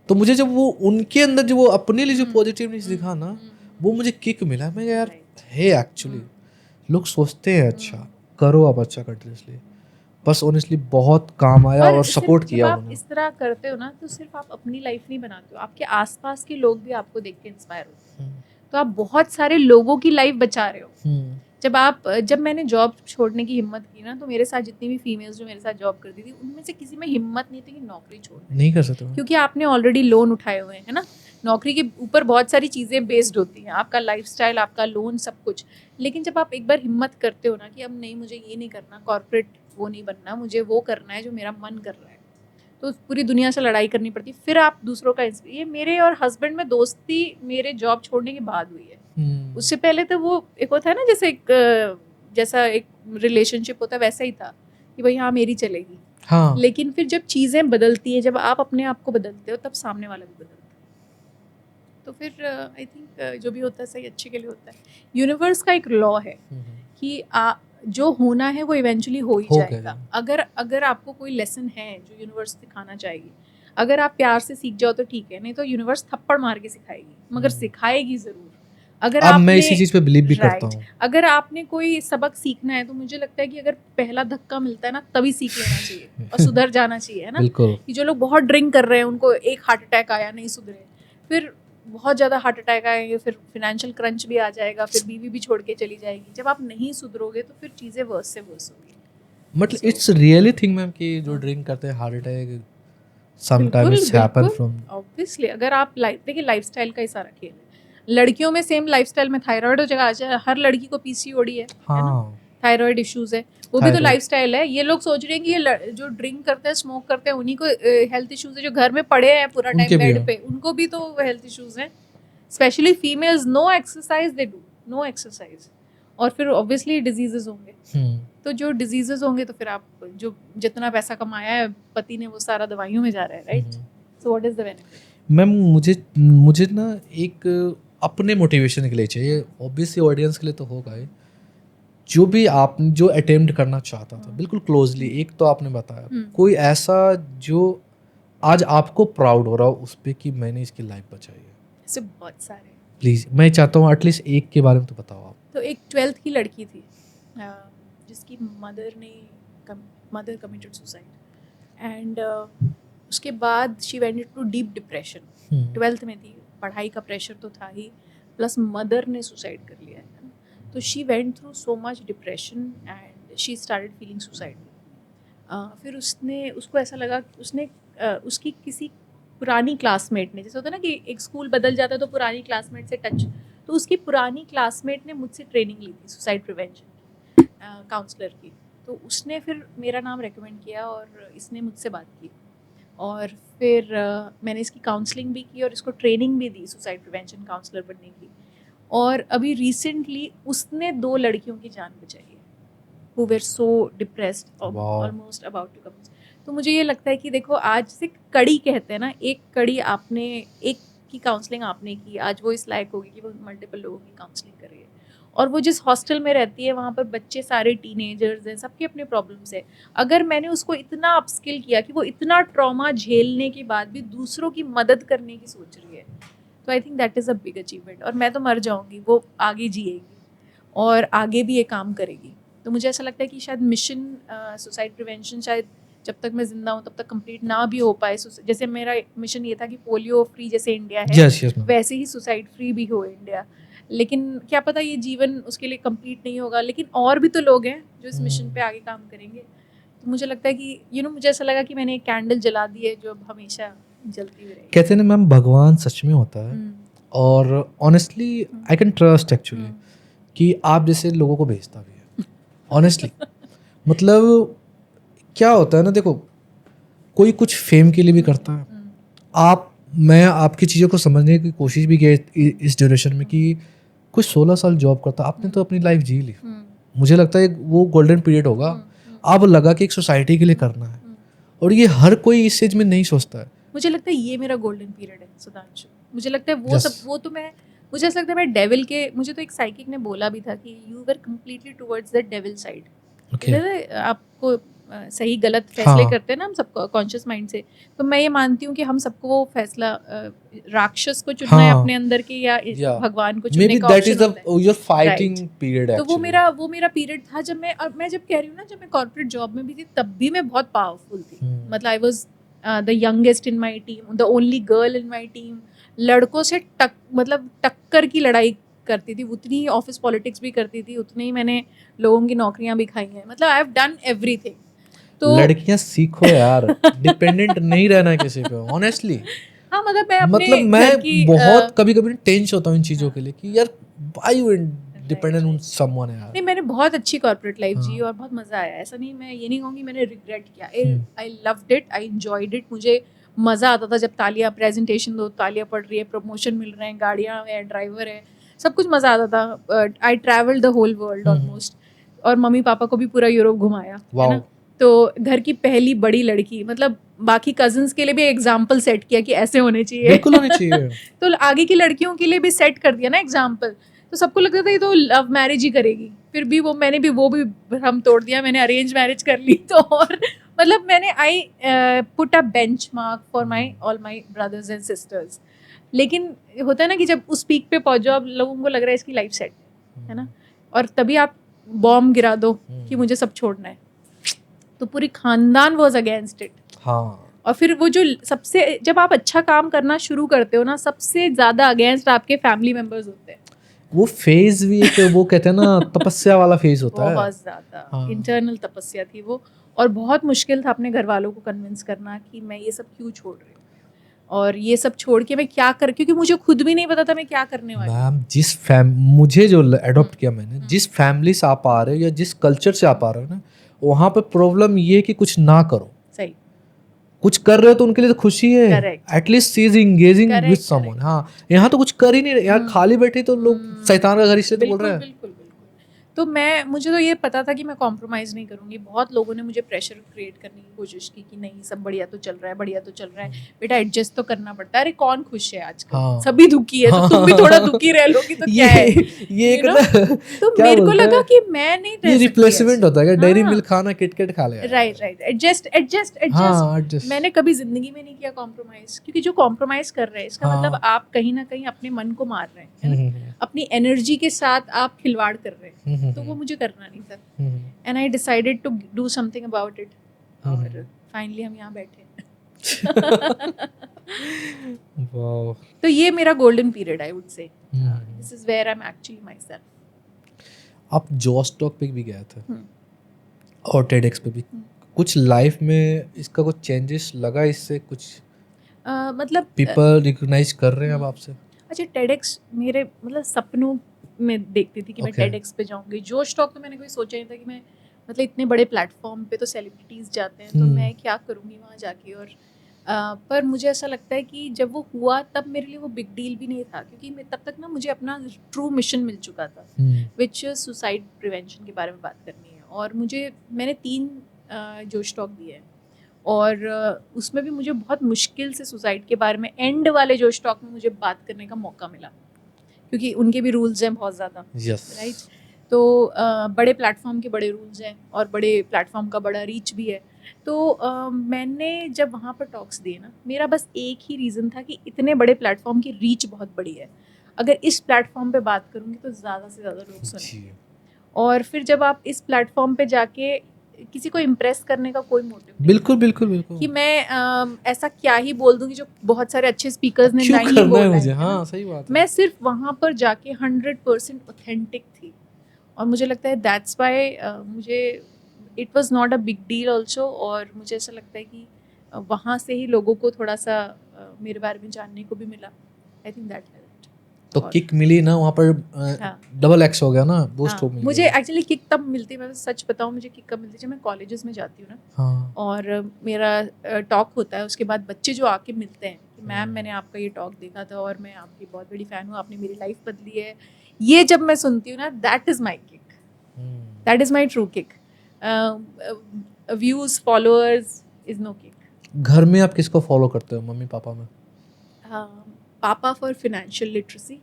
तो मुझे जब वो उनके अंदर जो वो अपने लिए जो पॉजिटिवनेस दिखा ना, वो मुझे किक मिला। मैं यार है एक्चुअली लोग सोचते हैं अच्छा करो, आप अच्छा कंटिन्यूसली, बस ऑनेस्टली बहुत काम आया और सपोर्ट किया जब आप उन्होंने। इस तरह करते हो ना, तो सिर्फ आप अपनी लाइफ नहीं बनाते हो, आपके आसपास के लोग भी आपको देख के इंस्पायर होते हैं। तो आप बहुत सारे लोगों की लाइफ बचा रहे हो। जब मैंने जॉब छोड़ने की हिम्मत की ना, तो मेरे साथ जितनी भी फीमेल्स जो मेरे साथ जॉब करती थी, उनमें से किसी में हिम्मत नहीं थी कि नौकरी छोड़, नहीं कर सकते, क्योंकि आपने ऑलरेडी लोन उठाए हुए हैं, है ना। नौकरी के ऊपर बहुत सारी चीज़ें बेस्ड होती हैं, आपका लाइफस्टाइल, आपका लोन, सब कुछ। लेकिन जब आप एक बार हिम्मत करते हो ना कि अब नहीं, मुझे ये नहीं करना, कॉर्पोरेट वो नहीं बनना, मुझे वो करना है जो मेरा मन कर रहा है, तो पूरी दुनिया से लड़ाई करनी पड़ती। फिर आप दूसरों का ये मेरे और हस्बैंड में दोस्ती मेरे जॉब छोड़ने के बाद हुई है। उससे पहले तो वो एक होता है ना, जैसा एक रिलेशनशिप होता है वैसा ही था कि भाई हाँ मेरी चलेगी। हाँ। लेकिन फिर जब चीज़ें बदलती है, जब आप अपने आप को बदलते हो, तब सामने वाला भी बदलता है। तो फिर आई थिंक जो भी होता है सही अच्छे के लिए होता है। यूनिवर्स का एक लॉ है कि जो होना है वो इवेंचुअली हो ही जाएगा। अगर आपको कोई लेसन है जो यूनिवर्स सिखाना चाहेगी, अगर आप प्यार से सीख जाओ तो ठीक है, नहीं तो यूनिवर्स थप्पड़ मार के सिखाएगी, मगर सिखाएगी ज़रूर। अगर अब मैं इसी चीज़ पे बिलीव भी करता हूँ। अगर आपने कोई सबक सीखना है, तो मुझे लगता है कि अगर पहला धक्का मिलता है ना, तभी सीख लेना चाहिए और सुधर जाना चाहिए, है ना। कि जो लोग बहुत ड्रिंक कर रहे हैं, उनको एक हार्ट अटैक आया, नहीं सुधरे, फिर बहुत ज़्यादा हार्ट अटैक आएंगे, फिर फिनेंशियल क्रंच भी आ जाएगा, फिर बीवी भी छोड़ के चली जाएगी। जब आप नहीं सुधरोगे तो फिर चीज़ें वर्स से वर्स होगी। मतलब इट्स रियली थिंग मैम कि जो ड्रिंक करते हैं heart attack sometimes happen from, obviously. अगर आप देखिए लाइफस्टाइल का ही सारा खेल है। लड़कियों में सेम लाइफस्टाइल में थायराइड हो जाएगा, आज हर लड़की को पीसीओडी है ना, हाँ थायराइड इश्यूज है, वो भी तो Thyroid. लाइफस्टाइल है। ये लोग सोच रहे हैं कि ये जो ड्रिंक करते हैं, स्मोक करते हैं, उन्हीं को हेल्थ इश्यूज है, जो घर में पड़े हैं पूरा उनके टाइम भी बेड हैं। पे, उनको भी तो हेल्थ इश्यूज हैं। Specially females, no exercise they do, no exercise, और फिर ऑब्वियसली डिजीजेस होंगे। तो जो डिजीजेस होंगे तो फिर आप जो जितना पैसा कमाया है पति ने वो सारा दवाइयों में जा रहा है, right? So what is the benefit? Ma'am मुझे ना एक अपने मोटिवेशन के लिए चाहिए, ऑब्वियसली ऑडियंस के लिए तो होगा ही, जो भी आप जो अटेम्प्ट करना चाहता था बिल्कुल क्लोजली, एक तो आपने बताया, कोई ऐसा जो आज आपको प्राउड हो रहा हो उस पर कि मैंने इसकी लाइफ बचाई है? ऐसे बहुत सारे। प्लीज़, मैं चाहता हूँ एटलीस्ट एक के बारे में तो बताओ आप। तो एक 12th की लड़की थी जिसकी मदर कमिटेड सुसाइड, एंड उसके बाद she went into deep depression. 12th में थी, पढ़ाई का प्रेशर तो था ही, प्लस मदर ने सुसाइड कर लिया है ना, तो she went through so much depression and she started feeling suicide. फिर उसको ऐसा लगा, उसकी किसी पुरानी क्लासमेट ने, जैसे होता है ना कि एक स्कूल बदल जाता है तो पुरानी क्लासमेट से टच, तो उसकी पुरानी क्लासमेट ने मुझसे ट्रेनिंग ली थी सुसाइड प्रिवेंशन काउंसलर की, तो उसने फिर मेरा नाम रेकमेंड किया और इसने मुझसे बात की, और फिर मैंने इसकी काउंसलिंग भी की और इसको ट्रेनिंग भी दी सुसाइड प्रिवेंशन काउंसलर बनने की। और अभी रिसेंटली उसने 2 लड़कियों की जान बचाई है who were so depressed, almost about to commit। तो मुझे ये लगता है कि देखो, आज से कड़ी कहते हैं ना, एक कड़ी आपने, एक की काउंसलिंग आपने की, आज वो इस लायक होगी कि वो मल्टीपल लोगों की काउंसलिंग कर रही है। और वो जिस हॉस्टल में रहती है वहाँ पर बच्चे सारे टीनेजर्स हैं, सबके अपने प्रॉब्लम्स है। अगर मैंने उसको इतना अपस्किल किया कि वो इतना ट्रॉमा झेलने के बाद भी दूसरों की मदद करने की सोच रही है, तो I think that is a big achievement. और मैं तो मर जाऊँगी, वो आगे जिएगी और आगे भी ये काम करेगी। तो मुझे ऐसा लगता है कि शायद मिशन सुसाइड प्रिवेंशन शायद जब तक मैं जिंदा हूँ तब तक कंप्लीट ना भी हो पाए। जैसे मेरा मिशन ये था कि पोलियो फ्री जैसे इंडिया है, yes, वैसे ही सुसाइड फ्री भी हो इंडिया, लेकिन क्या पता ये जीवन उसके लिए कंप्लीट नहीं होगा, लेकिन और भी तो लोग हैं जो इस मिशन पे आगे काम करेंगे। तो मुझे लगता है कि मुझे ऐसा लगा कि मैंने एक कैंडल जला दी है जो अब हमेशा जलती हुई रहेगी। कहते हैं ना मैम, भगवान सच में होता है, और honestly I can trust actually कि आप जैसे लोगों को भेजता भी है ऑनेस्टली। मतलब क्या होता है ना, देखो कोई कुछ फेम के लिए भी करता है, मैं आपकी चीज़ों को समझने की कोशिश भी की इस ड्यूरेशन में कि कोई 16 साल जॉब करता, आपने तो अपनी लाइफ जी ली। मुझे लगता है वो गोल्डन पीरियड होगा, अब लगा कि एक सोसाइटी के लिए करना है, और ये हर कोई इस चीज में नहीं सोचता है। मुझे लगता है ये मेरा गोल्डन पीरियड है सुधांशु। मुझे लगता है वो सब वो तो मुझे ऐसा लगता है मैं डेविल के, मुझे तो एक साइकिक ने बोला भी था कि you were completely towards the devil side. आपको सही गलत फैसले करते हैं ना हम सबको कॉन्शियस माइंड से, तो मैं ये मानती हूँ कि हम सबको वो फैसला राक्षस को चुनना है अपने अंदर के या भगवान को चुनने का ऑप्शन होता है। तो वो मेरा पीरियड था जब मैं जब कह रही हूँ ना, जब मैं कॉर्पोरेट जॉब में भी थी तब भी मैं बहुत पावरफुल थी। मतलब I was the youngest in my team, the only girl in my team, लड़कों से टक्कर की लड़ाई करती थी, उतनी ही ऑफिस पॉलिटिक्स भी करती थी, उतनी ही मैंने लोगों की नौकरियां भी खाई हैं। मतलब आई हैव डन एवरीथिंग। तो लड़कियां सीखो यार, डिपेंडेंट नहीं रहना किसी पे ऑनेस्टली। हाँ, मतलब मैं बहुत कभी-कभी टेंस होता हूँ इन चीजों के लिए कि यार why you dependent on someone यार। नहीं, मैंने बहुत अच्छी कॉर्पोरेट लाइफ जी और बहुत मजा आया। ऐसा नहीं, मैं ये नहीं कहूँगी मैंने रिग्रेट किया। I loved it, I enjoyed it. मुझे मजा आता था जब तालियां, प्रेजेंटेशन दो, तालियां पड़ रही है, प्रमोशन मिल रहे हैं, गाड़ियाँ हैं, ड्राइवर है, सब कुछ मजा आता था। I travelled the whole world almost, और मम्मी पापा को भी पूरा यूरोप घुमाया, है ना। तो घर की पहली बड़ी लड़की, मतलब बाकी कजिन्स के लिए भी एग्जाम्पल सेट किया कि ऐसे होने चाहिए, बिल्कुल होने चाहिए। तो आगे की लड़कियों के लिए भी सेट कर दिया ना एग्जाम्पल। तो सबको लगता था ये तो लव मैरिज ही करेगी, फिर भी मैंने भी वो भी हम तोड़ दिया, मैंने अरेंज मैरिज कर ली। तो और मतलब मैंने I put a benchmark for my all my brothers and sisters. लेकिन होता है ना कि जब उस पीक पे पहुंच जाओ, अब लोगों को लग रहा है इसकी लाइफ सेट है ना, और तभी आप बॉम्ब गिरा दो कि मुझे सब छोड़ना है, तो पूरी खानदान वाज अगेंस्ट इट। हाँ। और फिर वो जो सबसे, जब आप अच्छा काम करना शुरू करते हो ना, सबसे ज्यादा अगेंस्ट आपके फैमिली मेंबर्स होते हैं। वो फेज भी एक, वो कहते हैं ना, तपस्या वाला फेज होता है। बहुत ज्यादा इंटरनल तपस्या थी वो, और बहुत मुश्किल था अपने घर वालों को कन्विंस करना कि मैं ये सब क्यों छोड़ रही हूँ। और ये सब छोड़ के मैं क्या कर, क्योंकि मुझे खुद भी नहीं पता था मैं क्या करने वाली हूँ। मैम मुझे जो अडॉप्ट किया मैंने, जिस फैमिली से आप आ रहे हो या जिस कल्चर से आप आ रहे हो ना, वहाँ पे प्रॉब्लम ये है कि कुछ ना करो, सही, कुछ कर रहे हो तो उनके लिए तो खुशी है, Correct. At least she is engaging with Correct, someone. correct. हाँ, यहाँ तो कुछ कर ही नहीं रहे यार, खाली बैठे तो लोग शैतान का घर इसलिए तो बोल बिल्कुल रहे हैं। बिल्कुल बिल्कुल। तो मुझे तो ये पता था कि मैं कॉम्प्रोमाइज़ नहीं करूँगी। बहुत लोगों ने मुझे प्रेशर क्रिएट करने की कोशिश की कि नहीं सब बढ़िया तो चल रहा है, बढ़िया तो चल रहा है, बेटा एडजस्ट तो करना पड़ता है। अरे कौन खुश है आजकल? हाँ। सभी दुखी है, तो तुम भी थोड़ा दुखी रह लोगी तो क्या है? ये एक You know? ना तो क्या मेरे को बोलते लगा हैं, कि मैं नहीं रह ये सकती रिप्लेसमेंट ऐसे। होता है क्या, डेयरी हाँ। मिल्क खाना किटकैट खा ले। Right, adjust adjust adjust. हाँ, adjust। मैंने कभी जिंदगी में नहीं किया कॉम्प्रोमाइज, क्योंकि जो कॉम्प्रोमाइज कर रहे हैं इसका हाँ। मतलब आप कहीं ना कहीं अपने मन को मार रहे हैं, है ना? अपनी एनर्जी के साथ आप खिलवाड़ कर रहे हैं, तो वो मुझे करना नहीं था। And I decided to do something about it, और फाइनली हम यहाँ बैठे हैं। वाओ। तो ये मेरा golden period, I would say this is where I am actually myself. आप जॉस टॉक पे भी गए थे और टेडेक्स पे भी, कुछ लाइफ में इसका कुछ चेंजेस लगा इससे, कुछ मतलब पीपल रिकॉग्नाइज कर रहे हैं अब आपसे? अच्छा, टेडेक्स मेरे मतलब सपनों में देखती थी कि मैं Okay. टेडेक्स पे जाऊंगी। जोश टॉक तो मैंने कोई सोचा नहीं था कि मैं, मतलब इतने बड़े प्लेटफॉर्म पे तो सेलिब्रिटीज़ जाते हैं, तो मैं क्या करूँगी वहाँ जाके। और पर मुझे ऐसा लगता है कि जब वो हुआ तब मेरे लिए वो बिग डील भी नहीं था, क्योंकि मैं तब तक ना मुझे अपना ट्रू मिशन मिल चुका था, विच सुसाइड प्रिवेंशन के बारे में बात करनी है। और मैंने 3 जोश टॉक दिए हैं, और उसमें भी मुझे बहुत मुश्किल से सुसाइड के बारे में एंड वाले जोश टॉक में मुझे बात करने का मौका मिला, क्योंकि उनके भी रूल्स हैं बहुत ज़्यादा, राइट? तो बड़े प्लेटफॉर्म के बड़े रूल्स हैं और बड़े प्लेटफॉर्म का बड़ा रीच भी है। तो मैंने जब वहाँ पर टॉक्स दिए ना, मेरा बस एक ही रीज़न था कि इतने बड़े प्लेटफॉर्म की रीच बहुत बड़ी है, अगर इस प्लेटफॉर्म पे बात करूँगी तो ज़्यादा से ज़्यादा लोग सुनेंगे। और फिर जब आप इस प्लेटफॉर्म पे जाके किसी को इम्प्रेस करने का कोई मोटिव नहीं, बिल्कुल बिल्कुल बिल्कुल, कि मैं ऐसा क्या ही बोल दूंगी जो बहुत सारे अच्छे स्पीकर्स ने क्यों नहीं करना बोला है मुझे। है ना? हाँ, सही बात है। मैं सिर्फ वहाँ पर जाके 100% ऑथेंटिक थी, और मुझे लगता है दैट्स व्हाई मुझे it was not a big deal also. और मुझे ऐसा लगता है कि वहाँ से ही लोगों को थोड़ा सा मेरे बारे में जानने को भी मिला। I think that helped. तो किक मिली ना वहाँ पर, डबल एक्स हो गया ना, बूस्ट हो गया। मुझे एक्चुअली किक तब मिलती है, मैं सच बताऊँ, मुझे किक कब मिलती है जब मैं कॉलेजेस में जाती हूँ ना, हाँ। और मेरा टॉक होता है, उसके बाद बच्चे जो आके मिलते हैं कि मैम मैंने आपका ये टॉक देखा था और मैं आपकी बहुत बड़ी फ़ैन हूँ, आपने मेरी लाइफ बदली है। ये जब मैं सुनती हूँ ना, that is my kick, that is my true kick. Views, followers is no kick. घर में आप किसको फॉलो करते हो, मम्मी पापा में? पापा फॉर फिनेंशियल लिटरेसी,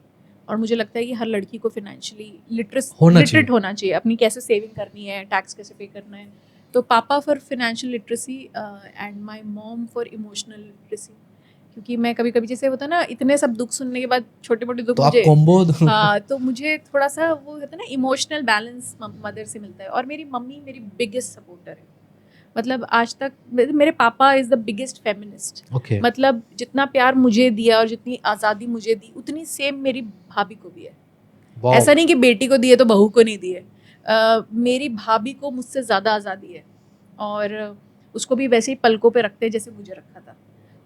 और मुझे लगता है कि हर लड़की को फिनेंशियली लिटरेट होना चाहिए, अपनी कैसे सेविंग करनी है, टैक्स कैसे पे करना है। तो पापा for financial literacy and my mom for emotional literacy, क्योंकि मैं कभी कभी जैसे होता है ना, इतने सब दुख सुनने के बाद छोटे मोटे दुख तो मुझे, आप कॉम्बो हाँ, तो मुझे थोड़ा सा वो होता है ना, इमोशनल बैलेंस मदर से मिलता है। और मेरी मम्मी मेरी बिगेस्ट सपोर्टर है, मतलब आज तक मेरे पापा is the biggest feminist. Okay. मतलब जितना प्यार मुझे दिया और जितनी आज़ादी मुझे दी, उतनी सेम मेरी भाभी को भी है। Wow. ऐसा नहीं कि बेटी को दी है तो बहू को नहीं दी है। मेरी भाभी को मुझसे ज़्यादा आज़ादी है, और उसको भी वैसे ही पलकों पे रखते हैं जैसे मुझे रखा था,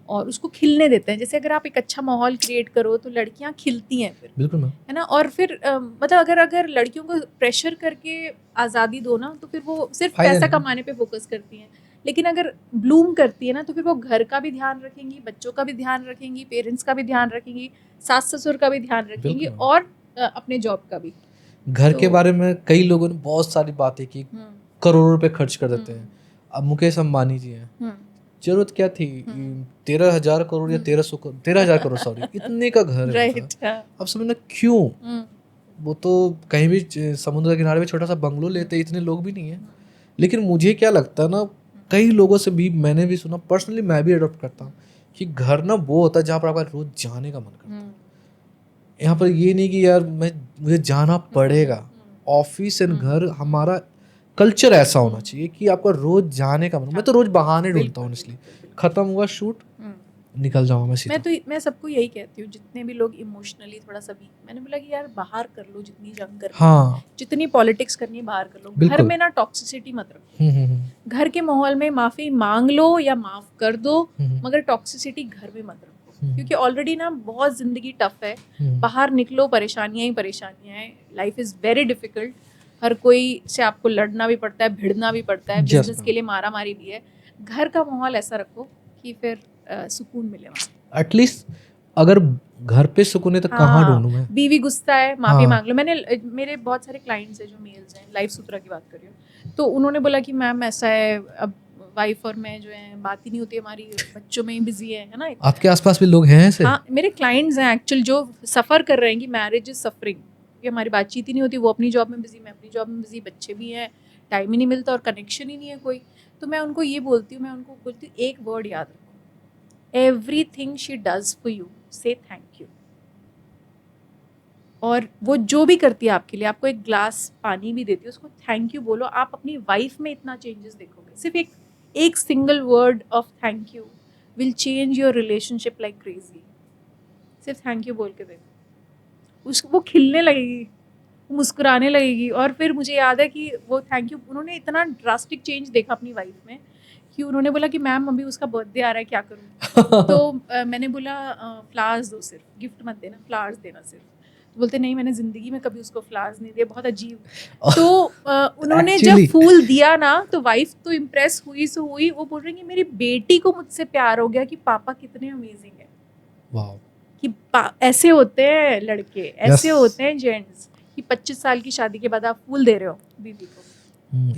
और उसको खिलने देते हैं। जैसे अगर आप एक अच्छा माहौल क्रिएट करो तो लड़कियां खिलती हैं फिर, बिल्कुल मैम, है ना? और फिर मतलब अगर लड़कियों को प्रेशर करके आज़ादी दो ना, तो फिर वो सिर्फ पैसा कमाने पे फोकस करती हैं। लेकिन अगर ब्लूम करती है ना, तो फिर वो घर का भी ध्यान रखेंगी, बच्चों का भी ध्यान रखेंगी, पेरेंट्स का भी ध्यान रखेंगी, सास ससुर का भी ध्यान रखेंगी, और अपने जॉब का भी। घर के बारे में कई लोगों ने बहुत सारी बातें की, करोड़ों रुपए खर्च कर देते हैं। अब मुकेश अंबानी जी हैं, जरूरत क्या थी 13,000 करोड़ या 13,000 करोड़ सॉरी, इतने का घर है। अब समझना क्यों, वो तो कहीं भी समुद्र के किनारे में छोटा सा बंगलो लेते, इतने लोग भी नहीं है। लेकिन मुझे क्या लगता है ना, कई लोगों से भी मैंने भी सुना, पर्सनली मैं भी अडॉप्ट करता हूँ कि घर ना वो होता है जहाँ पर आपका रोज जाने का मन करता है। यहाँ पर ये नहीं कि यार मुझे जाना पड़ेगा। ऑफिस एंड घर, हमारा कल्चर ऐसा होना चाहिए कि आपका रोज जाने का मन। मैं तो रोज बहाने ढूंढता हूँ, इसलिए खत्म हुआ शूट निकल जाऊँ मैं सीधा। मैं सबको यही कहती हूँ, जितने भी लोग इमोशनली थोड़ा सा वीक, मैंने बोला कि यार बाहर कर लो, जितनी जंग करनी, हाँ, जितनी पॉलिटिक्स करनी है बाहर कर लो। घर में ना टॉक्सिसिटी मत रखो। घर के माहौल में माफी मांग लो या माफ कर दो, मगर टॉक्सिसिटी घर में मत रखो। क्योंकि ऑलरेडी ना बहुत जिंदगी टफ है, बाहर निकलो परेशानियां ही परेशानियां हैं, लाइफ इज़ वेरी डिफिकल्ट, हर कोई से आपको लड़ना भी पड़ता है, भिड़ना भी पड़ता है, बिजनेस के लिए मारा मारी भी है। घर का माहौल ऐसा रखो कि फिर सुकून मिले वहाँ। एटलीस्ट अगर घर पे सुकून है तो कहाँ ढूंढूं मैं? बीवी गुस्सा है, माफी मांग लो। मैंने मेरे बहुत सारे क्लाइंट्स हैं जो मेल्स हैं, लाइफ सूत्रा की बात कर रही हूँ, तो उन्होंने बोला कि मैम ऐसा है, अब वाइफ और मैं जो है बात ही नहीं होती हमारी, बच्चों में ही बिजी है ना। आपके आसपास भी लोग हैं ऐसे? हाँ, मेरे क्लाइंट्स हैं एक्चुअल जो सफ़र कर रहे हैं कि मैरिज इज सफरिंग, कि हमारी बातचीत ही नहीं होती, वो अपनी जॉब में बिजी, मैं अपनी जॉब में बिजी, बच्चे भी हैं, टाइम ही नहीं मिलता और कनेक्शन ही नहीं है कोई। तो मैं उनको ये बोलती हूँ, एक वर्ड याद रखो, everything she does for you से थैंक यू। और वो जो भी करती है आपके लिए, आपको एक ग्लास पानी भी देती है, उसको थैंक यू बोलो। आप अपनी वाइफ में इतना चेंजेस देखोगे, सिर्फ एक single word of thank you will change your relationship like crazy. सिर्फ थैंक यू बोल के देखो, वो खिलने लगेगी, मुस्कुराने लगेगी। और फिर मुझे याद है कि वो थैंक यू, उन्होंने इतना ड्रास्टिक चेंज देखा अपनी वाइफ में कि उन्होंने बोला कि मैम अभी उसका बर्थडे आ रहा है, क्या करूँ? तो मैंने बोला फ्लावर्स दो, सिर्फ गिफ्ट मत देना, फ्लावर्स देना सिर्फ। तो बोलते नहीं, मैंने ज़िंदगी में कभी उसको फ्लावर्स नहीं दिए, बहुत अजीब। तो उन्होंने जब फूल दिया ना तो वाइफ तो इम्प्रेस हुई सो हुई, वो बोल रही है मेरी बेटी को मुझसे प्यार हो गया कि पापा कितने अमेजिंग है। वाओ, कि ऐसे होते हैं लड़के, ऐसे होते हैं जेंट्स कि 25 साल की शादी के बाद आप फूल दे रहे हो बीवी को।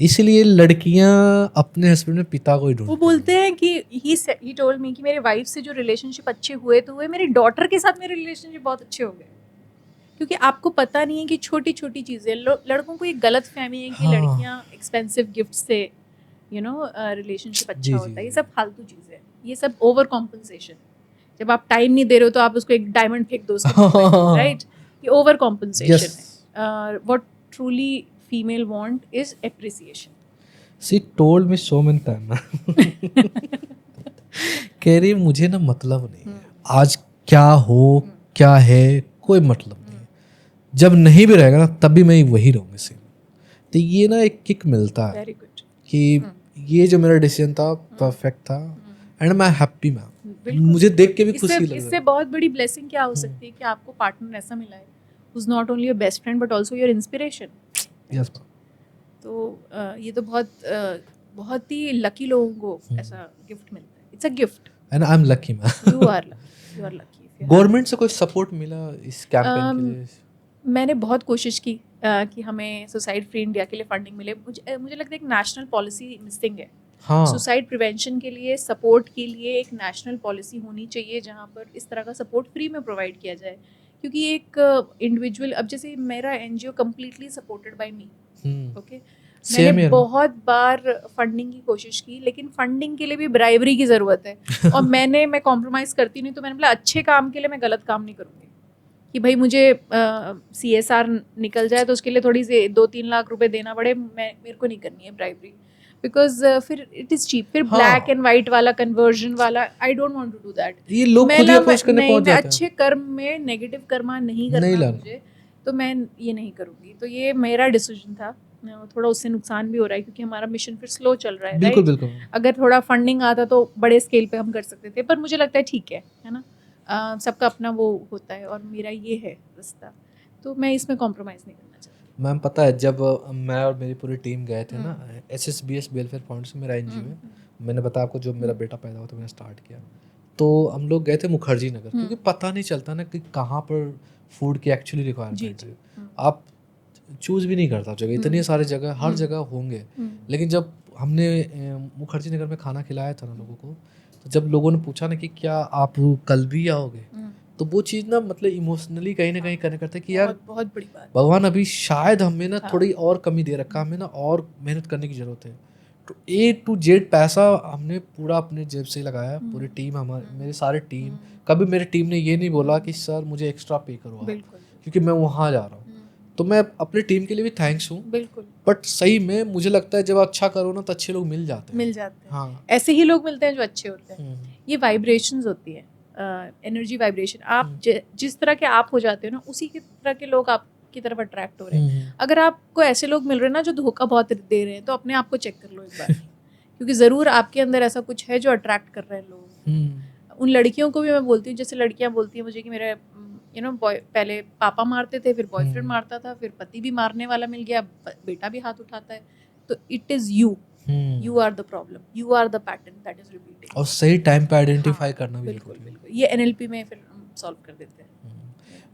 इसीलिए लड़कियां अपने हस्बैंड में पिता को ही ढूंढती हैं। वो बोलते हैं कि ही टोल्ड मी कि मेरे वाइफ से जो रिलेशनशिप अच्छे हुए तो हुए, मेरी डॉटर के साथ मेरे रिलेशनशिप बहुत अच्छे हो गए। क्योंकि आपको पता नहीं है कि छोटी छोटी चीज़ें, लड़कों को ये गलत फहमी है कि लड़कियां एक्सपेंसिव गिफ्ट से रिलेशनशिप अच्छा होता है। ये सब फालतू चीज़ें हैं, ये सब ओवर कॉम्पनसेशन। जब आप टाइम नहीं दे रहे हो तो आप उसको एक डायमंड फेंक दो, राइट? ये ओवर कॉम्पनसेशन है। What truly female want is appreciation. C told me so many time ना, कह रही मुझे ना मतलब नहीं है आज क्या हो क्या है, कोई मतलब नहीं, जब नहीं भी रहेगा ना तब भी मैं वही रहूँगी सेम। तो ये ना एक किक मिलता है कि ये जो मेरा डिसीजन था परफेक्ट था एंड मैं हैप्पी मैम। मुझे देख के भी खुशी लग रही है। इससे बहुत बड़ी ब्लेसिंग क्या हो सकती है कि आपको पार्टनर ऐसा मिला है who's not only your best friend but also your inspiration। Yes. तो ये तो बहुत ही लकी लोगों को ऐसा गिफ्ट मिलता है। It's a gift and I am lucky ma'am. You are lucky. Government से कोई सपोर्ट मिला इस कैंपेन के लिए? मैंने बहुत कोशिश की कि हमें सुसाइड फ्री इंडिया के लिए फंडिंग मिले। मुझे लगता है एक नेशनल पॉलिसी मिसिंग है। हाँ। सुसाइड प्रिवेंशन के लिए, सपोर्ट के लिए एक नेशनल पॉलिसी होनी चाहिए जहाँ पर इस तरह का सपोर्ट फ्री में प्रोवाइड किया जाए। क्योंकि एक इंडिविजुअल, अब जैसे मेरा NGO completely supported by me, okay, मैंने बहुत बार फंडिंग की कोशिश की, लेकिन फंडिंग के लिए भी ब्राइबरी की ज़रूरत है। और मैं कॉम्प्रोमाइज़ करती नहीं। तो मैंने बोला अच्छे काम के लिए मैं गलत काम नहीं करूँगी कि भाई मुझे CSR निकल जाए तो उसके लिए थोड़ी सी 2-3 लाख रुपए देना पड़े, मेरे को नहीं करनी है ब्राइबरी, बिकॉज फिर इट इज चीप। फिर ब्लैक एंड वाइट वाला कन्वर्जन वाला, I don't want to do that. ये लोग खुद ही अप्रोच करने पहुंच जाते हैं। अच्छे कर्म में नेगेटिव कर्मा नहीं करना मुझे, तो मैं ये नहीं करूँगी। तो ये मेरा डिसीजन था। थोड़ा उससे नुकसान भी हो रहा है क्योंकि हमारा मिशन फिर स्लो चल रहा है। बिल्कुल बिल्कुल। अगर थोड़ा फंडिंग आता तो बड़े स्केल पे हम कर सकते थे, पर मुझे लगता है ठीक है ना, सबका अपना वो होता है और मेरा ये है रास्ता, तो मैं इसमें कॉम्प्रोमाइज़ नहीं करना चाहती। मैम पता है जब मैं और मेरी पूरी टीम गए थे ना SSBS वेलफेयर फाउंडेशन, मेरा NGO है, मैंने बताया आपको, जो मेरा बेटा पैदा हुआ तो मैंने स्टार्ट किया, तो हम लोग गए थे मुखर्जी नगर, क्योंकि पता नहीं चलता ना कि कहाँ पर फूड की एक्चुअली रिक्वायरमेंट है। आप चूज़ भी नहीं करता जगह, इतनी सारी जगह, हर जगह होंगे। लेकिन जब हमने मुखर्जी नगर में खाना खिलाया था ना लोगों को, तो जब लोगों ने पूछा ना कि क्या आप कल भी आओगे, तो वो चीज़ ना मतलब इमोशनली कहीं ना कहीं कनेक्ट करते कि यार बहुत बड़ी बात, भगवान अभी शायद हमें ना थोड़ी और कमी दे रखा, हमें ना और मेहनत करने की ज़रूरत है। तो A to Z पैसा हमने पूरा अपने जेब से लगाया, पूरी टीम, मेरे सारे टीम, कभी मेरी टीम ने ये नहीं बोला कि सर मुझे एक्स्ट्रा पे करो आप, क्योंकि मैं वहाँ जा रहा हूँ। तो मैं अपनी टीम के लिए भी थैंक्स हूँ। बिल्कुल। बट सही में मुझे लगता है जब अच्छा करो ना तो अच्छे लोग मिल जाते हैं। हाँ, ऐसे ही लोग मिलते हैं जो अच्छे होते हैं। ये वाइब्रेशंस होती है, एनर्जी वाइब्रेशन। आप जिस तरह के आप हो जाते हो ना, उसी की तरह के लोग आपकी तरफ अट्रैक्ट हो रहे हैं। अगर आपको ऐसे लोग मिल रहे हैं ना जो धोखा बहुत दे रहे हैं, तो अपने आप को चेक कर लो एक बार, क्योंकि ज़रूर आपके अंदर ऐसा कुछ है जो अट्रैक्ट कर रहे हैं लोग। उन लड़कियों को भी मैं बोलती हूँ, जैसे लड़कियाँ बोलती हैं मुझे कि मेरे पहले पापा मारते थे, फिर बॉयफ्रेंड मारता था, फिर पति भी मारने वाला मिल गया, बेटा भी हाथ उठाता है। तो it is you are the problem, you are the pattern that is repeating. और सही टाइम पे आइडेंटिफाई करना भी बिल्कुल जरूरी है। बिल्कुल, ये NLP में फिर हम सॉल्व कर देते हैं।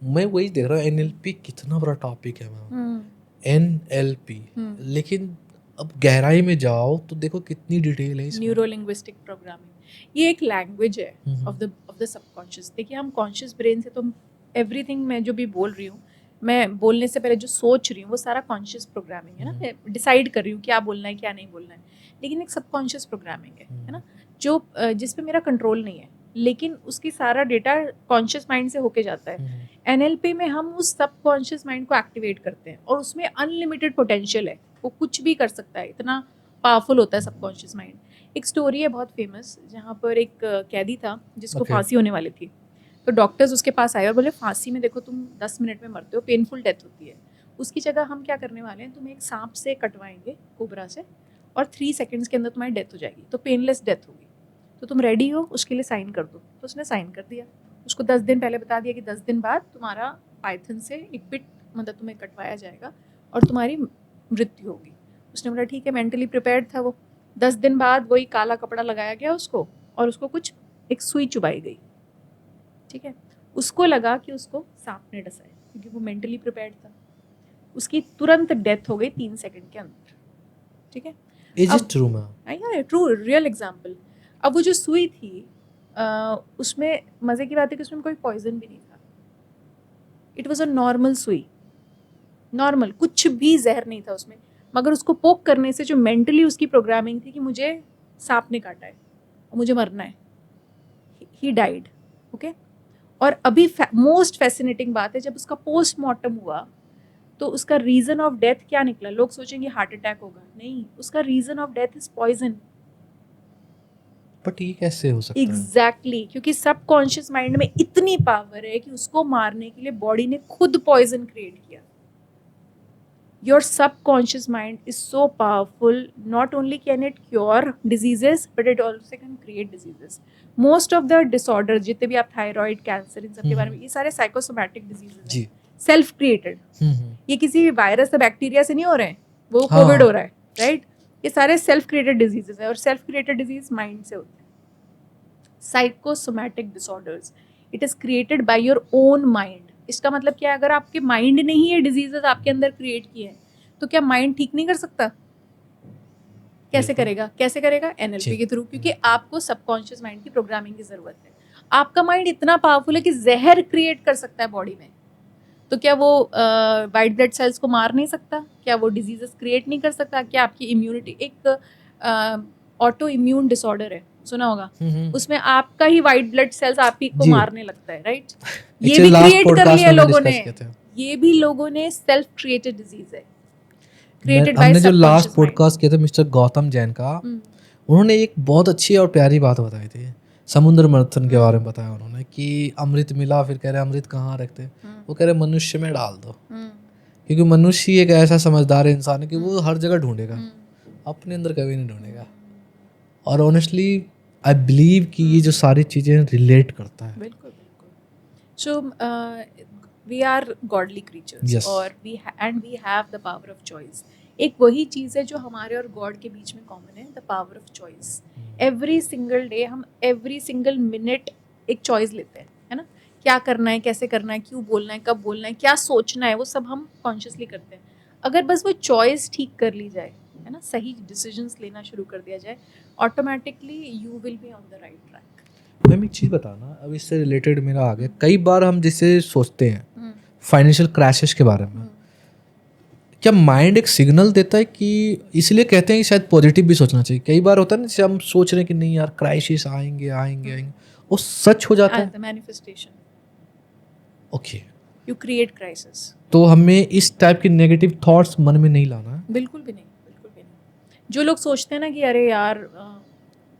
मैं वही देख रहा हूँ, NLP कितना बड़ा टॉपिक है मैम, NLP, लेकिन अब गहराई में जाओ तो देखो कितनी डिटेल है इसमें। न्यूरो लिंग्विस्टिक प्रोग्रामिंग, ये एक लैंग्वेज है ऑफ द सबकॉन्शियस। देखिए हम कॉन्शियस ब्रेन से तो एवरीथिंग मैं जो भी बोल रही हूँ, मैं बोलने से पहले जो सोच रही हूँ वो सारा कॉन्शियस प्रोग्रामिंग है ना, मैं डिसाइड कर रही हूँ क्या बोलना है क्या नहीं बोलना है, लेकिन एक सबकॉन्शियस प्रोग्रामिंग है ना, जो जिस पे मेरा कंट्रोल नहीं है, लेकिन उसकी सारा डेटा कॉन्शियस माइंड से होके जाता है। NLP में हम उस सबकॉन्शियस माइंड को एक्टिवेट करते हैं और उसमें अनलिमिटेड पोटेंशियल है, वो कुछ भी कर सकता है, इतना पावरफुल होता है सबकॉन्शियस माइंड। एक स्टोरी है बहुत फेमस, जहाँ पर एक कैदी था जिसको फांसी होने वाली थी। तो डॉक्टर्स उसके पास आए और बोले फांसी में देखो तुम 10 मिनट में मरते हो, पेनफुल डेथ होती है, उसकी जगह हम क्या करने वाले हैं, तुम्हें एक सांप से कटवाएंगे, कोबरा से, और 3 सेकंड्स के अंदर तुम्हारी डेथ हो जाएगी, तो पेनलेस डेथ होगी, तो तुम रेडी हो, उसके लिए साइन कर दो। तो उसने साइन कर दिया। उसको 10 दिन पहले बता दिया कि 10 दिन बाद तुम्हारा पाइथन से एक बिट मतलब तुम्हें कटवाया जाएगा और तुम्हारी मृत्यु होगी। उसने बोला ठीक है, मेंटली प्रिपेयर्ड था वो। 10 दिन बाद वही काला कपड़ा लगाया गया उसको और उसको कुछ एक सुई चुभाई गई, ठीक है। उसको लगा कि उसको सांप ने डसा है, क्योंकि वो मेंटली प्रिपेयर्ड था। उसकी तुरंत डेथ हो गई 3 सेकंड के अंदर, ठीक है। Is it true ma'am? या ट्रू, रियल एग्जांपल। अब वो जो सुई थी उसमें मज़े की बात है कि उसमें कोई पॉइजन भी नहीं था। इट वाज अ नॉर्मल सुई, नॉर्मल, कुछ भी जहर नहीं था उसमें, मगर उसको पोक करने से जो मेंटली उसकी प्रोग्रामिंग थी कि मुझे सांप ने काटा है और मुझे मरना है, ही डाइड, ओके। और अभी मोस्ट फैसिनेटिंग बात है, जब उसका पोस्टमार्टम हुआ तो उसका रीजन ऑफ डेथ क्या निकला? लोग सोचेंगे हार्ट अटैक होगा, नहीं, उसका reason of death is poison. But ये कैसे हो सकता है? एग्जैक्टली, क्योंकि सबकॉन्शियस माइंड में इतनी पावर है कि उसको मारने के लिए बॉडी ने खुद पॉइजन क्रिएट किया। Your subconscious mind is so powerful, not only can it cure diseases but it also can create diseases. Most of the disorder जितने भी आप थायराइड, कैंसर, इन सब के बारे में, ये सारे साइकोसोमैटिक डिजीजेस हैं, सेल्फ क्रिएटेड। ये किसी वायरस या बैक्टीरिया से नहीं हो रहे हैं, वो कोविड हो रहा है, राइट? ये सारे सेल्फ क्रिएटेड डिजीजेस है, और सेल्फ क्रिएटेड डिजीज माइंड से होते हैं। Psychosomatic disorders, it is created by your own mind. इसका मतलब क्या है? अगर आपके माइंड ने ही ये डिजीजेस आपके अंदर क्रिएट किए हैं, तो क्या माइंड ठीक नहीं कर सकता? कैसे करेगा? कैसे करेगा? NLP के थ्रू, क्योंकि आपको सबकॉन्शियस माइंड की प्रोग्रामिंग की जरूरत है। आपका माइंड इतना पावरफुल है कि जहर क्रिएट कर सकता है बॉडी में, तो क्या वो वाइट ब्लड सेल्स को मार नहीं सकता? क्या वो डिजीजेस क्रिएट नहीं कर सकता? क्या आपकी इम्यूनिटी, एक ऑटो इम्यून डिसऑर्डर है, सुना होगा, उसमें आपका ही वाइट ब्लड सेल्स आप ही को मारने लगता है, राइट? ये भी क्रिएट कर लिया लोगों ने, ये भी लोगों ने सेल्फ क्रिएटेड डिजीज है, क्रिएटेड बाय। हमने जो लास्ट पॉडकास्ट किया था मिस्टर गौतम जैन का, उन्होंने एक बहुत अच्छी और प्यारी बात बताई थी, समुद्र मंथन के बारे में बताया उन्होंने कि अमृत मिला, फिर कह रहे अमृत कहाँ रखते, वो कह रहे मनुष्य में डाल दो, क्योंकि मनुष्य एक ऐसा समझदार इंसान है कि वो हर जगह ढूंढेगा, अपने अंदर कभी नहीं ढूंढेगा। और ऑनेस्टली आई बिलीव कि ये जो सारी चीज़ें रिलेट करता है। बिल्कुल बिल्कुल। So we are godly creatures, और we have the power of choice. एक वही चीज़ है जो हमारे और गॉड के बीच में कॉमन है, the power of choice. Every single day हम एवरी सिंगल मिनट एक चॉइस लेते हैं, है ना? क्या करना है, कैसे करना है, क्यों बोलना है, कब बोलना है, क्या सोचना है, वो सब हम कॉन्शियसली करते हैं। अगर बस वो चॉइस ठीक कर ली जाए, है ना, सही डिसीजंस लेना शुरू कर दिया जाए, automatically you will be on the right track. Ma'am एक चीज़ बताना, अब इससे रिलेटेड मेरा आ गया, कई बार हम जिसे सोचते हैं फाइनेंशियल क्रैशेस के बारे में, क्या माइंड एक सिग्नल देता है कि, इसलिए कहते हैं कि शायद पॉजिटिव भी सोचना चाहिए। कई बार होता है ना, जैसे हम सोच रहे हैं कि नहीं यार क्राइसिस आएंगे आएंगे आएंगे, वो सच हो जाता है। Manifestation. Okay, you create crisis. तो हमें इस टाइप के नेगेटिव थॉट्स मन में नहीं लाना है। बिल्कुल भी नहीं, बिल्कुल भी नहीं। जो लोग सोचते हैं ना कि अरे यार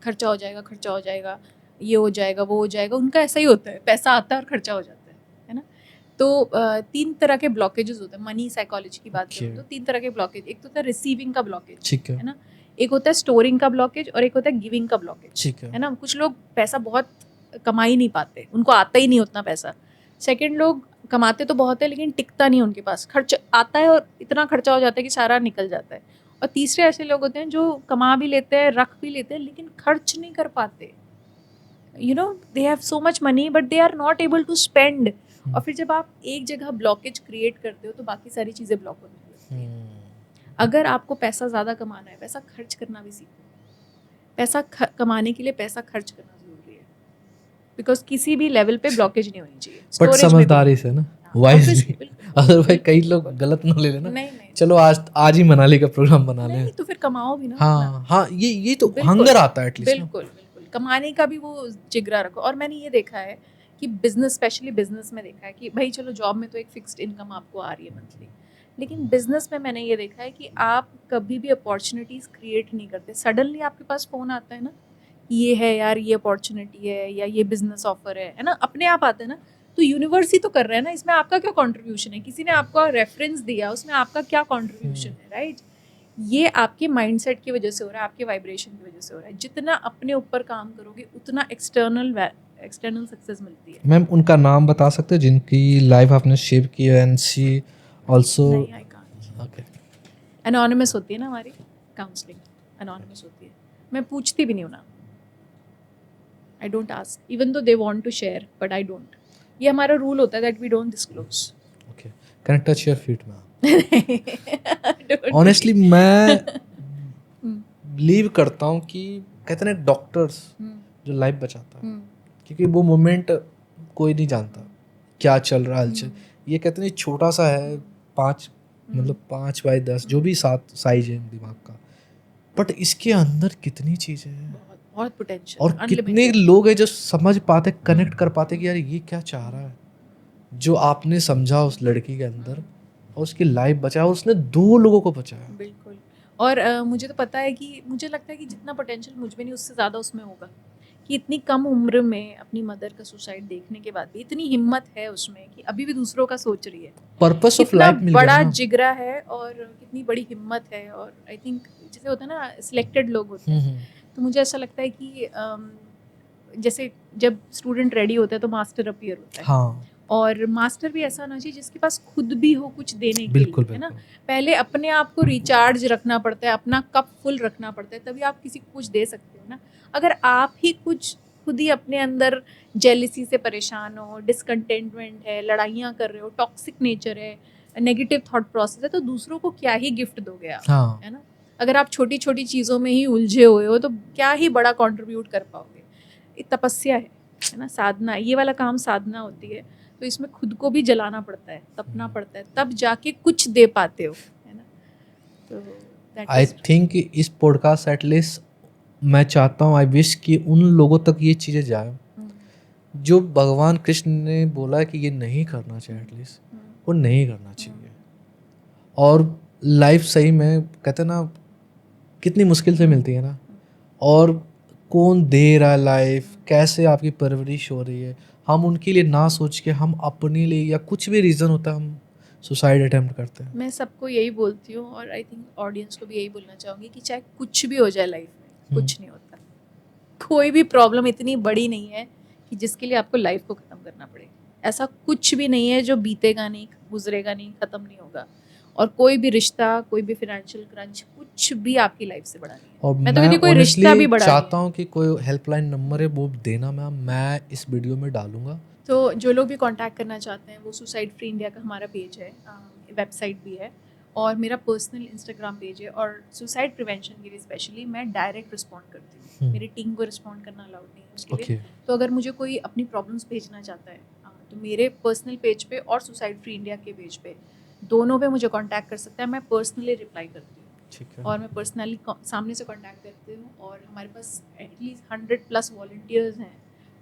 खर्चा हो जाएगा, खर्चा हो जाएगा, ये हो जाएगा, वो हो जाएगा, उनका ऐसा ही होता है, पैसा आता है और खर्चा हो जाता है ना? तो 3 तरह के ब्लॉकेजेस होते हैं। मनी साइकोलॉजी की बात करें तो 3 तरह के ब्लॉकेज, एक तो होता है रिसीविंग का ब्लॉकेज, ठीक है ना, एक होता है स्टोरिंग का ब्लॉकेज, और एक होता है गिविंग का ब्लॉकेज, ठीक है ना। कुछ लोग पैसा बहुत कमा ही नहीं पाते, उनको आता ही नहीं उतना पैसा। सेकंड, लोग कमाते तो बहुत है लेकिन टिकता नहीं उनके पास, खर्च आता है और इतना खर्चा हो जाता है कि सारा निकल जाता है। और तीसरे ऐसे लोग होते हैं जो कमा भी लेते हैं, रख भी लेते हैं, लेकिन खर्च नहीं कर पाते। You know, they have so much money but they are not able to spend. और फिर जब आप एक जगह ब्लॉकेज क्रिएट करते हो तो बाकी सारी चीज़ें ब्लॉक होने लगती हैं। अगर आपको पैसा ज़्यादा कमाना है, पैसा खर्च करना भी सीखो। पैसा कमाने के लिए पैसा खर्च करना ज़रूरी है, बिकॉज किसी भी लेवल पे ब्लॉकेज नहीं होनी चाहिए। बट Storage में भी समझदारी से ना, वाइजली। बिल्कुल, अगर भाई कई लोग गलत ना ले लेना, नहीं चलो आज ही मनाली का प्रोग्राम बना लें। नहीं, तो फिर कमाओ भी ना। हाँ हाँ, ये तो बिल्कुल, हंगर आता है एटलीस्ट। बिल्कुल बिल्कुल, कमाने का भी वो जिगरा रखो। और मैंने ये देखा है कि बिजनेस, स्पेशली बिजनेस में देखा है कि भाई चलो जॉब में तो एक फिक्स्ड इनकम आपको आ रही है मंथली, लेकिन बिजनेस में मैंने ये देखा है कि आप कभी भी अपॉर्चुनिटीज़ क्रिएट नहीं करते। सडनली आपके पास फ़ोन आता है ना, ये है यार, ये अपॉर्चुनिटी है या ये बिजनेस ऑफर है ना, अपने आप आता है ना। तो यूनिवर्स ही तो कर रहा है ना, इसमें आपका क्या कंट्रीब्यूशन है? किसी ने आपको रेफरेंस दिया, उसमें आपका क्या कंट्रीब्यूशन है, राइट? ये आपके माइंडसेट की वजह से हो रहा है, आपके वाइब्रेशन की वजह से हो रहा है। जितना अपने ऊपर काम करोगे उतना एक्सटर्नल सक्सेस मिलती है। मैम उनका नाम बता सकते हैं जिनकी लाइफ आपने शेप की है? एंड शी आल्सो, नहीं, आई कांट। ओके, एनोनिमस होती है ना हमारी काउंसलिंग, एनोनिमस होती है। मैं पूछती भी नहीं हूँ ना, I don't ask, even though they want to share, but I don't. ये हमारा रूल होता है that we don't disclose. Okay. Can I touch your feet ma'am? Honestly मैं बिलीव करता हूँ कि कहते हैं डॉक्टर्स जो लाइफ बचाता है, क्योंकि वो मोमेंट कोई नहीं जानता क्या चल रहा है। ये कहते हैं छोटा सा है, 5x10 जो भी साइज है दिमाग का, बट इसके अंदर कितनी चीजें हैं, बहुत पोटेंशियल, और कितने लोग हैं जो समझ पाते, कनेक्ट कर पाते कि यार ये क्या चाह रहा है। जो आपने समझा उस लड़की के अंदर और उसकी लाइफ बचाया, उसने 2 लोगों को बचाया। बिल्कुल। और मुझे तो पता है कि, मुझे लगता है कि जितना पोटेंशियल मुझ में नहीं उससे ज़्यादा उसमें होगा। कि इतनी कम उम्र में अपनी मदर का सुसाइड देखने के बाद भी इतनी हिम्मत है उसमें कि अभी भी दूसरों का सोच रही है। पर्पस ऑफ लाइफ मिल गया बड़ा ना। जिगरा है और कितनी बड़ी हिम्मत है। और आई थिंक जैसे होता है ना, सिलेक्टेड लोग होते हैं, तो मुझे ऐसा लगता है कि जैसे जब स्टूडेंट रेडी होता है तो मास्टर अपीयर होता है। हाँ। और मास्टर भी ऐसा होना चाहिए जिसके पास खुद भी हो कुछ देने के बिल्कुल, लिए, है ना। पहले अपने आप को रिचार्ज रखना पड़ता है, अपना कप फुल रखना पड़ता है, तभी आप किसी को कुछ दे सकते हो ना। अगर आप ही कुछ खुद ही अपने अंदर जेलिसी से परेशान हो, डिसकंटेंटमेंट है, लड़ाइयाँ कर रहे हो, टॉक्सिक नेचर है, नेगेटिव थॉट प्रोसेस है, तो दूसरों को क्या ही गिफ्ट दोगे आप, हाँ। है ना। अगर आप छोटी छोटी चीज़ों में ही उलझे हुए हो तो क्या ही बड़ा कंट्रीब्यूट कर पाओगे। ये तपस्या है ना, साधना, ये वाला काम साधना होती है। तो इसमें खुद को भी जलाना पड़ता है, तपना पड़ता है, तब जाके कुछ दे पाते हो, है ना। तो आई थिंक इस पॉडकास्ट एटलीस्ट मैं चाहता हूँ, आई विश कि उन लोगों तक ये चीज़ें जाए जो भगवान कृष्ण ने बोला कि ये नहीं करना चाहिए, एटलीस्ट वो नहीं करना चाहिए। और लाइफ सही में कहते ना कितनी मुश्किल से मिलती है ना, और कौन दे रहा है लाइफ, कैसे आपकी परवरिश हो रही है, हम उनके लिए ना सोच के हम अपने लिए या कुछ भी रीज़न होता है हम सुसाइड अटेम्प्ट करते हैं। मैं सबको यही बोलती हूँ और आई थिंक ऑडियंस को भी यही बोलना चाहूँगी कि चाहे कुछ भी हो जाए लाइफ में, कुछ नहीं होता। कोई भी प्रॉब्लम इतनी बड़ी नहीं है कि जिसके लिए आपको लाइफ को ख़त्म करना पड़े। ऐसा कुछ भी नहीं है जो बीतेगा नहीं, गुजरेगा नहीं, ख़त्म नहीं होगा। और कोई भी रिश्ता, कोई भी फाइनेंशियल क्रंच, कुछ भी आपकी लाइफ से बड़ा नहीं है। और मैं तो कहती कोई रिश्ता भी बड़ा चाहता हूँ कि कोई हेल्पलाइन नंबर है वो देना मैम, मैं इस वीडियो में डालूंगा। तो जो लोग भी कांटेक्ट करना चाहते हैं, वो सुसाइड फ्री इंडिया का हमारा पेज है, वेबसाइट भी है, और मेरा पर्सनल इंस्टाग्राम पेज है। और सुसाइड प्रिवेंशन के लिए स्पेशली मैं डायरेक्ट रिस्पॉन्ड करती हूँ, मेरी टीम को रिस्पॉन्ड करना अलाउड नहीं है उसके लिए। तो अगर मुझे कोई अपनी प्रॉब्लम्स भेजना चाहता है तो मेरे पर्सनल पेज पे और सुसाइड फ्री इंडिया के पेज पे, दोनों पे मुझे कांटेक्ट कर सकता है। मैं पर्सनली रिप्लाई करती हूँ और मैं पर्सनली सामने से कांटेक्ट करती हूँ। और हमारे पास एटलीस्ट 100+ वॉलंटियर्स हैं,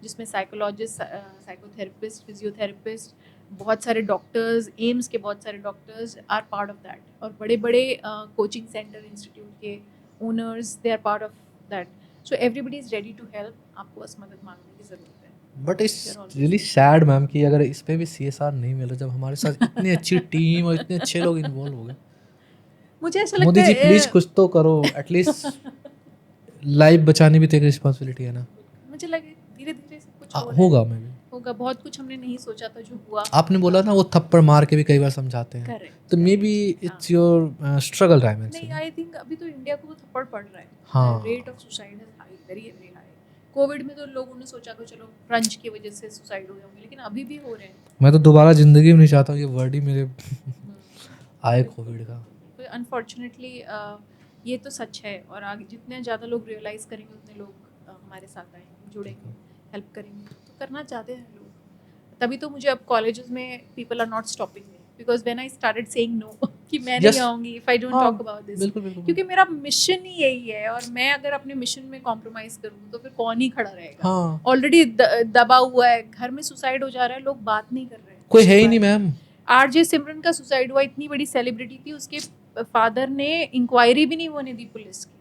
जिसमें साइकोलॉजिस्ट, साइकोथेरेपिस्ट, फिजियोथेरेपिस्ट, बहुत सारे डॉक्टर्स, एम्स के बहुत सारे doctors are part of that. और बड़े बड़े कोचिंग सेंटर, इंस्टीट्यूट के owners, they are part of that. So everybody is ready to help. आपको बस मदद मांगने की ज़रूरत है। But it's really sad ma'am कि अगर इस पे भी CSR नहीं मिला, जब हमारे साथ इतनी अच्छी टीम और इतने अच्छे लोग इन्वॉल्व हो गए। मुझे ऐसा लगता है मोदी जी प्लीज कुछ तो करो, एटलीस्ट लाइफ बचाने भी तो एक रिस्पॉन्सिबिलिटी है ना। मुझे लगे धीरे धीरे सब कुछ कुछ हो रहा है, होगा मैं भी। होगा बहुत कुछ हमने नहीं सोचा था जो हुआ। आपने बोला ना वो थप्पड़ मार के भी कई बार समझाते हैं, करेक्ट। तो may be it's your struggle time. नहीं, आई थिंक अभी तो इंडिया को थप्पड़ पड़ रहा है। हाँ। Rate of suicide is high, very very high. Covid में तो लोगों ने सोचा कि चलो क्रंच की वजह से सुसाइड हो गए होंगे, लेकिन अभी भी हो रहे हैं। मैं तो दोबारा जिंदगी में नहीं चाहता हूँ ये वर्ड ही मेरे आए कोविड का। तो अनफॉर्चुनेटली ये तो सच है, और आगे जितने ज़्यादा लोग रियलाइज़ करेंगे उतने लोग हमारे साथ आएंगे, जुड़ेंगे, हेल्प करेंगे, तो करना चाहते हैं लोग। तभी तो मुझे अब कॉलेजेस में people are not stopping me, because when I started saying no कि मैं नहीं आऊँगी if I don't talk about this, बिल्कुल बिल्कुल। क्योंकि मेरा मिशन ही यही है, और मैं अगर अपने मिशन में कॉम्प्रोमाइज़ करूँ तो फिर कौन ही खड़ा रहेगा। हाँ, ऑलरेडी दबा हुआ है, घर में सुसाइड हो जा रहा है, लोग बात नहीं कर रहे हैं। कोई है ही नहीं मैम। आरजे सिमरन का सुसाइड हुआ, इतनी बड़ी सेलिब्रिटी थी, उसके फादर ने इंक्वायरी भी नहीं होने दी पुलिस की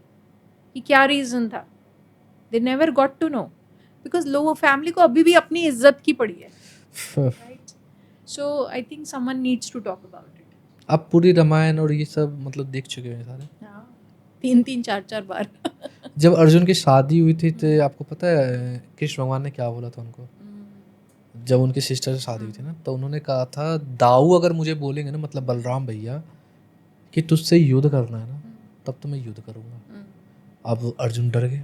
कि क्या रीजन था। They never got to know, because लोगों फैमिली को अभी भी अपनी इज्जत की पड़ी है, right? So I think someone needs to talk about it. आप पूरी रामायण और ये सब मतलब देख चुके हैं सारे? हाँ, 3-3 4-4 बार। जब अर्जुन की शादी हुई थी तो आपको पता है कृष्ण भगवान ने क्या बोला था उनको? जब उनकी सिस्टर से शादी हुई थी ना, तो उन्होंने कहा था दाऊ अगर मुझे बोलेंगे ना, मतलब बलराम भैया, कि तुझसे युद्ध करना है ना, तब तो मैं युद्ध करूँगा। अब अर्जुन डर गए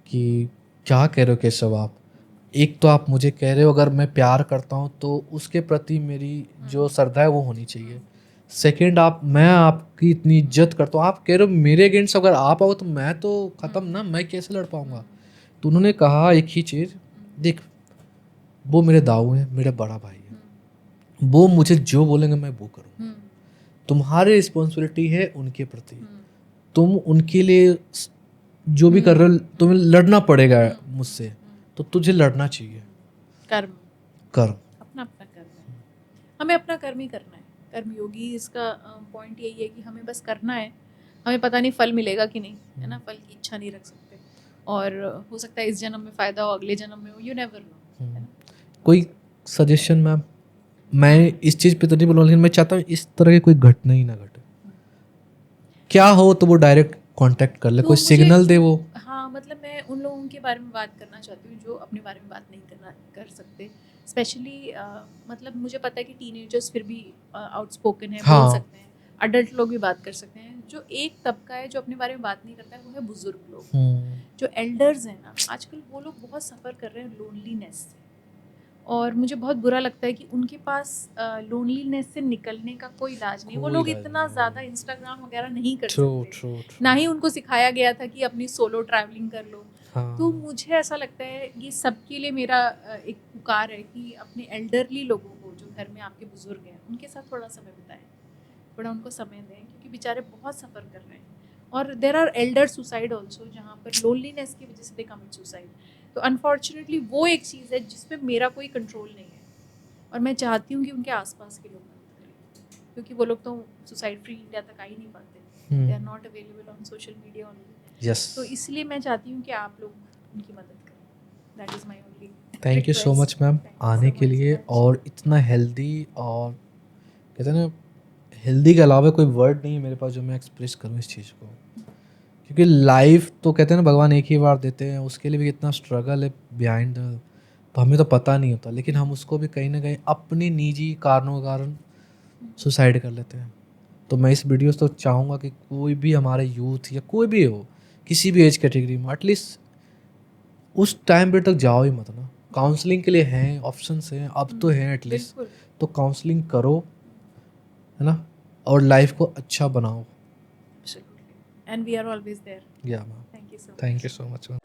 कि क्या कह रहे हो केशव आप? एक तो आप मुझे कह रहे हो अगर मैं प्यार करता हूँ तो उसके प्रति मेरी जो श्रद्धा है वो होनी चाहिए। सेकंड, मैं आपकी इतनी इज्जत करता हूँ, आप कह रहे हो मेरे अगेंस्ट अगर आप आओ तो मैं तो ख़त्म ना, मैं कैसे लड़ पाऊँगा? तो उन्होंने कहा एक ही चीज़, देख वो मेरे दाऊ हैं, मेरा बड़ा भाई है, वो मुझे जो बोलेंगे मैं वो करूँगा। तुम्हारी रिस्पॉन्सिबिलिटी है उनके प्रति, तुम उनके लिए जो भी कर रहे हो तुम्हें लड़ना पड़ेगा मुझसे, तो तुझे लड़ना चाहिए। कर्म अपना अपना कर्म है, हमें अपना कर्म ही करना है। कर्मयोगी इसका पॉइंट यही है कि हमें बस करना है, हमें पता नहीं फल मिलेगा कि नहीं, है ना? फल की इच्छा नहीं रख सकते, और हो सकता है इस जन्म में फ़ायदा हो, अगले जन्म में हो, यू नेवर नो, है ना? कोई सजेशन मैम? मैं इस चीज़ पे तो नहीं बोलूँगा, लेकिन मैं चाहता हूँ इस तरह की कोई घटना ही ना घटे। क्या हो तो वो डायरेक्ट कांटेक्ट कर ले, कोई सिग्नल दे वो। हाँ, मतलब मैं उन लोगों के बारे में बात करना चाहती हूँ जो अपने बारे में बात नहीं कर सकते, स्पेशली मतलब मुझे पता है कि टीनेजर्स फिर भी आउटस्पोकन है, बोल सकते हैं, अडल्ट लोग भी बात कर सकते हैं। जो एक तबका है जो अपने बारे में बात नहीं करता है वो है बुजुर्ग लोग, जो एल्डर्स हैं ना, आजकल वो लोग बहुत सफ़र कर रहे हैं लोनलीनेस से, और मुझे बहुत बुरा लगता है कि उनके पास लोनलीनेस से निकलने का कोई इलाज नहीं। वो लोग इतना ज़्यादा इंस्टाग्राम वगैरह नहीं कर सकते, ना ही उनको सिखाया गया था कि अपनी सोलो ट्रैवलिंग कर लो। तो मुझे ऐसा लगता है ये सबके लिए मेरा एक पुकार है कि अपने एल्डरली लोगों को, जो घर में आपके बुजुर्ग हैं, उनके साथ थोड़ा समय बिताएं, थोड़ा उनको समय दें, क्योंकि बेचारे बहुत सफ़र कर रहे हैं। और there are elder suicide also, जहाँ पर लोनलीनेस की वजह से दे कमिट सुसाइड। तो अनफॉर्चुनेटली वो एक चीज़ है जिसमें मेरा कोई कंट्रोल नहीं है, और मैं चाहती हूँ कि उनके आसपास के लोग मदद करें, क्योंकि वो लोग तो सुसाइड फ्री इंडिया तक आ ही नहीं पाते, they are not available on social media only. तो इसलिए मैं चाहती हूँ कि आप लोग उनकी मदद करें। That is my only. Thank you so much ma'am आने के लिए, और इतना हेल्दी, और कहते हैं ना हेल्दी के अलावा कोई वर्ड नहीं है मेरे पास जो मैं एक्सप्रेस करूँ इस चीज़ को, क्योंकि लाइफ तो कहते हैं ना भगवान एक ही बार देते हैं, उसके लिए भी कितना स्ट्रगल है बिहाइंड, तो हमें तो पता नहीं होता, लेकिन हम उसको भी कहीं ना कहीं अपने निजी कारणों के कारण सुसाइड कर लेते हैं। तो मैं इस वीडियो से तो चाहूँगा कि कोई भी हमारे यूथ या कोई भी हो, किसी भी एज कैटेगरी में, एटलीस्ट उस टाइम पे तक जाओ ही मत ना। काउंसलिंग के लिए हैं, ऑप्शंस हैं, अब तो हैं एटलीस्ट, तो काउंसलिंग करो, है ना, और लाइफ को अच्छा बनाओ। And we are always there. Yeah, ma'am. Thank you so much. Thank you so much, ma'am.